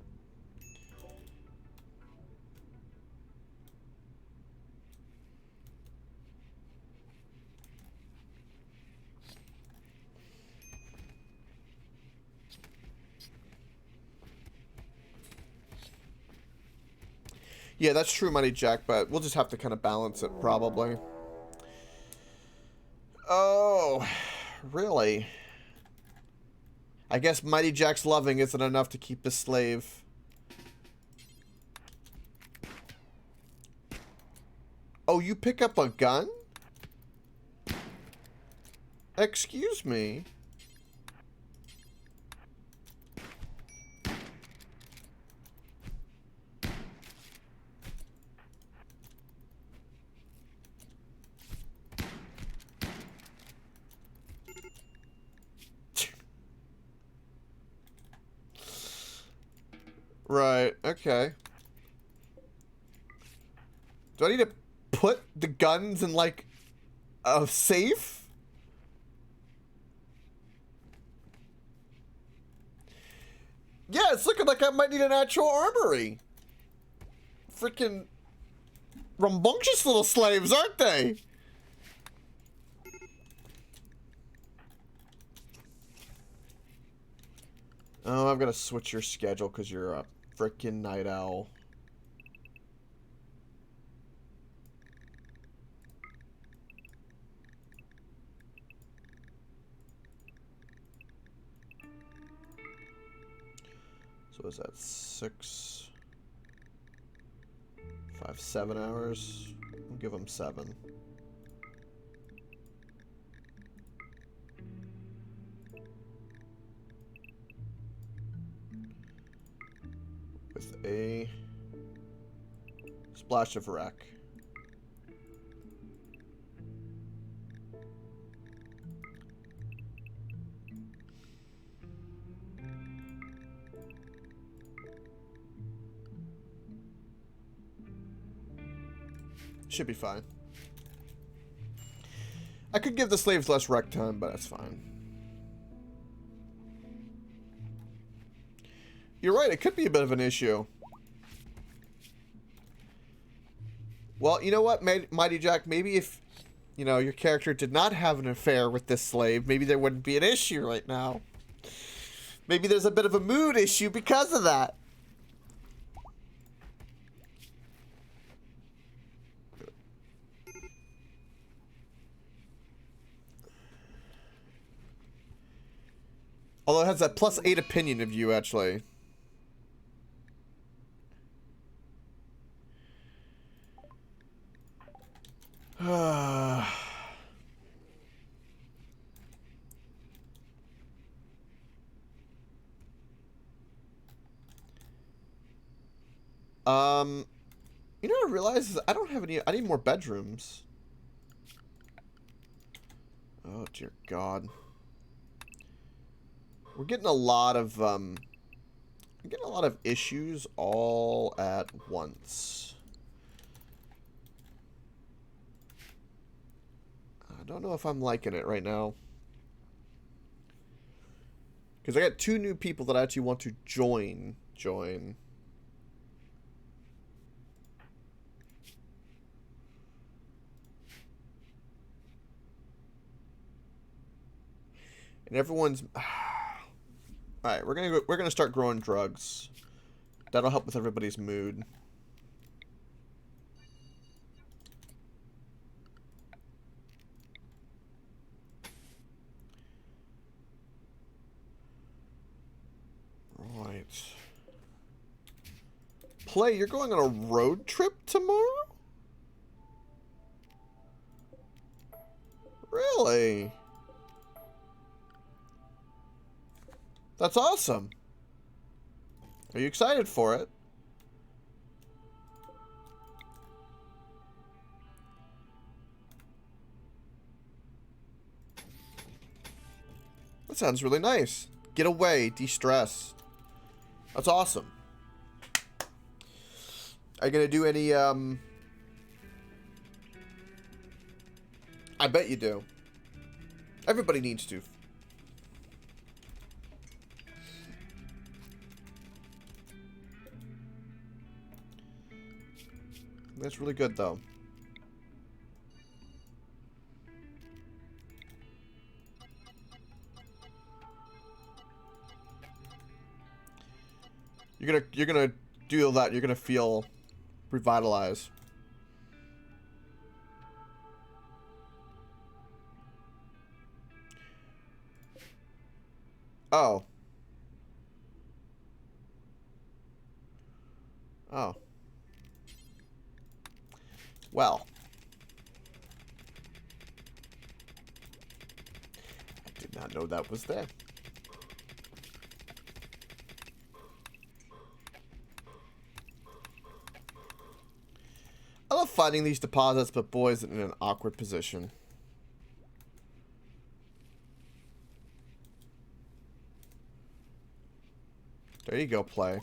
Yeah, that's true, Money Jack, but we'll just have to kind of balance it, probably. Oh, really? I guess Mighty Jack's loving isn't enough to keep his slave. Oh, you pick up a gun? Excuse me. Right, okay. Do I need to put the guns in, like, a safe? Yeah, it's looking like I might need an actual armory. Freaking rambunctious little slaves, aren't they? Oh, I've got to switch your schedule because you're a freaking night owl. So is that 6, 5, 7 hours? We'll give them 7. With a splash of wreck. Should be fine. I could give the slaves less wreck time, but that's fine. You're right, it could be a bit of an issue. Well, you know what, Mighty Jack, maybe if, you know, your character did not have an affair with this slave, maybe there wouldn't be an issue right now. Maybe there's a bit of a mood issue because of that. Although it has that +8 opinion of you, actually. You know what I realize is I don't have any. I need more bedrooms. Oh dear God. We're getting a lot of issues all at once. don't know if I'm liking it right now. Because I got 2 new people that I actually want to join. And everyone's... Alright, we're gonna start growing drugs. That'll help with everybody's mood. Right. Play, you're going on a road trip tomorrow? Really? That's awesome. Are you excited for it? That sounds really nice. Get away, de-stress. That's awesome. Are you gonna do any, I bet you do. Everybody needs to. That's really good, though. You're gonna do that. You're gonna feel revitalized. Oh. Oh. Well. I did not know that was there. I love finding these deposits, but boy, is it in an awkward position. There you go, play.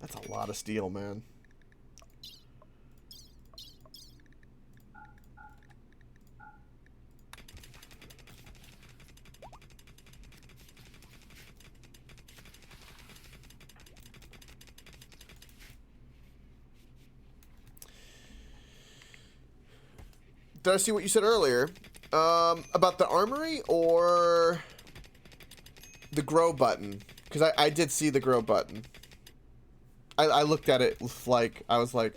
That's a lot of steel, man. Did I see what you said earlier? About the armory or the grow button? Because I did see the grow button. I looked at it like, I was like,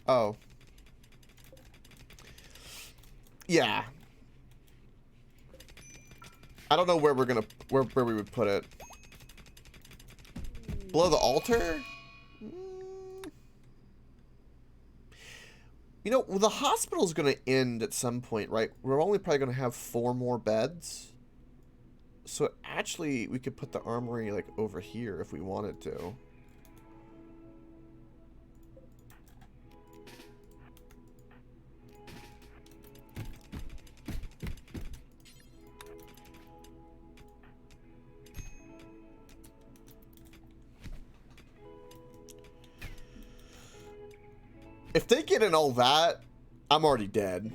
oh. Yeah. I don't know where we're gonna, where we would put it. Below the altar? You know, well, the hospital's going to end at some point, right? We're only probably going to have 4 more beds. So actually, we could put the armory, like, over here if we wanted to. If they get in all that, I'm already dead.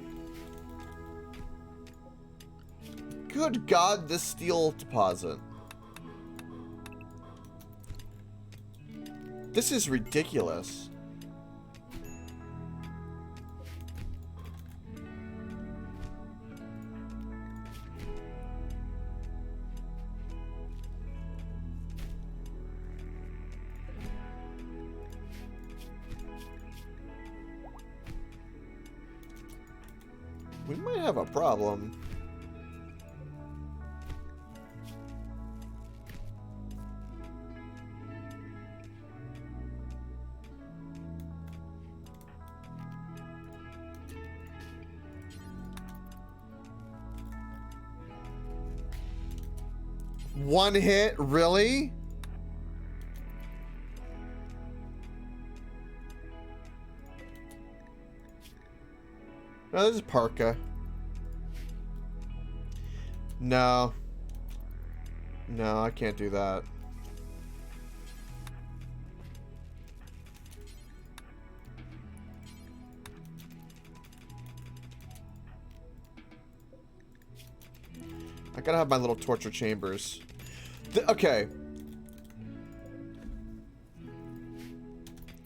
Good God, this steel deposit. This is ridiculous. We might have a problem. One hit? Really? No, this is Parka. No. No, I can't do that. I gotta have my little torture chambers. Okay.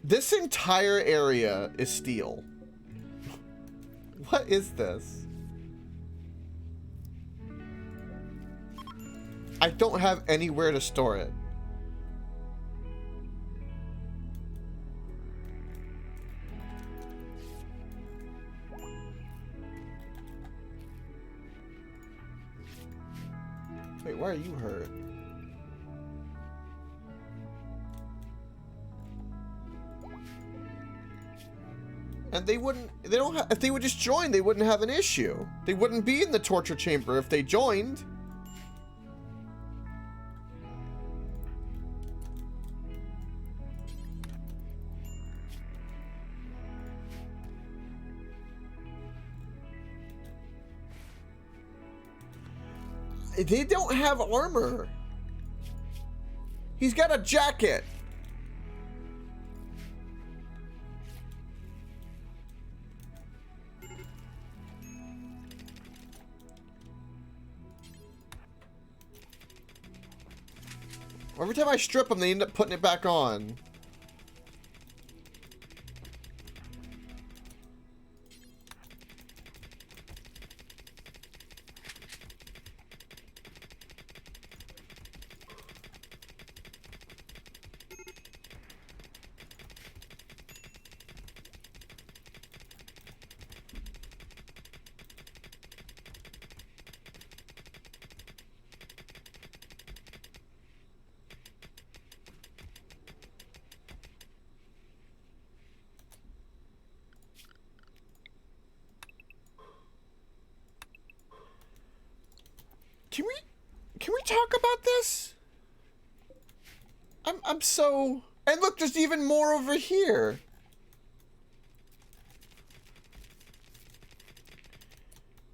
This entire area is steel. What is this? I don't have anywhere to store it. Wait, why are you hurt? And they don't have, if they would just join, they wouldn't have an issue. They wouldn't be in the torture chamber if they joined. They don't have armor. He's got a jacket. Every time I strip them, they end up putting it back on. Can we talk about this? I'm so... And look, there's even more over here.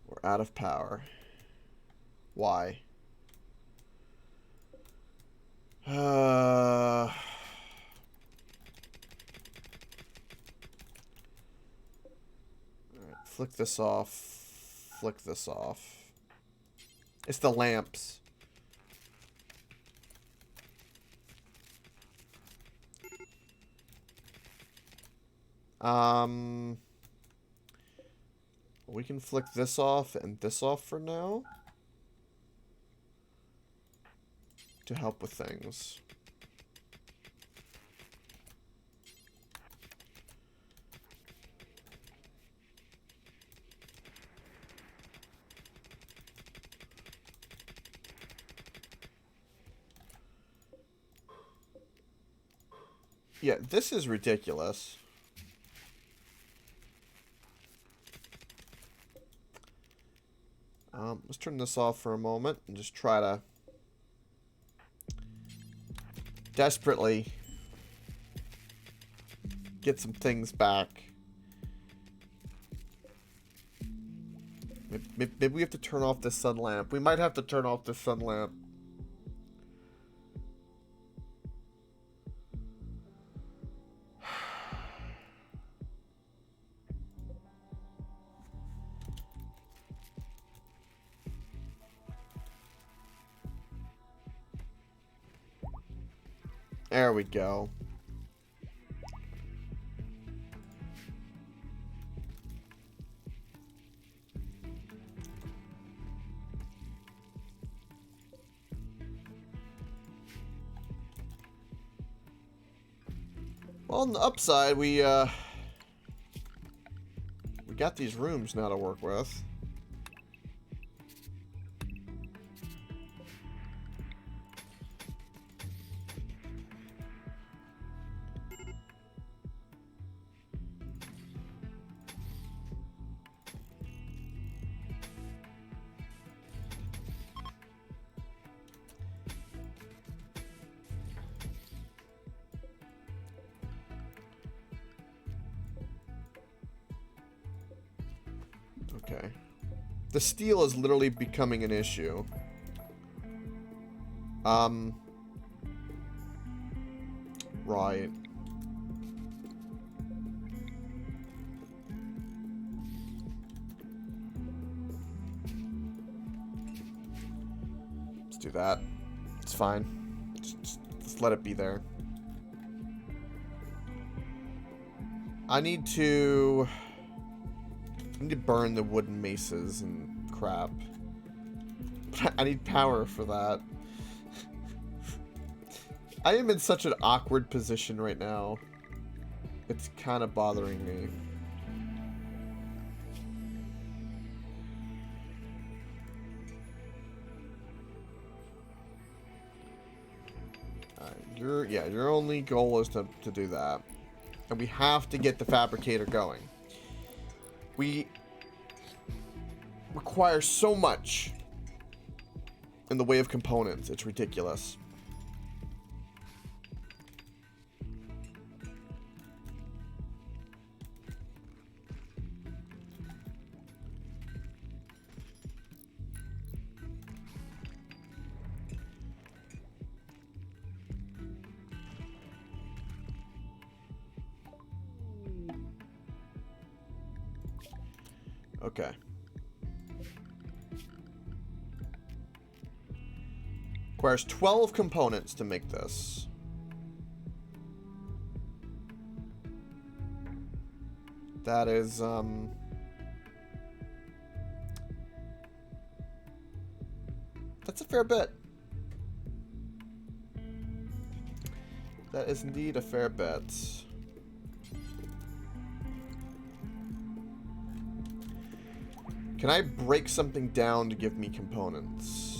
We're out of power. Why? Alright, flick this off. Flick this off. It's the lamps. We can flick this off and this off for now. To help with things. Yeah, this is ridiculous. Let's turn this off for a moment and just try to desperately get some things back. Maybe we have to turn off this sun lamp. We might have to turn off this sun lamp. There we go. Well, on the upside, we got these rooms now to work with. Okay. The steel is literally becoming an issue. Right. Let's do that. It's fine. Just let it be there. I need to burn the wooden maces and crap. But I need power for that. I am in such an awkward position right now. It's kind of bothering me. Your only goal is to do that. And we have to get the fabricator going. We require so much in the way of components. It's ridiculous. Okay. Requires 12 components to make this. That is, that's a fair bit. That is indeed a fair bit. Can I break something down to give me components?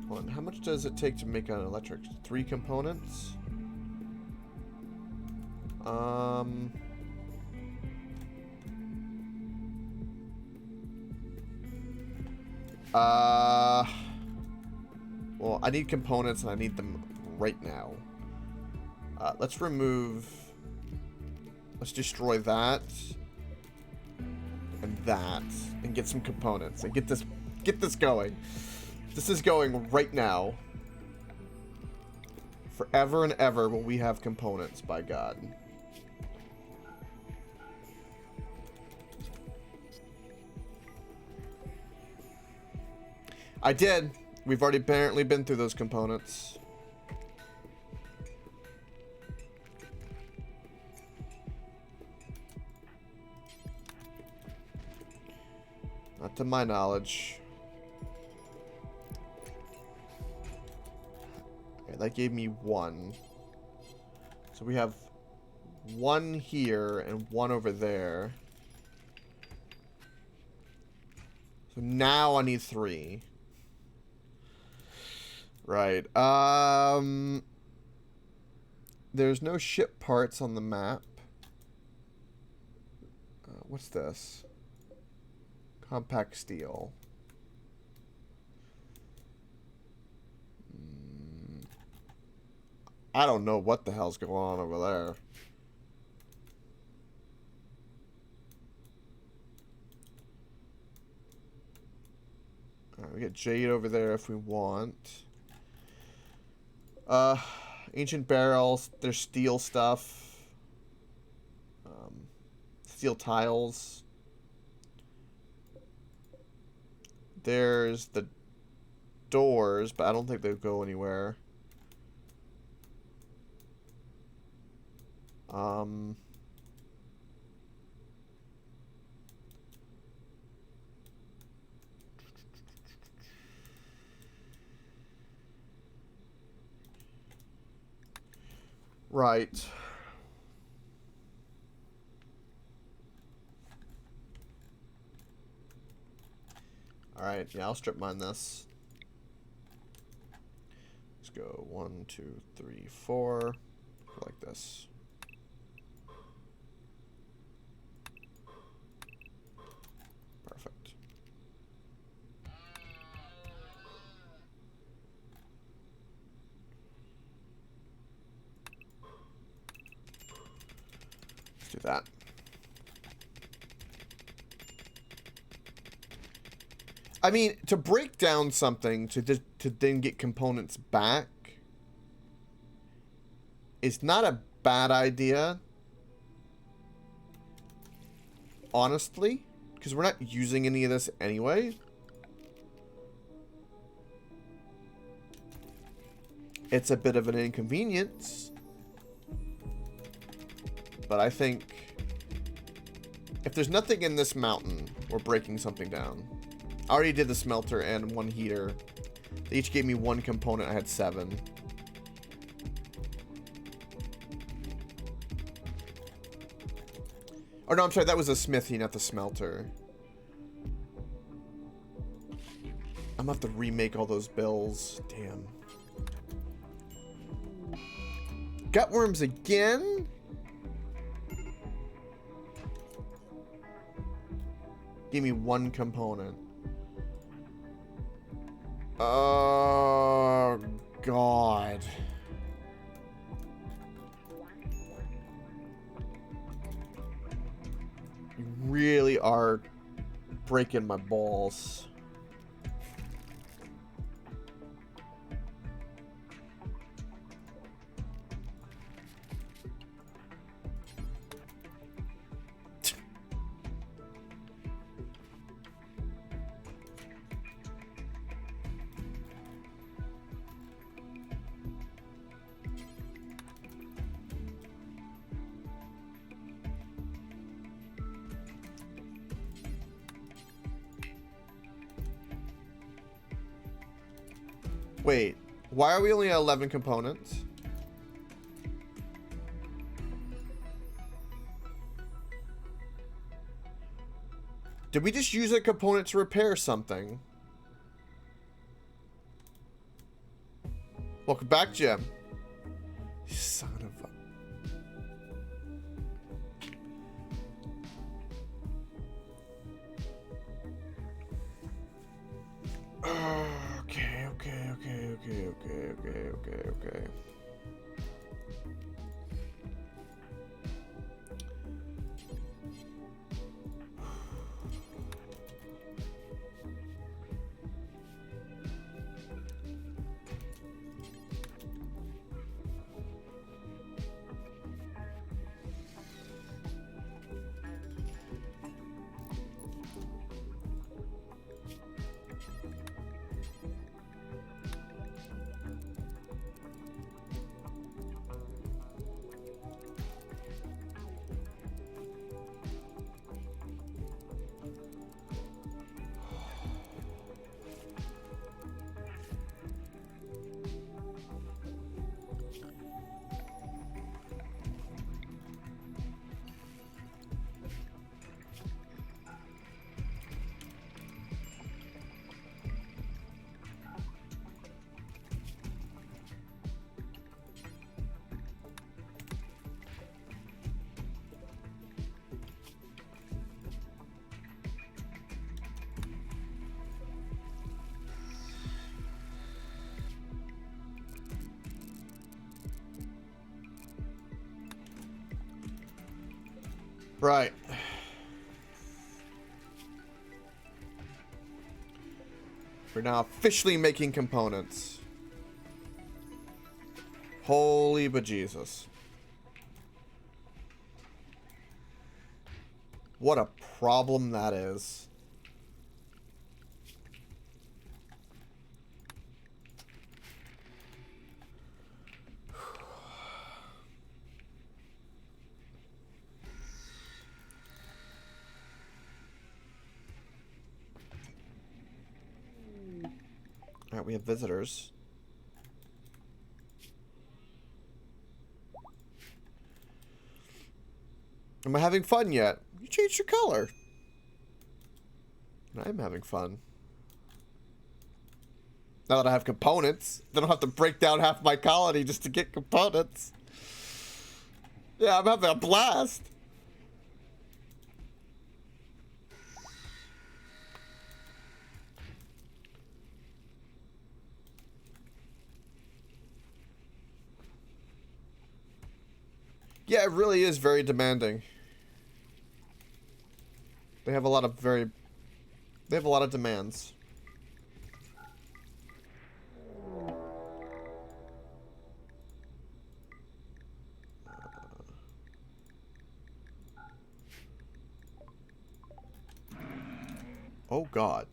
Hold on, how much does it take to make an electric? 3 components? Well, I need components and I need them right now. Let's destroy that. And that. And get some components. And get this going. This is going right now. Forever and ever will we have components, by God. I did. We've already apparently been through those components. Not to my knowledge. Okay, that gave me 1. So we have 1 here and 1 over there. So now I need 3. Right. There's no ship parts on the map. What's this? Compact steel. I don't know what the hell's going on over there. Alright, we get jade over there if we want. Ancient barrels. There's steel stuff. Steel tiles. There's the doors, but I don't think they'll go anywhere. Right. Alright, yeah, I'll strip mine this. Let's go 1, 2, 3, 4. Like this. Perfect. Let's do that. I mean, to break down something to then get components back is not a bad idea. Honestly, because we're not using any of this anyway. It's a bit of an inconvenience. But I think if there's nothing in this mountain, we're breaking something down. I already did the smelter and one heater. They each gave me one component. I had 7. Oh no, I'm sorry. That was the smithy, not the smelter. I'm gonna have to remake all those bills. Damn. Gutworms again? Give me one component. Oh, God. You really are breaking my balls. Wait, why are we only at 11 components? Did we just use a component to repair something? Welcome back, Jim. Son of a... Okay. Right. We're now officially making components. Holy bejesus. What a problem that is. Alright, we have visitors. Am I having fun yet? You changed your color. I'm having fun. Now that I have components, I don't have to break down half my colony just to get components. Yeah, I'm having a blast. Yeah, it really is very demanding. They have a lot of demands. Oh, God.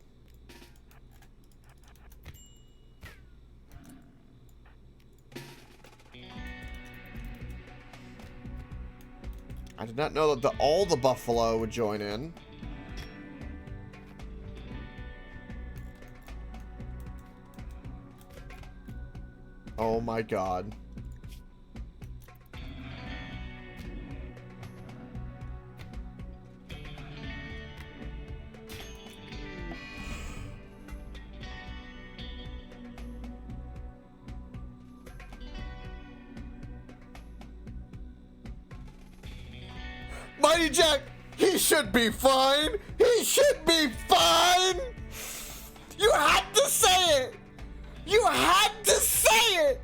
I did not know that all the buffalo would join in. Oh my God. Mighty Jack, he should be fine. He should be fine. You had to say it. You had to say it.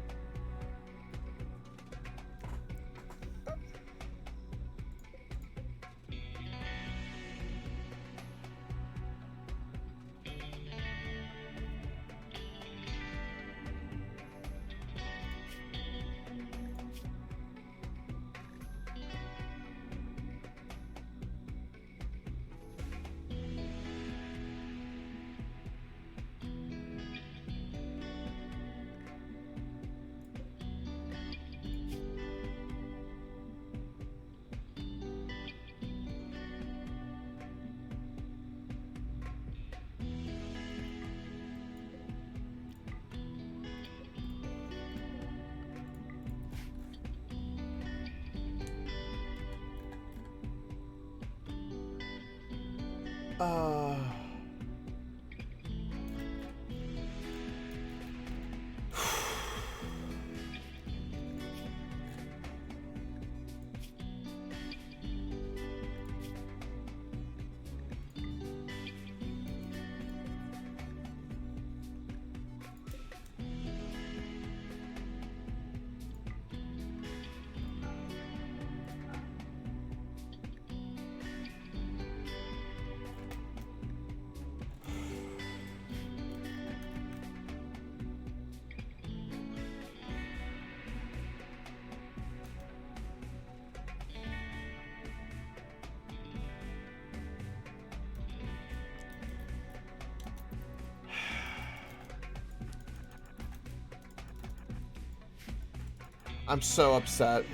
I'm so upset.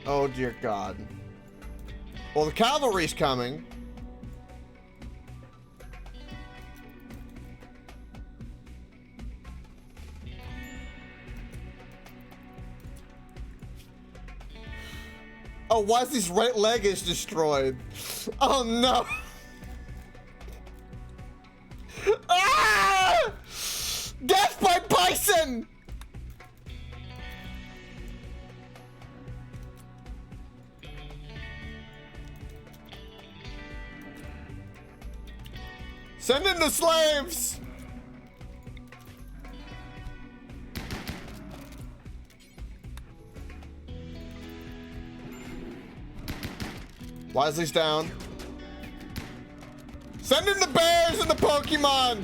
Oh dear God. Well, the cavalry's coming. Oh, why is his right leg is destroyed? Oh no. Ah! Death by bison! Send in the slaves! Wisely's down. Send in the bears and the Pokemon!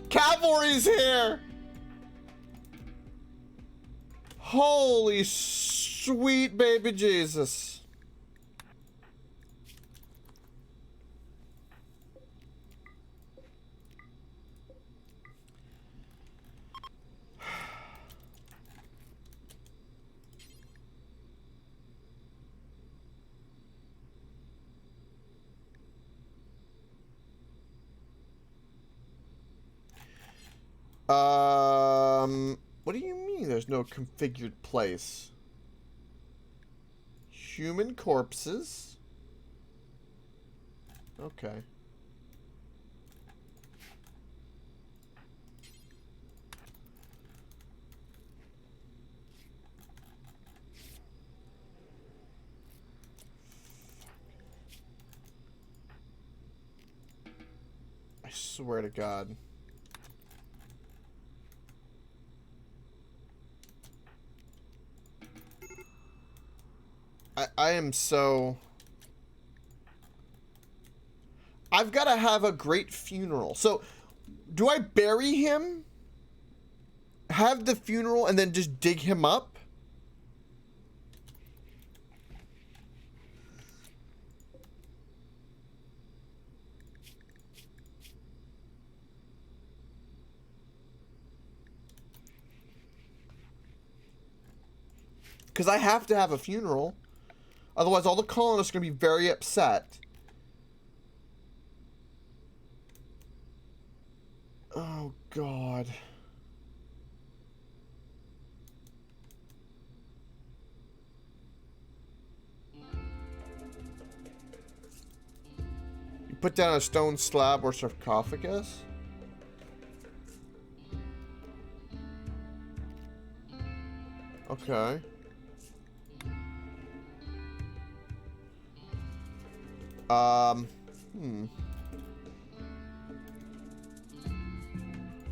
Cavalry's here! Holy sweet baby Jesus. What do you mean there's no configured place? Human corpses? Okay. I swear to God. I am so... I've got to have a great funeral. So, do I bury him? Have the funeral and then just dig him up? Because I have to have a funeral. Otherwise, all the colonists are going to be very upset. Oh, God. You put down a stone slab or sarcophagus? Okay.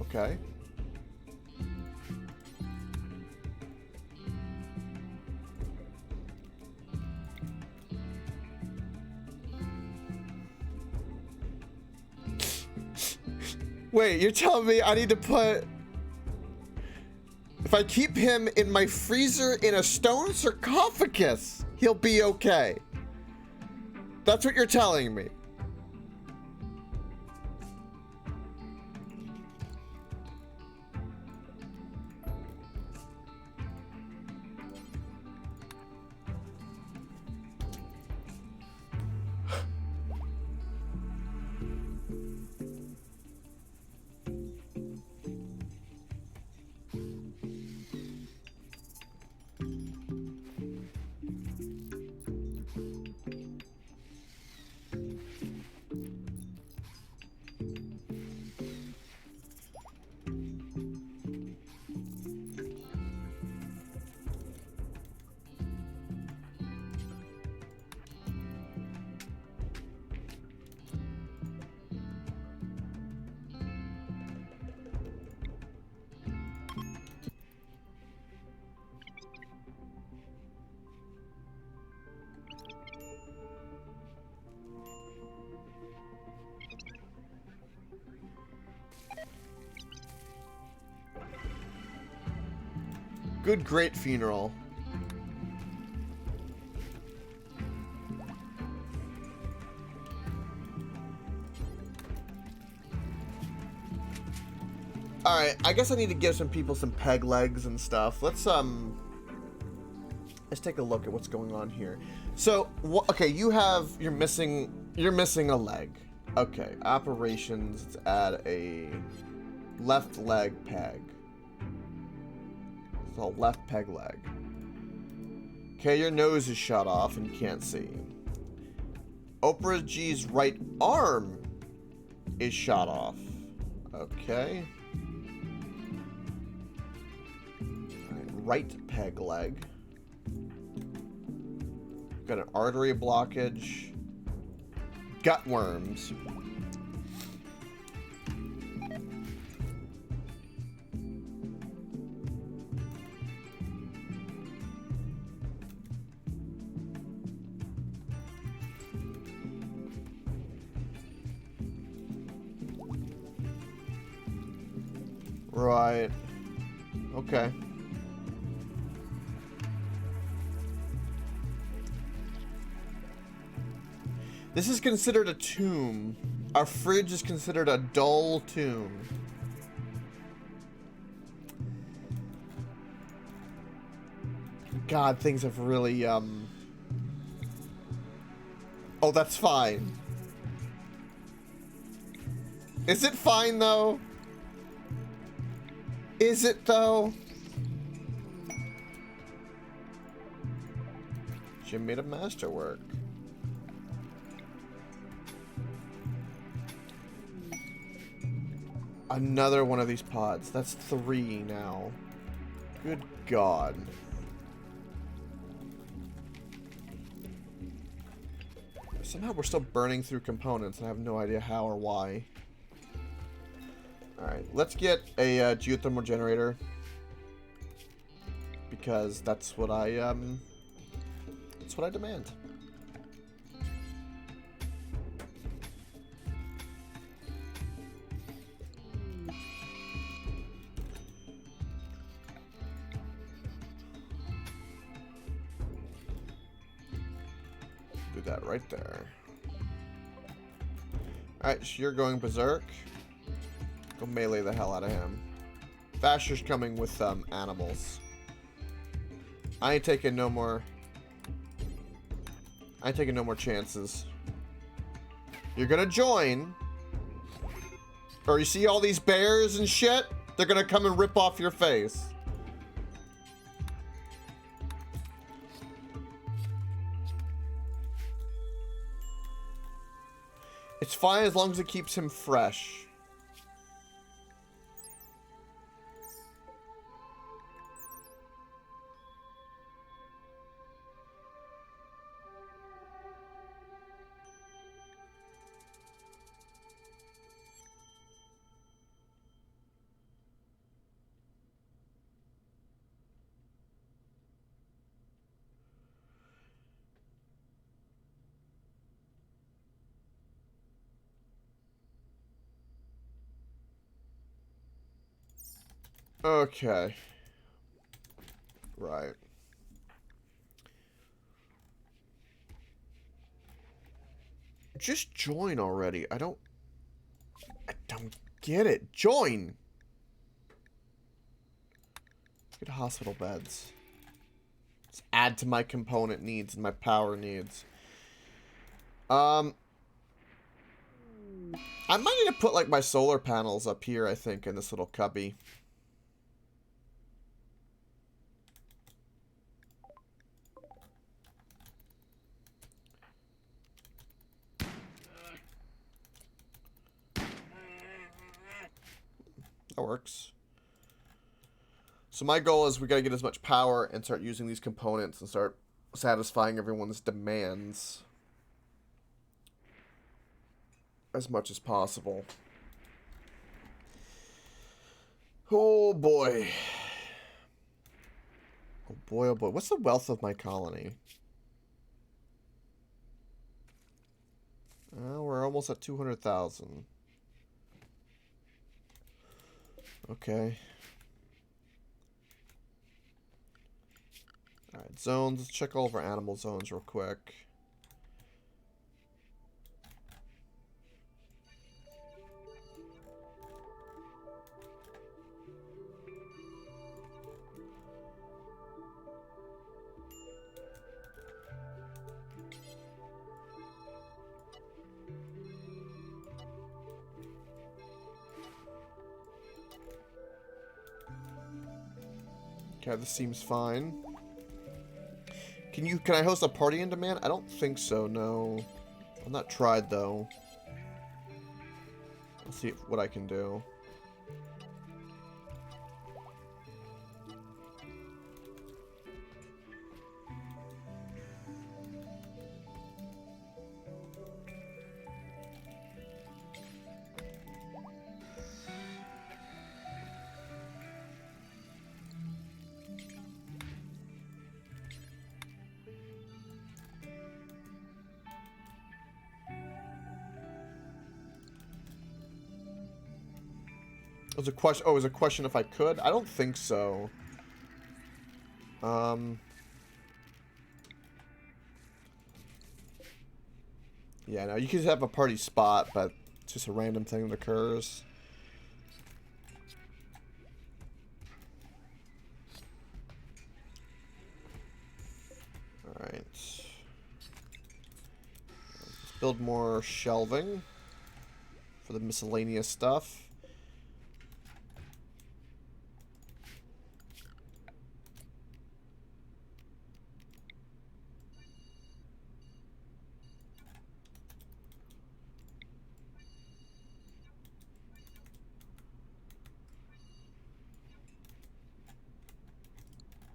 Okay. Wait, you're telling me I need to put... If I keep him in my freezer in a stone sarcophagus, he'll be okay. That's what you're telling me. Good, great funeral. Alright, I guess I need to give some people some peg legs and stuff. Let's take a look at what's going on here. So, okay, you're missing a leg. Okay, operations, let's add a left leg peg. So left peg leg. Okay, your nose is shot off and you can't see. Oprah G's right arm is shot off. Okay. Right peg leg. Got an artery blockage. Gut worms. Right. Okay. This is considered a tomb. Our fridge is considered a dull tomb. God, things have really, Oh, that's fine. Is it fine, though? Is it, though? Jim made a masterwork. Another one of these pods. That's 3 now. Good God. Somehow we're still burning through components, and I have no idea how or why. Alright, let's get a geothermal generator. Because that's what I demand. Do that right there. Alright, so you're going berserk. Go melee the hell out of him. Vasher's coming with animals. I ain't taking no more. I ain't taking no more chances. You're gonna join. Or you see all these bears and shit? They're gonna come and rip off your face. It's fine as long as it keeps him fresh. Okay. Right. Just join already. I don't get it. Join. Get hospital beds. Let's add to my component needs and my power needs. I might need to put like my solar panels up here, I think, in this little cubby. That works. So my goal is we gotta get as much power and start using these components and start satisfying everyone's demands as much as possible. Oh boy. Oh boy, oh boy. What's the wealth of my colony? We're almost at 200,000. Okay. Alright, zones. Let's check all of our animal zones real quick. Okay, this seems fine. Can I host a party in demand? I don't think so, no. I've not tried though. I'll see what I can do. It was a question. Oh, it was a question if I could. I don't think so. Yeah, no, you could have a party spot, but it's just a random thing that occurs. Alright. Let's build more shelving for the miscellaneous stuff.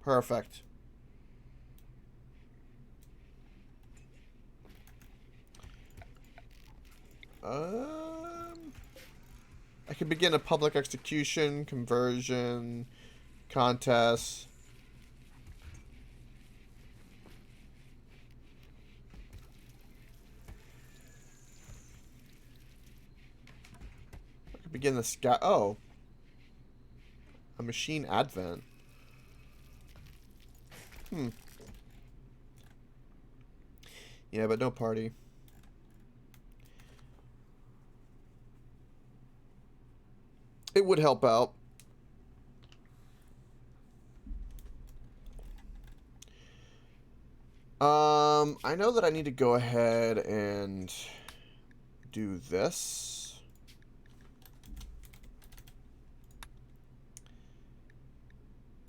Perfect. I can begin a public execution, conversion, contest. I can begin the sky. Oh. A machine advent. Yeah, but no party. It would help out. I know that I need to go ahead and do this.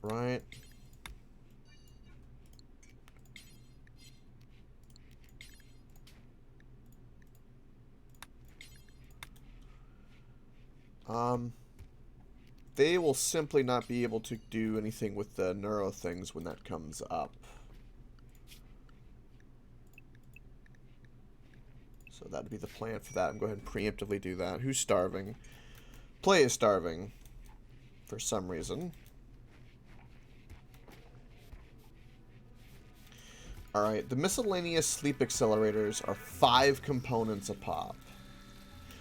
Right. They will simply not be able to do anything with the neuro things when that comes up. So that'd be the plan for that. I'm going to go ahead and preemptively do that. Who's starving? Play is starving. For some reason. Alright, the miscellaneous sleep accelerators are 5 components a pop.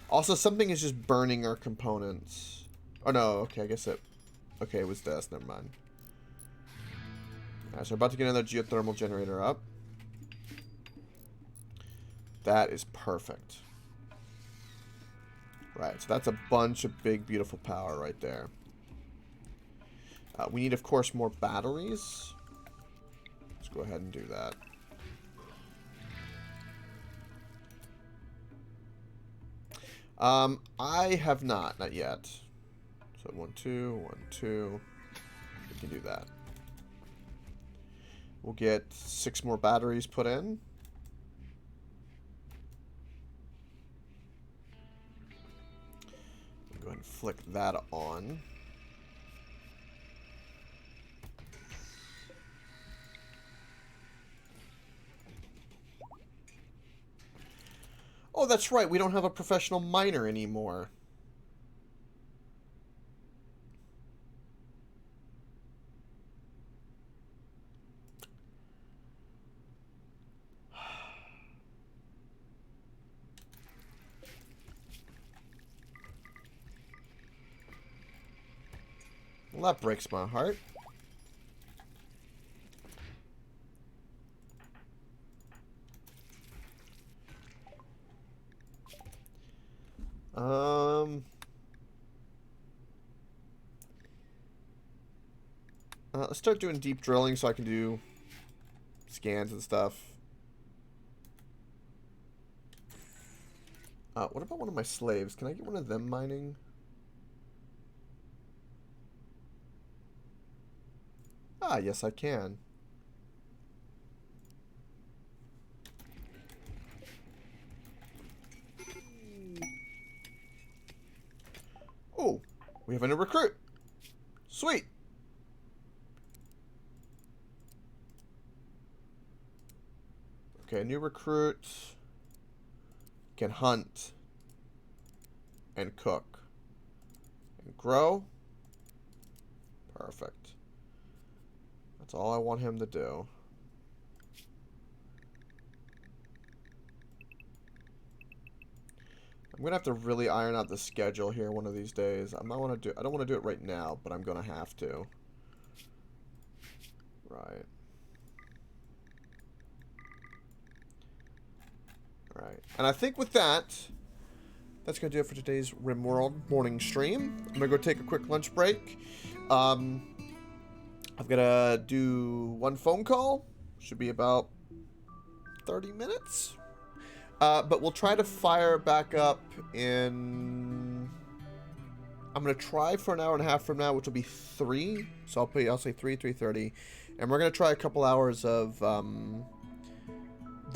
Also, something is just burning our components. Oh no, okay, I guess it... Okay, it was this, never mind. Alright, so we're about to get another geothermal generator up. That is perfect. Right, so that's a bunch of big, beautiful power right there. We need, of course, more batteries. Let's go ahead and do that. I have not yet. So 1, 2, 1, 2. We can do that. We'll get 6 more batteries put in. Go ahead and flick that on. Oh, that's right. We don't have a professional miner anymore. Well, that breaks my heart. Let's start doing deep drilling so I can do scans and stuff. What about one of my slaves? Can I get one of them mining? Ah, yes I can. Oh, we have a new recruit. Sweet. Okay, new recruit can hunt and cook and grow. Perfect. That's all I want him to do. I'm gonna have to really iron out the schedule here one of these days. I don't want to do it right now, but I'm gonna have to. Right. Right. And I think with that, that's going to do it for today's RimWorld morning stream. I'm going to go take a quick lunch break. I'm going to do one phone call. Should be about 30 minutes. But we'll try to fire back up in... I'm going to try for an hour and a half from now, which will be 3. So I'll say 3:30. And we're going to try a couple hours of the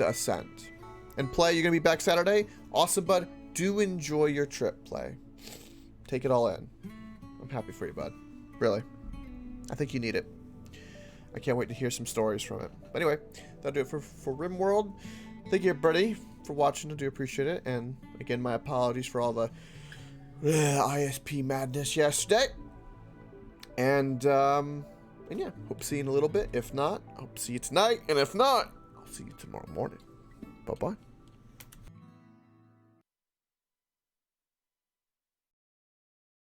Ascent. And Play, you're going to be back Saturday? Awesome, bud. Do enjoy your trip, Play. Take it all in. I'm happy for you, bud. Really. I think you need it. I can't wait to hear some stories from it. But anyway, that'll do it for RimWorld. Thank you, everybody, for watching. I do appreciate it. And again, my apologies for all the ISP madness yesterday. And yeah, hope to see you in a little bit. If not, I hope to see you tonight. And if not, I'll see you tomorrow morning. Bye-bye.